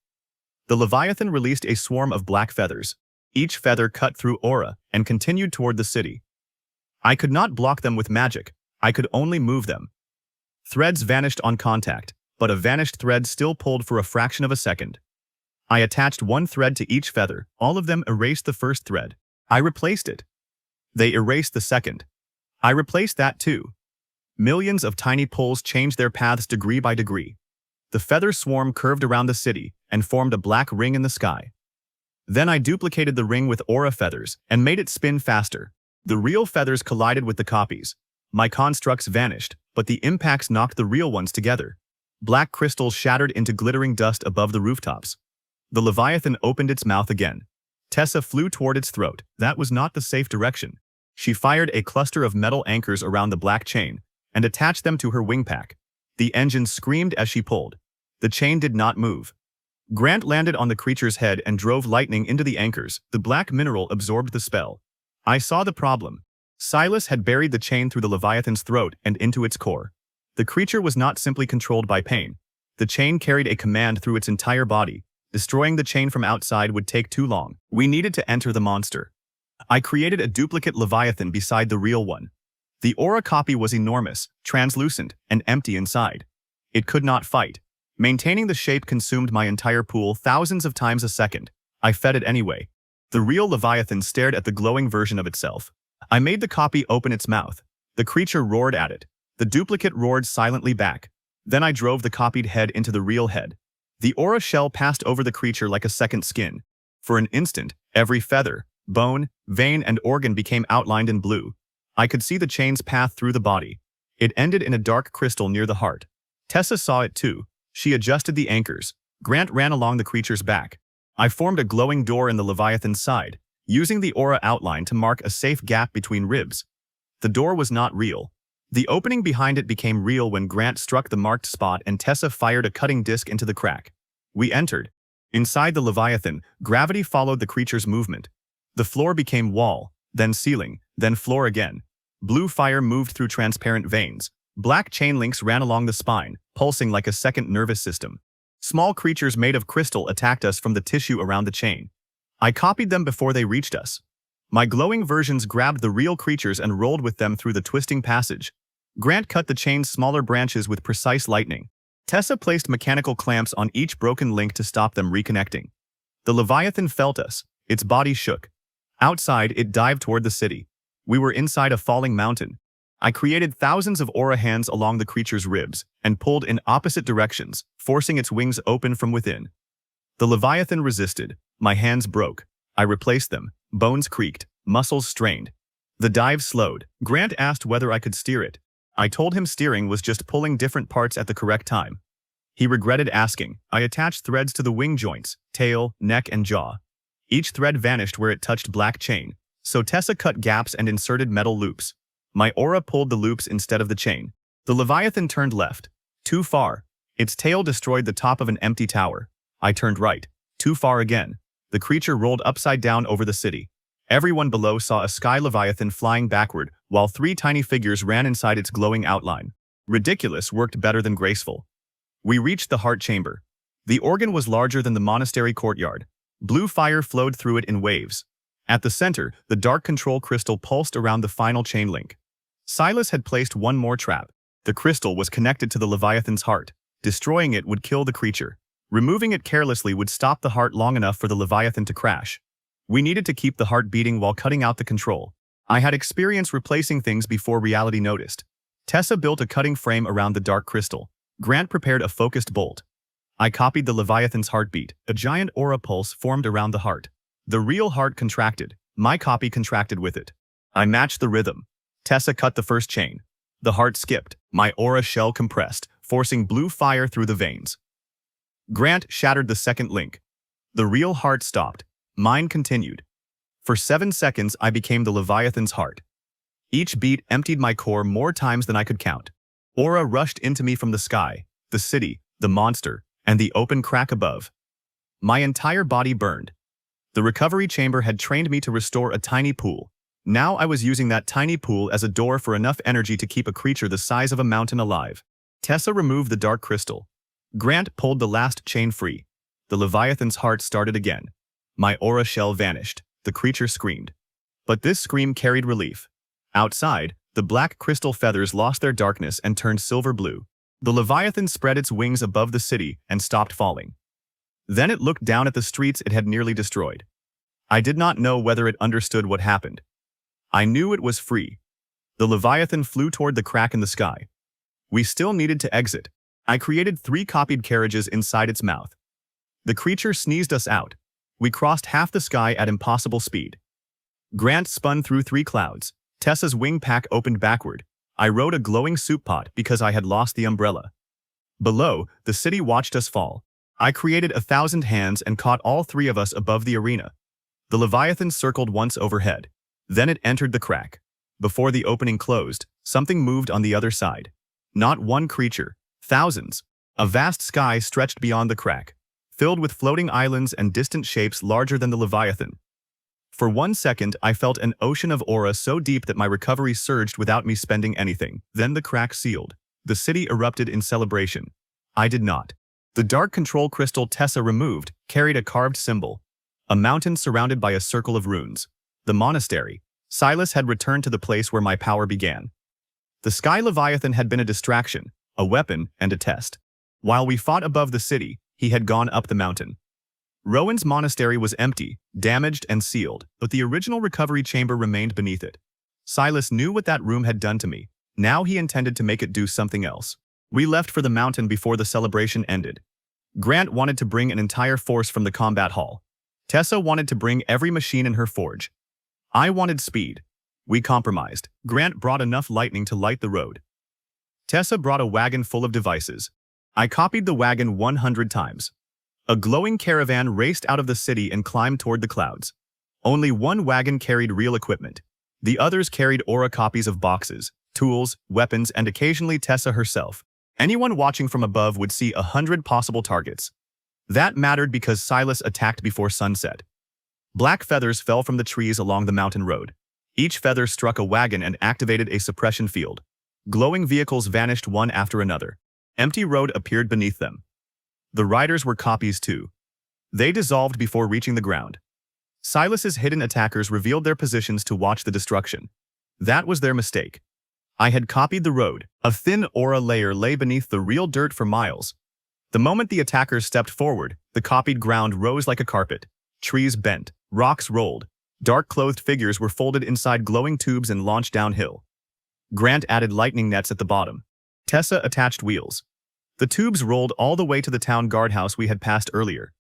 The Leviathan released a swarm of black feathers. Each feather cut through aura and continued toward the city. I could not block them with magic. I could only move them. Threads vanished on contact, but a vanished thread still pulled for a fraction of a second. I attached one thread to each feather. All of them erased the first thread. I replaced it. They erased the second. I replaced that too. Millions of tiny pulls changed their paths degree by degree. The feather swarm curved around the city and formed a black ring in the sky. Then I duplicated the ring with aura feathers and made it spin faster. The real feathers collided with the copies. My constructs vanished, but the impacts knocked the real ones together. Black crystals shattered into glittering dust above the rooftops. The Leviathan opened its mouth again. Tessa flew toward its throat. That was not the safe direction. She fired a cluster of metal anchors around the black chain and attached them to her wing pack. The engine screamed as she pulled. The chain did not move. Grant landed on the creature's head and drove lightning into the anchors. The black mineral absorbed the spell. I saw the problem. Silas had buried the chain through the Leviathan's throat and into its core. The creature was not simply controlled by pain. The chain carried a command through its entire body. Destroying the chain from outside would take too long. We needed to enter the monster. I created a duplicate Leviathan beside the real one. The aura copy was enormous, translucent, and empty inside. It could not fight. Maintaining the shape consumed my entire pool thousands of times a second. I fed it anyway. The real Leviathan stared at the glowing version of itself. I made the copy open its mouth. The creature roared at it. The duplicate roared silently back. Then I drove the copied head into the real head. The aura shell passed over the creature like a second skin. For an instant, every feather, bone, vein, and organ became outlined in blue. I could see the chain's path through the body. It ended in a dark crystal near the heart. Tessa saw it too. She adjusted the anchors. Grant ran along the creature's back. I formed a glowing door in the Leviathan's side, using the aura outline to mark a safe gap between ribs. The door was not real. The opening behind it became real when Grant struck the marked spot and Tessa fired a cutting disc into the crack. We entered. Inside the Leviathan, gravity followed the creature's movement. The floor became wall, then ceiling, then floor again. Blue fire moved through transparent veins. Black chain links ran along the spine, pulsing like a second nervous system. Small creatures made of crystal attacked us from the tissue around the chain. I copied them before they reached us. My glowing versions grabbed the real creatures and rolled with them through the twisting passage. Grant cut the chain's smaller branches with precise lightning. Tessa placed mechanical clamps on each broken link to stop them reconnecting. The Leviathan felt us. Its body shook. Outside, it dived toward the city. We were inside a falling mountain. I created thousands of aura hands along the creature's ribs and pulled in opposite directions, forcing its wings open from within. The Leviathan resisted. My hands broke. I replaced them. Bones creaked, muscles strained. The dive slowed. Grant asked whether I could steer it. I told him steering was just pulling different parts at the correct time. He regretted asking. I attached threads to the wing joints, tail, neck, and jaw. Each thread vanished where it touched black chain, so Tessa cut gaps and inserted metal loops. My aura pulled the loops instead of the chain. The Leviathan turned left. Too far. Its tail destroyed the top of an empty tower. I turned right. Too far again. The creature rolled upside down over the city. Everyone below saw a sky Leviathan flying backward, while 3 tiny figures ran inside its glowing outline. Ridiculous worked better than graceful. We reached the heart chamber. The organ was larger than the monastery courtyard. Blue fire flowed through it in waves. At the center, the dark control crystal pulsed around the final chain link. Silas had placed one more trap. The crystal was connected to the Leviathan's heart. Destroying it would kill the creature. Removing it carelessly would stop the heart long enough for the Leviathan to crash. We needed to keep the heart beating while cutting out the control. I had experience replacing things before reality noticed. Tessa built a cutting frame around the dark crystal. Grant prepared a focused bolt. I copied the Leviathan's heartbeat. A giant aura pulse formed around the heart. The real heart contracted. My copy contracted with it. I matched the rhythm. Tessa cut the first chain. The heart skipped. My aura shell compressed, forcing blue fire through the veins. Grant shattered the second link. The real heart stopped. Mine continued. For 7 seconds, I became the Leviathan's heart. Each beat emptied my core more times than I could count. Aura rushed into me from the sky, the city, the monster, and the open crack above. My entire body burned. The recovery chamber had trained me to restore a tiny pool. Now I was using that tiny pool as a door for enough energy to keep a creature the size of a mountain alive. Tessa removed the dark crystal. Grant pulled the last chain free. The Leviathan's heart started again. My aura shell vanished. The creature screamed. But this scream carried relief. Outside, the black crystal feathers lost their darkness and turned silver blue. The Leviathan spread its wings above the city and stopped falling. Then it looked down at the streets it had nearly destroyed. I did not know whether it understood what happened. I knew it was free. The Leviathan flew toward the crack in the sky. We still needed to exit. I created 3 copied carriages inside its mouth. The creature sneezed us out. We crossed half the sky at impossible speed. Grant spun through 3 clouds. Tessa's wing pack opened backward. I rode a glowing soup pot because I had lost the umbrella. Below, the city watched us fall. I created 1,000 hands and caught all 3 of us above the arena. The Leviathan circled once overhead. Then it entered the crack. Before the opening closed, something moved on the other side. Not one creature, thousands. A vast sky stretched beyond the crack, filled with floating islands and distant shapes larger than the Leviathan. For 1 second, I felt an ocean of aura so deep that my recovery surged without me spending anything. Then the crack sealed. The city erupted in celebration. I did not. The dark control crystal Tessa removed carried a carved symbol. A mountain surrounded by a circle of runes. The monastery. Silas had returned to the place where my power began. The sky Leviathan had been a distraction, a weapon, and a test. While we fought above the city, he had gone up the mountain. Rowan's monastery was empty, damaged, and sealed, but the original recovery chamber remained beneath it. Silas knew what that room had done to me. Now he intended to make it do something else. We left for the mountain before the celebration ended. Grant wanted to bring an entire force from the combat hall. Tessa wanted to bring every machine in her forge. I wanted speed. We compromised. Grant brought enough lightning to light the road. Tessa brought a wagon full of devices. I copied the wagon 100 times. A glowing caravan raced out of the city and climbed toward the clouds. Only one wagon carried real equipment. The others carried aura copies of boxes, tools, weapons, and occasionally Tessa herself. Anyone watching from above would see 100 possible targets. That mattered because Silas attacked before sunset. Black feathers fell from the trees along the mountain road. Each feather struck a wagon and activated a suppression field. Glowing vehicles vanished one after another. Empty road appeared beneath them. The riders were copies too. They dissolved before reaching the ground. Silas's hidden attackers revealed their positions to watch the destruction. That was their mistake. I had copied the road. A thin aura layer lay beneath the real dirt for miles. The moment the attackers stepped forward, the copied ground rose like a carpet. Trees bent, rocks rolled. Dark-clothed figures were folded inside glowing tubes and launched downhill. Grant added lightning nets at the bottom. Tessa attached wheels. The tubes rolled all the way to the town guardhouse we had passed earlier.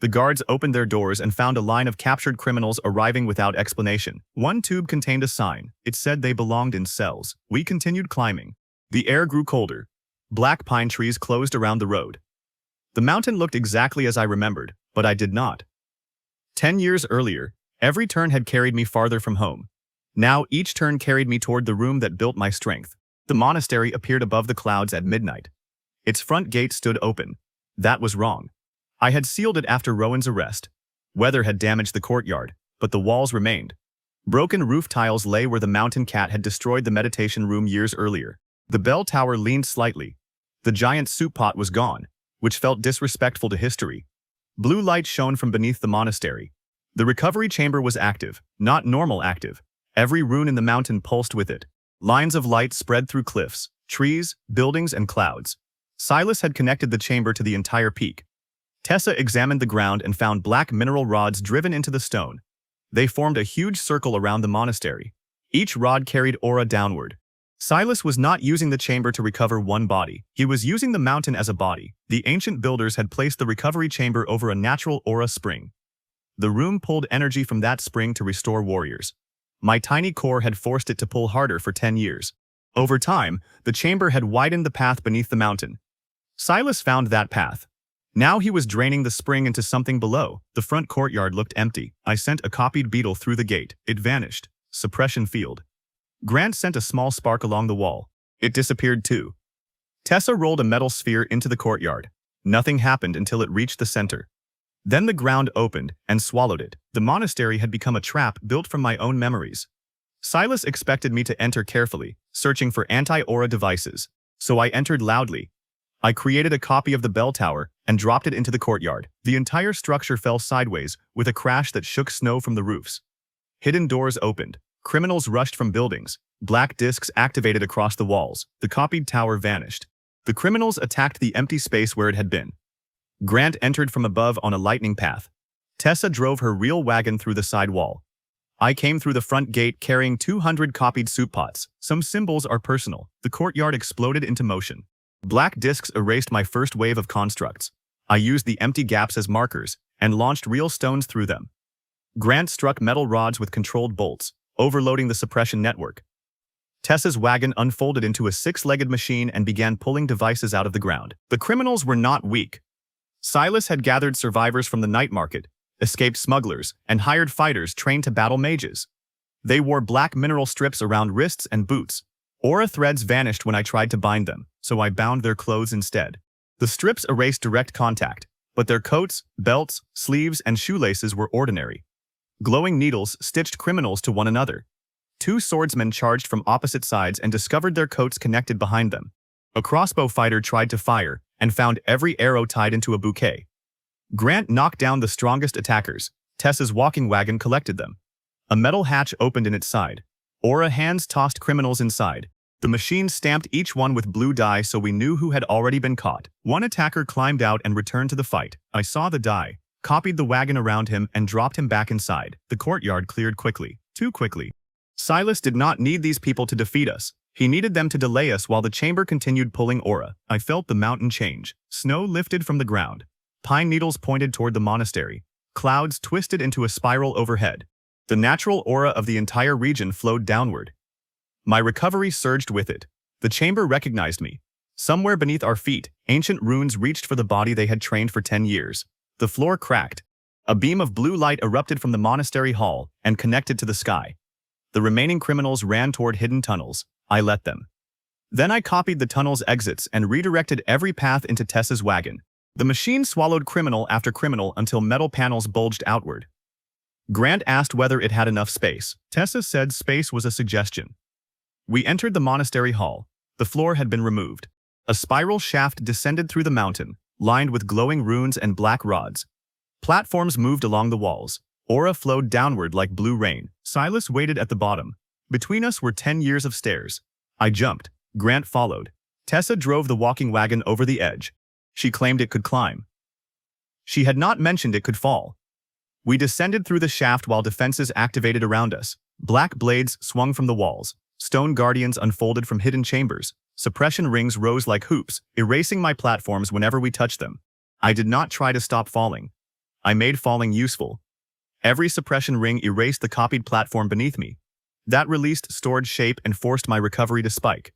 The guards opened their doors and found a line of captured criminals arriving without explanation. One tube contained a sign. It said they belonged in cells. We continued climbing. The air grew colder. Black pine trees closed around the road. The mountain looked exactly as I remembered, but I did not. 10 years earlier, every turn had carried me farther from home. Now each turn carried me toward the room that built my strength. The monastery appeared above the clouds at midnight. Its front gate stood open. That was wrong. I had sealed it after Rowan's arrest. Weather had damaged the courtyard, but the walls remained. Broken roof tiles lay where the mountain cat had destroyed the meditation room years earlier. The bell tower leaned slightly. The giant soup pot was gone, which felt disrespectful to history. Blue light shone from beneath the monastery. The recovery chamber was active, not normal active. Every rune in the mountain pulsed with it. Lines of light spread through cliffs, trees, buildings, and clouds. Silas had connected the chamber to the entire peak. Tessa examined the ground and found black mineral rods driven into the stone. They formed a huge circle around the monastery. Each rod carried aura downward. Silas was not using the chamber to recover one body. He was using the mountain as a body. The ancient builders had placed the recovery chamber over a natural aura spring. The room pulled energy from that spring to restore warriors. My tiny core had forced it to pull harder for 10 years. Over time, the chamber had widened the path beneath the mountain. Silas found that path. Now he was draining the spring into something below. The front courtyard looked empty. I sent a copied beetle through the gate. It vanished. Suppression field. Grant sent a small spark along the wall. It disappeared too. Tessa rolled a metal sphere into the courtyard. Nothing happened until it reached the center. Then the ground opened and swallowed it. The monastery had become a trap built from my own memories. Silas expected me to enter carefully, searching for anti-aura devices. So I entered loudly. I created a copy of the bell tower and dropped it into the courtyard. The entire structure fell sideways with a crash that shook snow from the roofs. Hidden doors opened. Criminals rushed from buildings. Black discs activated across the walls. The copied tower vanished. The criminals attacked the empty space where it had been. Grant entered from above on a lightning path. Tessa drove her real wagon through the side wall. I came through the front gate carrying 200 copied soup pots. Some symbols are personal. The courtyard exploded into motion. Black discs erased my first wave of constructs. I used the empty gaps as markers and launched real stones through them. Grant struck metal rods with controlled bolts, overloading the suppression network. Tessa's wagon unfolded into a 6-legged machine and began pulling devices out of the ground. The criminals were not weak. Silas had gathered survivors from the night market, escaped smugglers, and hired fighters trained to battle mages. They wore black mineral strips around wrists and boots. Aura threads vanished when I tried to bind them, so I bound their clothes instead. The strips erased direct contact, but their coats, belts, sleeves, and shoelaces were ordinary. Glowing needles stitched criminals to one another. 2 swordsmen charged from opposite sides and discovered their coats connected behind them. A crossbow fighter tried to fire and found every arrow tied into a bouquet. Grant knocked down the strongest attackers. Tessa's walking wagon collected them. A metal hatch opened in its side. Aura hands tossed criminals inside. The machine stamped each one with blue dye so we knew who had already been caught. One attacker climbed out and returned to the fight. I saw the dye, copied the wagon around him, and dropped him back inside. The courtyard cleared quickly. Too quickly. Silas did not need these people to defeat us. He needed them to delay us while the chamber continued pulling aura. I felt the mountain change. Snow lifted from the ground. Pine needles pointed toward the monastery. Clouds twisted into a spiral overhead. The natural aura of the entire region flowed downward. My recovery surged with it. The chamber recognized me. Somewhere beneath our feet, ancient runes reached for the body they had trained for 10 years. The floor cracked. A beam of blue light erupted from the monastery hall and connected to the sky. The remaining criminals ran toward hidden tunnels. I let them. Then I copied the tunnel's exits and redirected every path into Tessa's wagon. The machine swallowed criminal after criminal until metal panels bulged outward. Grant asked whether it had enough space. Tessa said space was a suggestion. We entered the monastery hall. The floor had been removed. A spiral shaft descended through the mountain, lined with glowing runes and black rods. Platforms moved along the walls. Aura flowed downward like blue rain. Silas waited at the bottom. Between us were 10 years of stairs. I jumped. Grant followed. Tessa drove the walking wagon over the edge. She claimed it could climb. She had not mentioned it could fall. We descended through the shaft while defenses activated around us. Black blades swung from the walls. Stone guardians unfolded from hidden chambers. Suppression rings rose like hoops, erasing my platforms whenever we touched them. I did not try to stop falling. I made falling useful. Every suppression ring erased the copied platform beneath me. That released stored shape and forced my recovery to spike.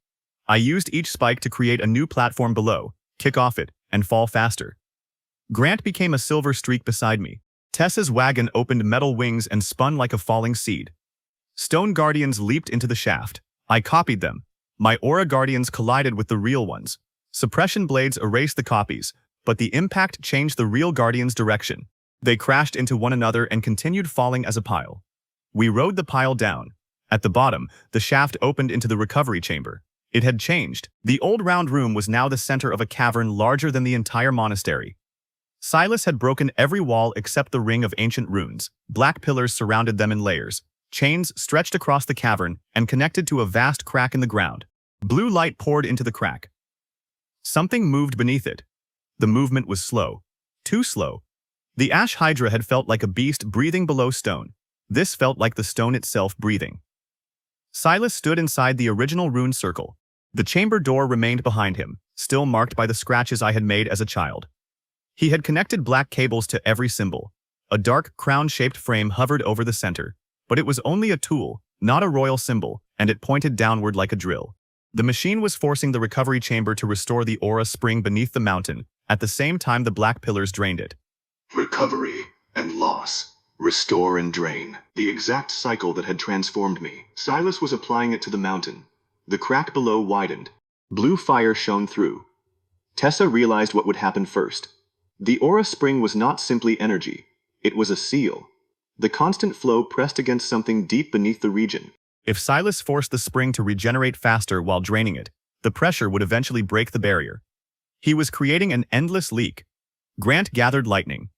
I used each spike to create a new platform below, kick off it, and fall faster. Grant became a silver streak beside me. Tessa's wagon opened metal wings and spun like a falling seed. Stone guardians leaped into the shaft. I copied them. My aura guardians collided with the real ones. Suppression blades erased the copies, but the impact changed the real guardians' direction. They crashed into one another and continued falling as a pile. We rode the pile down. At the bottom, the shaft opened into the recovery chamber. It had changed. The old round room was now the center of a cavern larger than the entire monastery. Silas had broken every wall except the ring of ancient runes. Black pillars surrounded them in layers. Chains stretched across the cavern and connected to a vast crack in the ground. Blue light poured into the crack. Something moved beneath it. The movement was slow. Too slow. The ash hydra had felt like a beast breathing below stone. This felt like the stone itself breathing. Silas stood inside the original rune circle. The chamber door remained behind him, still marked by the scratches I had made as a child. He had connected black cables to every symbol. A dark, crown-shaped frame hovered over the center. But it was only a tool, not a royal symbol, and it pointed downward like a drill. The machine was forcing the recovery chamber to restore the aura spring beneath the mountain. At the same time, the black pillars drained it. Recovery and loss. Restore and drain. The exact cycle that had transformed me. Silas was applying it to the mountain. The crack below widened. Blue fire shone through. Tessa realized what would happen first. The aura spring was not simply energy. It was a seal. The constant flow pressed against something deep beneath the region. If Silas forced the spring to regenerate faster while draining it, the pressure would eventually break the barrier. He was creating an endless leak. Grant gathered lightning.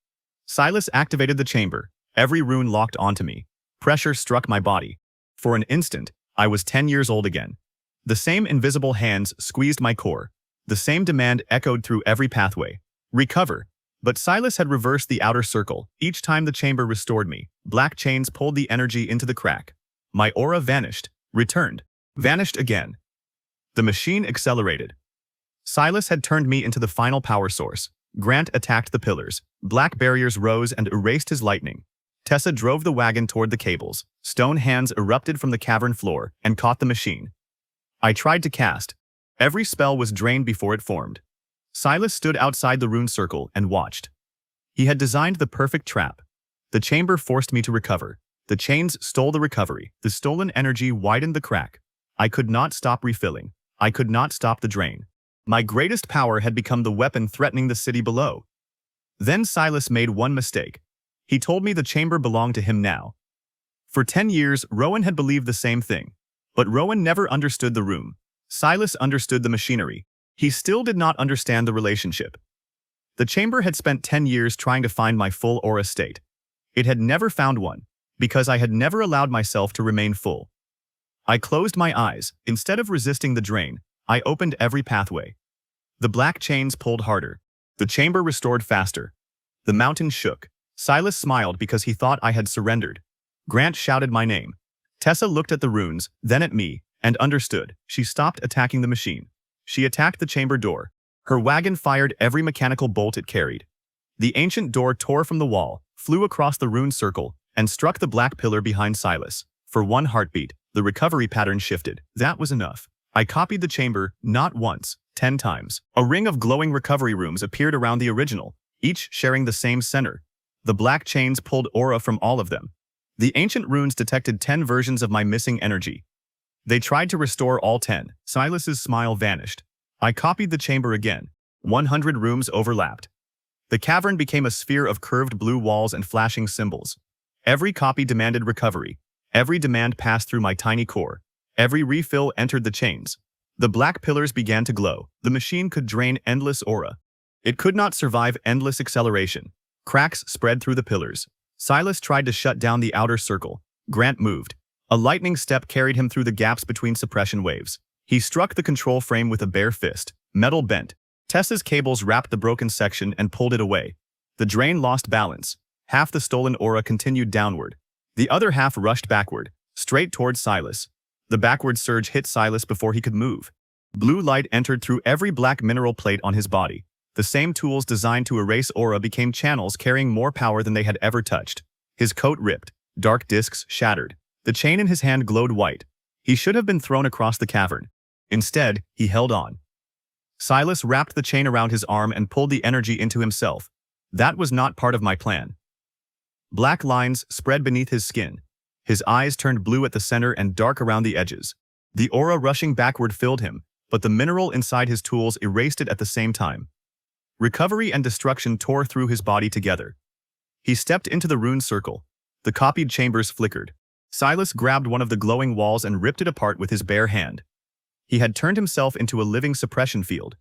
Silas activated the chamber. Every rune locked onto me. Pressure struck my body. For an instant, I was 10 years old again. The same invisible hands squeezed my core. The same demand echoed through every pathway. Recover. But Silas had reversed the outer circle. Each time the chamber restored me, black chains pulled the energy into the crack. My aura vanished, returned, vanished again. The machine accelerated. Silas had turned me into the final power source. Grant attacked the pillars. Black barriers rose and erased his lightning. Tessa drove the wagon toward the cables. Stone hands erupted from the cavern floor and caught the machine. I tried to cast. Every spell was drained before it formed. Silas stood outside the rune circle and watched. He had designed the perfect trap. The chamber forced me to recover. The chains stole the recovery. The stolen energy widened the crack. I could not stop refilling. I could not stop the drain. My greatest power had become the weapon threatening the city below. Then Silas made one mistake. He told me the chamber belonged to him now. For 10 years, Rowan had believed the same thing. But Rowan never understood the room. Silas understood the machinery. He still did not understand the relationship. The chamber had spent 10 years trying to find my full aura state. It had never found one, because I had never allowed myself to remain full. I closed my eyes. Instead of resisting the drain, I opened every pathway. The black chains pulled harder. The chamber restored faster. The mountain shook. Silas smiled because he thought I had surrendered. Grant shouted my name. Tessa looked at the runes, then at me, and understood. She stopped attacking the machine. She attacked the chamber door. Her wagon fired every mechanical bolt it carried. The ancient door tore from the wall, flew across the rune circle, and struck the black pillar behind Silas. For one heartbeat, the recovery pattern shifted. That was enough. I copied the chamber, not once, 10 times. A ring of glowing recovery rooms appeared around the original, each sharing the same center. The black chains pulled aura from all of them. The ancient runes detected 10 versions of my missing energy. They tried to restore all 10. Silas's smile vanished. I copied the chamber again. 100 rooms overlapped. The cavern became a sphere of curved blue walls and flashing symbols. Every copy demanded recovery. Every demand passed through my tiny core. Every refill entered the chains. The black pillars began to glow. The machine could drain endless aura. It could not survive endless acceleration. Cracks spread through the pillars. Silas tried to shut down the outer circle. Grant moved. A lightning step carried him through the gaps between suppression waves. He struck the control frame with a bare fist. Metal bent. Tessa's cables wrapped the broken section and pulled it away. The drain lost balance. Half the stolen aura continued downward. The other half rushed backward, straight towards Silas. The backward surge hit Silas before he could move. Blue light entered through every black mineral plate on his body. The same tools designed to erase aura became channels carrying more power than they had ever touched. His coat ripped, dark discs shattered. The chain in his hand glowed white. He should have been thrown across the cavern. Instead, he held on. Silas wrapped the chain around his arm and pulled the energy into himself. That was not part of my plan. Black lines spread beneath his skin. His eyes turned blue at the center and dark around the edges. The aura rushing backward filled him, but the mineral inside his tools erased it at the same time. Recovery and destruction tore through his body together. He stepped into the rune circle. The copied chambers flickered. Silas grabbed one of the glowing walls and ripped it apart with his bare hand. He had turned himself into a living suppression field.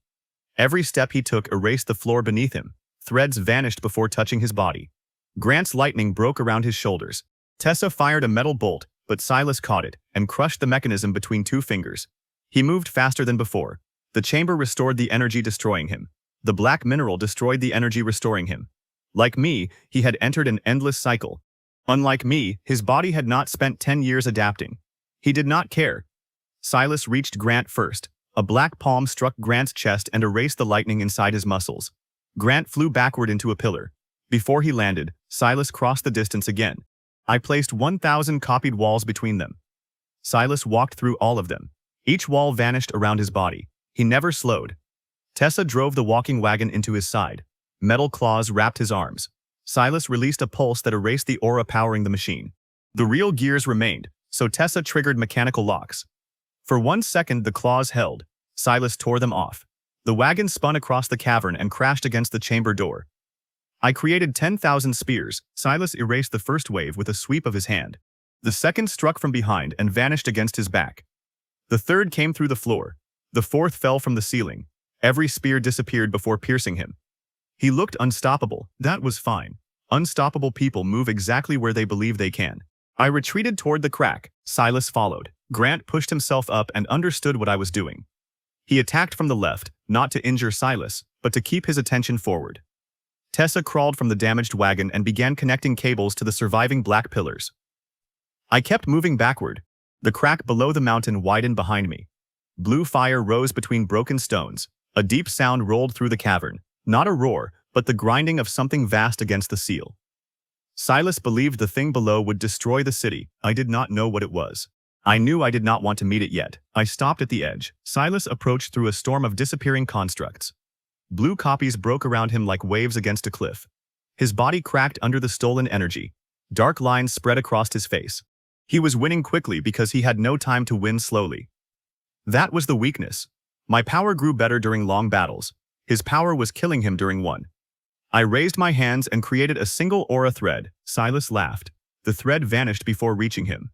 Every step he took erased the floor beneath him. Threads vanished before touching his body. Grant's lightning broke around his shoulders. Tessa fired a metal bolt, but Silas caught it and crushed the mechanism between 2 fingers. He moved faster than before. The chamber restored the energy, destroying him. The black mineral destroyed the energy, restoring him. Like me, he had entered an endless cycle. Unlike me, his body had not spent 10 years adapting. He did not care. Silas reached Grant first. A black palm struck Grant's chest and erased the lightning inside his muscles. Grant flew backward into a pillar. Before he landed, Silas crossed the distance again. I placed 1,000 copied walls between them. Silas walked through all of them. Each wall vanished around his body. He never slowed. Tessa drove the walking wagon into his side. Metal claws wrapped his arms. Silas released a pulse that erased the aura powering the machine. The real gears remained, so Tessa triggered mechanical locks. For 1 second the claws held. Silas tore them off. The wagon spun across the cavern and crashed against the chamber door. I created 10,000 spears. Silas erased the first wave with a sweep of his hand. The second struck from behind and vanished against his back. The third came through the floor. The fourth fell from the ceiling. Every spear disappeared before piercing him. He looked unstoppable. That was fine. Unstoppable people move exactly where they believe they can. I retreated toward the crack. Silas followed. Grant pushed himself up and understood what I was doing. He attacked from the left, not to injure Silas, but to keep his attention forward. Tessa crawled from the damaged wagon and began connecting cables to the surviving black pillars. I kept moving backward. The crack below the mountain widened behind me. Blue fire rose between broken stones. A deep sound rolled through the cavern. Not a roar, but the grinding of something vast against the seal. Silas believed the thing below would destroy the city. I did not know what it was. I knew I did not want to meet it yet. I stopped at the edge. Silas approached through a storm of disappearing constructs. Blue copies broke around him like waves against a cliff. His body cracked under the stolen energy. Dark lines spread across his face. He was winning quickly because he had no time to win slowly. That was the weakness. My power grew better during long battles. His power was killing him during one. I raised my hands and created a single aura thread. Silas laughed. The thread vanished before reaching him.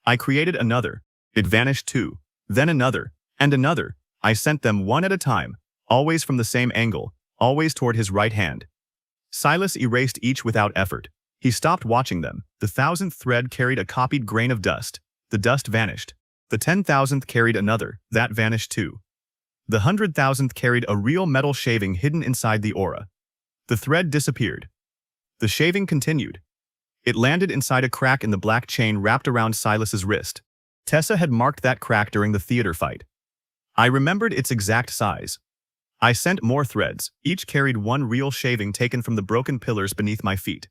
I created another. It vanished too. Then another. And another. I sent them one at a time, always from the same angle, always toward his right hand. Silas erased each without effort. He stopped watching them. The 1,000th thread carried a copied grain of dust. The dust vanished. The 10,000th carried another. That vanished too. The 100,000th carried a real metal shaving hidden inside the aura. The thread disappeared. The shaving continued. It landed inside a crack in the black chain wrapped around Silas's wrist. Tessa had marked that crack during the theater fight. I remembered its exact size. I sent more threads. Each carried one real shaving taken from the broken pillars beneath my feet.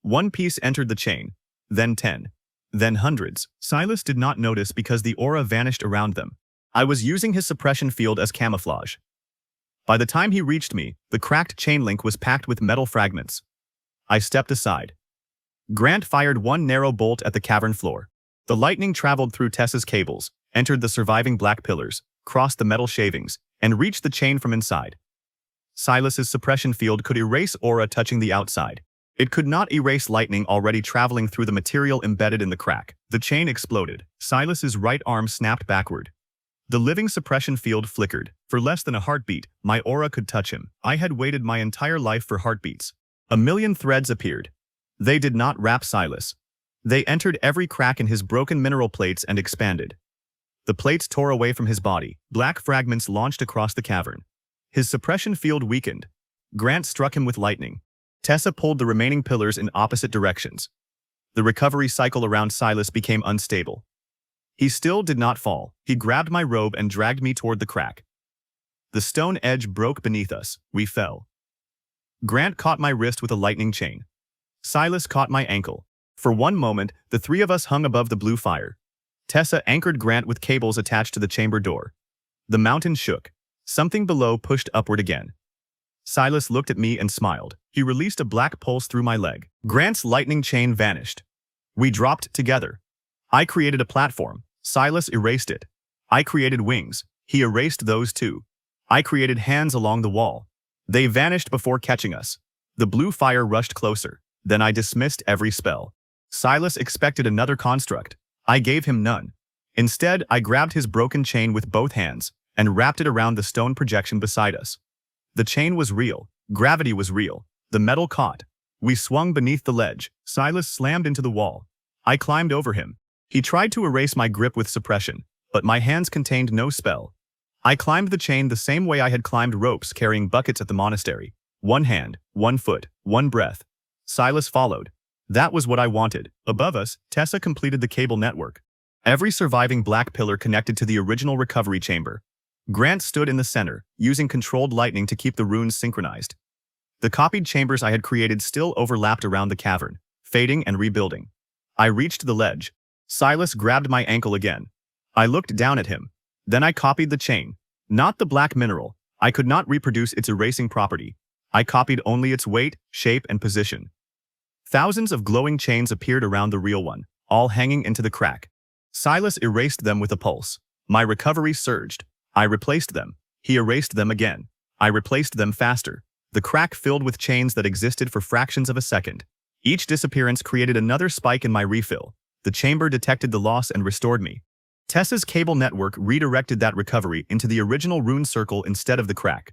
One piece entered the chain, then 10, then hundreds. Silas did not notice because the aura vanished around them. I was using his suppression field as camouflage. By the time he reached me, the cracked chain link was packed with metal fragments. I stepped aside. Grant fired one narrow bolt at the cavern floor. The lightning traveled through Tessa's cables, entered the surviving black pillars, crossed the metal shavings, and reached the chain from inside. Silas's suppression field could erase aura touching the outside. It could not erase lightning already traveling through the material embedded in the crack. The chain exploded. Silas's right arm snapped backward. The living suppression field flickered. For less than a heartbeat, my aura could touch him. I had waited my entire life for heartbeats. 1,000,000 threads appeared. They did not wrap Silas. They entered every crack in his broken mineral plates and expanded. The plates tore away from his body. Black fragments launched across the cavern. His suppression field weakened. Grant struck him with lightning. Tessa pulled the remaining pillars in opposite directions. The recovery cycle around Silas became unstable. He still did not fall. He grabbed my robe and dragged me toward the crack. The stone edge broke beneath us. We fell. Grant caught my wrist with a lightning chain. Silas caught my ankle. For one moment, the three of us hung above the blue fire. Tessa anchored Grant with cables attached to the chamber door. The mountain shook. Something below pushed upward again. Silas looked at me and smiled. He released a black pulse through my leg. Grant's lightning chain vanished. We dropped together. I created a platform. Silas erased it. I created wings. He erased those too. I created hands along the wall. They vanished before catching us. The blue fire rushed closer. Then I dismissed every spell. Silas expected another construct. I gave him none. Instead, I grabbed his broken chain with both hands and wrapped it around the stone projection beside us. The chain was real. Gravity was real. The metal caught. We swung beneath the ledge. Silas slammed into the wall. I climbed over him. He tried to erase my grip with suppression, but my hands contained no spell. I climbed the chain the same way I had climbed ropes carrying buckets at the monastery. One hand, one foot, one breath. Silas followed. That was what I wanted. Above us, Tessa completed the cable network. Every surviving black pillar connected to the original recovery chamber. Grant stood in the center, using controlled lightning to keep the runes synchronized. The copied chambers I had created still overlapped around the cavern, fading and rebuilding. I reached the ledge. Silas grabbed my ankle again. I looked down at him. Then I copied the chain. Not the black mineral. I could not reproduce its erasing property. I copied only its weight, shape, and position. Thousands of glowing chains appeared around the real one, all hanging into the crack. Silas erased them with a pulse. My recovery surged. I replaced them. He erased them again. I replaced them faster. The crack filled with chains that existed for fractions of a second. Each disappearance created another spike in my refill. The chamber detected the loss and restored me. Tessa's cable network redirected that recovery into the original rune circle instead of the crack.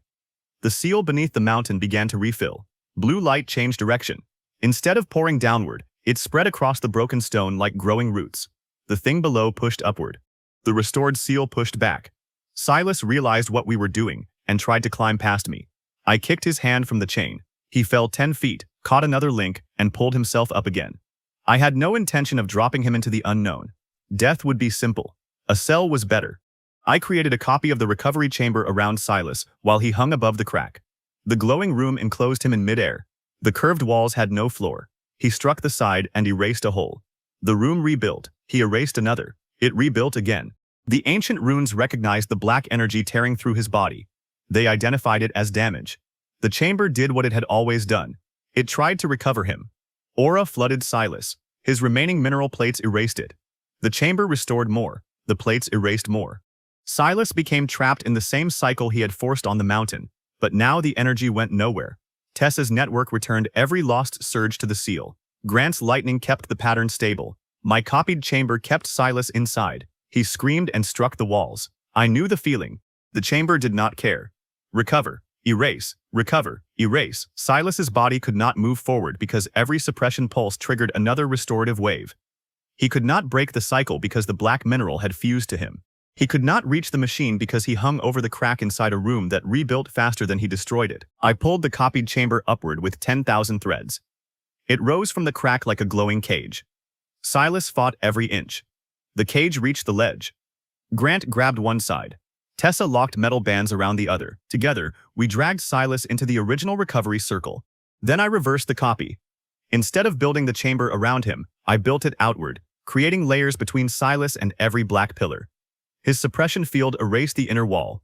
The seal beneath the mountain began to refill. Blue light changed direction. Instead of pouring downward, it spread across the broken stone like growing roots. The thing below pushed upward. The restored seal pushed back. Silas realized what we were doing and tried to climb past me. I kicked his hand from the chain. He fell 10 feet, caught another link, and pulled himself up again. I had no intention of dropping him into the unknown. Death would be simple. A cell was better. I created a copy of the recovery chamber around Silas while he hung above the crack. The glowing room enclosed him in midair. The curved walls had no floor. He struck the side and erased a hole. The room rebuilt. He erased another. It rebuilt again. The ancient runes recognized the black energy tearing through his body. They identified it as damage. The chamber did what it had always done. It tried to recover him. Aura flooded Silas. His remaining mineral plates erased it. The chamber restored more. The plates erased more. Silas became trapped in the same cycle he had forced on the mountain, but now the energy went nowhere. Tessa's network returned every lost surge to the seal. Grant's lightning kept the pattern stable. My copied chamber kept Silas inside. He screamed and struck the walls. I knew the feeling. The chamber did not care. Recover. Erase. Recover. Erase. Silas's body could not move forward because every suppression pulse triggered another restorative wave. He could not break the cycle because the black mineral had fused to him. He could not reach the machine because he hung over the crack inside a room that rebuilt faster than he destroyed it. I pulled the copied chamber upward with 10,000 threads. It rose from the crack like a glowing cage. Silas fought every inch. The cage reached the ledge. Grant grabbed one side. Tessa locked metal bands around the other. Together, we dragged Silas into the original recovery circle. Then I reversed the copy. Instead of building the chamber around him, I built it outward, creating layers between Silas and every black pillar. His suppression field erased the inner wall.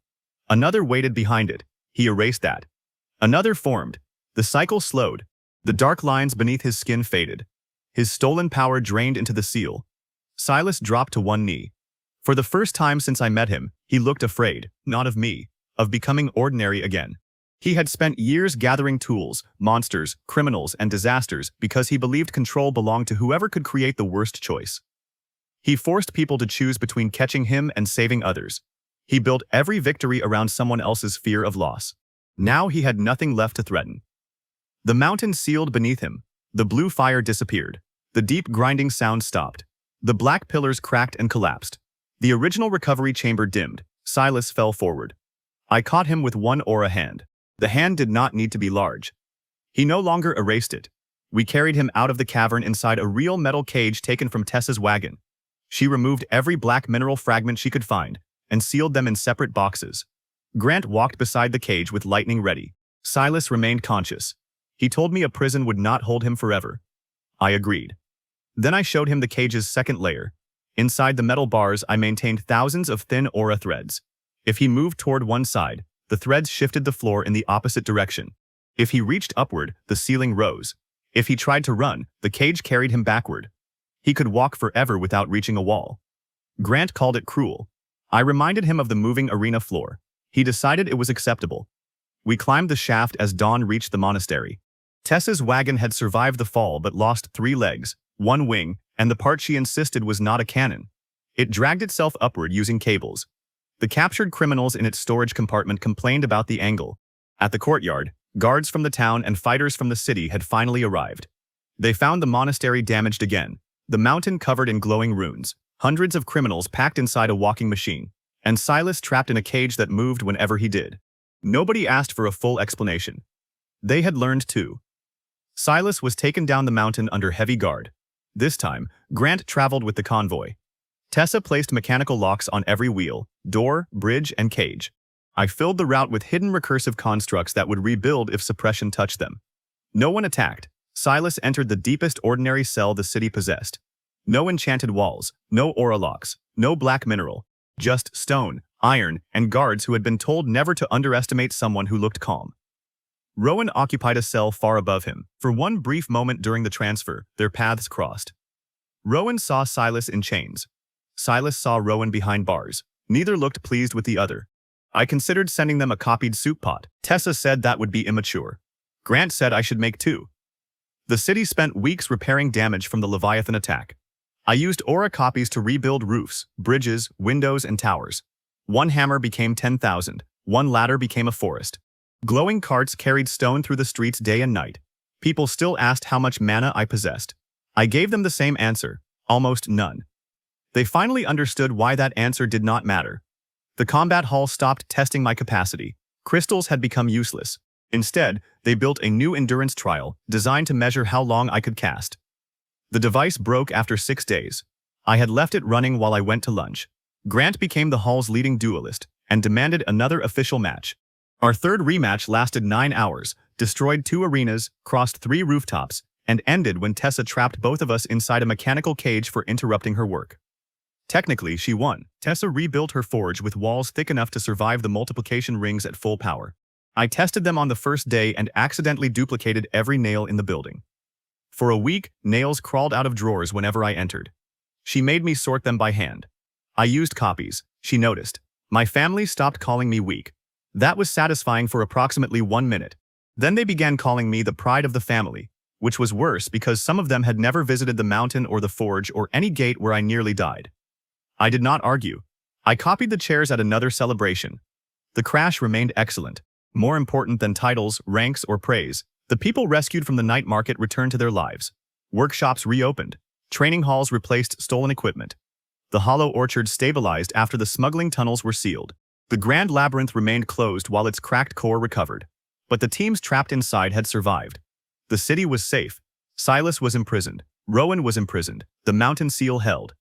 Another waited behind it. He erased that. Another formed. The cycle slowed. The dark lines beneath his skin faded. His stolen power drained into the seal. Silas dropped to one knee. For the first time since I met him, he looked afraid, not of me, of becoming ordinary again. He had spent years gathering tools, monsters, criminals, and disasters because he believed control belonged to whoever could create the worst choice. He forced people to choose between catching him and saving others. He built every victory around someone else's fear of loss. Now he had nothing left to threaten. The mountain sealed beneath him. The blue fire disappeared. The deep grinding sound stopped. The black pillars cracked and collapsed. The original recovery chamber dimmed. Silas fell forward. I caught him with one aura hand. The hand did not need to be large. He no longer erased it. We carried him out of the cavern inside a real metal cage taken from Tessa's wagon. She removed every black mineral fragment she could find and sealed them in separate boxes. Grant walked beside the cage with lightning ready. Silas remained conscious. He told me a prison would not hold him forever. I agreed. Then I showed him the cage's second layer. Inside the metal bars, I maintained thousands of thin aura threads. If he moved toward one side, the threads shifted the floor in the opposite direction. If he reached upward, the ceiling rose. If he tried to run, the cage carried him backward. He could walk forever without reaching a wall. Grant called it cruel. I reminded him of the moving arena floor. He decided it was acceptable. We climbed the shaft as dawn reached the monastery. Tessa's wagon had survived the fall but lost 3 legs, 1 wing, and the part she insisted was not a cannon. It dragged itself upward using cables. The captured criminals in its storage compartment complained about the angle. At the courtyard, guards from the town and fighters from the city had finally arrived. They found the monastery damaged again, the mountain covered in glowing runes, hundreds of criminals packed inside a walking machine, and Silas trapped in a cage that moved whenever he did. Nobody asked for a full explanation. They had learned too. Silas was taken down the mountain under heavy guard. This time, Grant traveled with the convoy. Tessa placed mechanical locks on every wheel, door, bridge, and cage. I filled the route with hidden recursive constructs that would rebuild if suppression touched them. No one attacked. Silas entered the deepest ordinary cell the city possessed. No enchanted walls, no aura locks, no black mineral, just stone, iron, and guards who had been told never to underestimate someone who looked calm. Rowan occupied a cell far above him. For one brief moment during the transfer, their paths crossed. Rowan saw Silas in chains. Silas saw Rowan behind bars. Neither looked pleased with the other. I considered sending them a copied soup pot. Tessa said that would be immature. Grant said I should make 2. The city spent weeks repairing damage from the Leviathan attack. I used aura copies to rebuild roofs, bridges, windows, and towers. 1 hammer became 10,000. 1 ladder became a forest. Glowing carts carried stone through the streets day and night. People still asked how much mana I possessed. I gave them the same answer, almost none. They finally understood why that answer did not matter. The combat hall stopped testing my capacity. Crystals had become useless. Instead, they built a new endurance trial designed to measure how long I could cast. The device broke after 6 days. I had left it running while I went to lunch. Grant became the hall's leading duelist and demanded another official match. Our third rematch lasted 9 hours, destroyed 2 arenas, crossed 3 rooftops, and ended when Tessa trapped both of us inside a mechanical cage for interrupting her work. Technically, she won. Tessa rebuilt her forge with walls thick enough to survive the multiplication rings at full power. I tested them on the first day and accidentally duplicated every nail in the building. For a week, nails crawled out of drawers whenever I entered. She made me sort them by hand. I used copies, she noticed. My family stopped calling me weak. That was satisfying for approximately 1 minute. Then they began calling me the pride of the family, which was worse because some of them had never visited the mountain or the forge or any gate where I nearly died. I did not argue. I copied the chairs at another celebration. The crash remained excellent. More important than titles, ranks, or praise, the people rescued from the night market returned to their lives. Workshops reopened. Training halls replaced stolen equipment. The hollow orchard stabilized after the smuggling tunnels were sealed. The Grand Labyrinth remained closed while its cracked core recovered. But the teams trapped inside had survived. The city was safe. Silas was imprisoned. Rowan was imprisoned. The mountain seal held.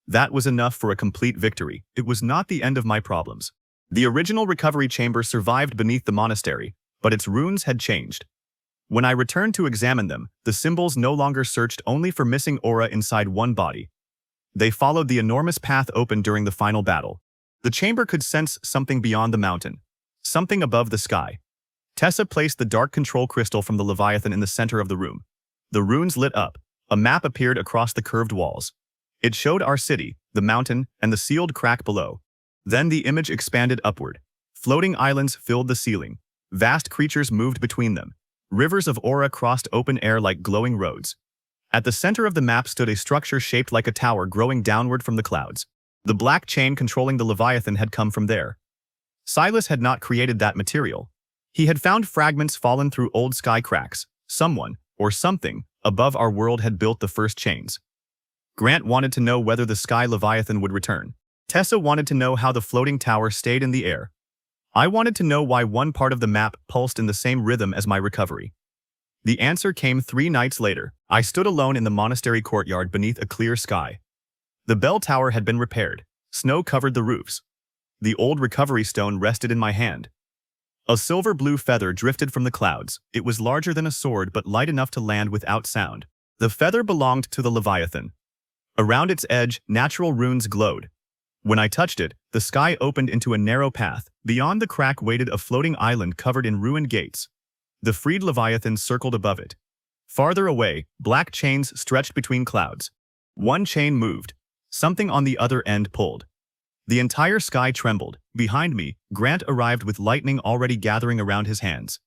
That was enough for a complete victory. It was not the end of my problems. The original recovery chamber survived beneath the monastery, but its runes had changed. When I returned to examine them, the symbols no longer searched only for missing aura inside one body. They followed the enormous path opened during the final battle. The chamber could sense something beyond the mountain, something above the sky. Tessa placed the dark control crystal from the Leviathan in the center of the room. The runes lit up. A map appeared across the curved walls. It showed our city, the mountain, and the sealed crack below. Then the image expanded upward. Floating islands filled the ceiling. Vast creatures moved between them. Rivers of aura crossed open air like glowing roads. At the center of the map stood a structure shaped like a tower growing downward from the clouds. The black chain controlling the Leviathan had come from there. Silas had not created that material. He had found fragments fallen through old sky cracks. Someone, or something, above our world had built the first chains. Grant wanted to know whether the sky Leviathan would return. Tessa wanted to know how the floating tower stayed in the air. I wanted to know why one part of the map pulsed in the same rhythm as my recovery. The answer came 3 nights later. I stood alone in the monastery courtyard beneath a clear sky. The bell tower had been repaired. Snow covered the roofs. The old recovery stone rested in my hand. A silver-blue feather drifted from the clouds. It was larger than a sword but light enough to land without sound. The feather belonged to the Leviathan. Around its edge, natural runes glowed. When I touched it, the sky opened into a narrow path. Beyond the crack waited a floating island covered in ruined gates. The freed Leviathan circled above it. Farther away, black chains stretched between clouds. One chain moved. Something on the other end pulled. The entire sky trembled. Behind me, Grant arrived with lightning already gathering around his hands.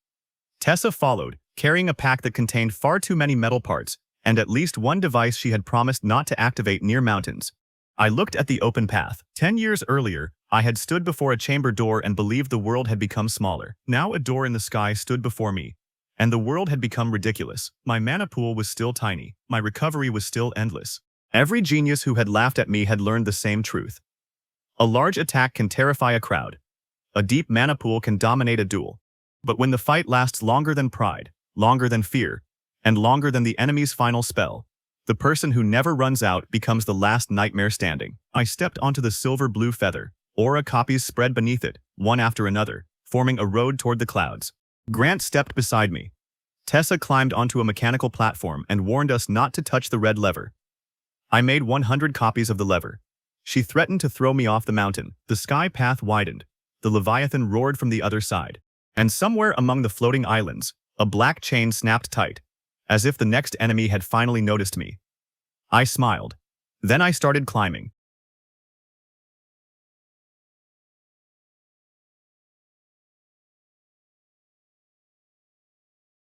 Tessa followed, carrying a pack that contained far too many metal parts, and at least one device she had promised not to activate near mountains. I looked at the open path. 10 years earlier, I had stood before a chamber door and believed the world had become smaller. Now a door in the sky stood before me, and the world had become ridiculous. My mana pool was still tiny. My recovery was still endless. Every genius who had laughed at me had learned the same truth. A large attack can terrify a crowd. A deep mana pool can dominate a duel. But when the fight lasts longer than pride, longer than fear, and longer than the enemy's final spell, the person who never runs out becomes the last nightmare standing. I stepped onto the silver-blue feather. Aura copies spread beneath it, one after another, forming a road toward the clouds. Grant stepped beside me. Tessa climbed onto a mechanical platform and warned us not to touch the red lever. I made 100 copies of the lever. She threatened to throw me off the mountain. The sky path widened. The Leviathan roared from the other side. And somewhere among the floating islands, a black chain snapped tight, as if the next enemy had finally noticed me. I smiled. Then I started climbing.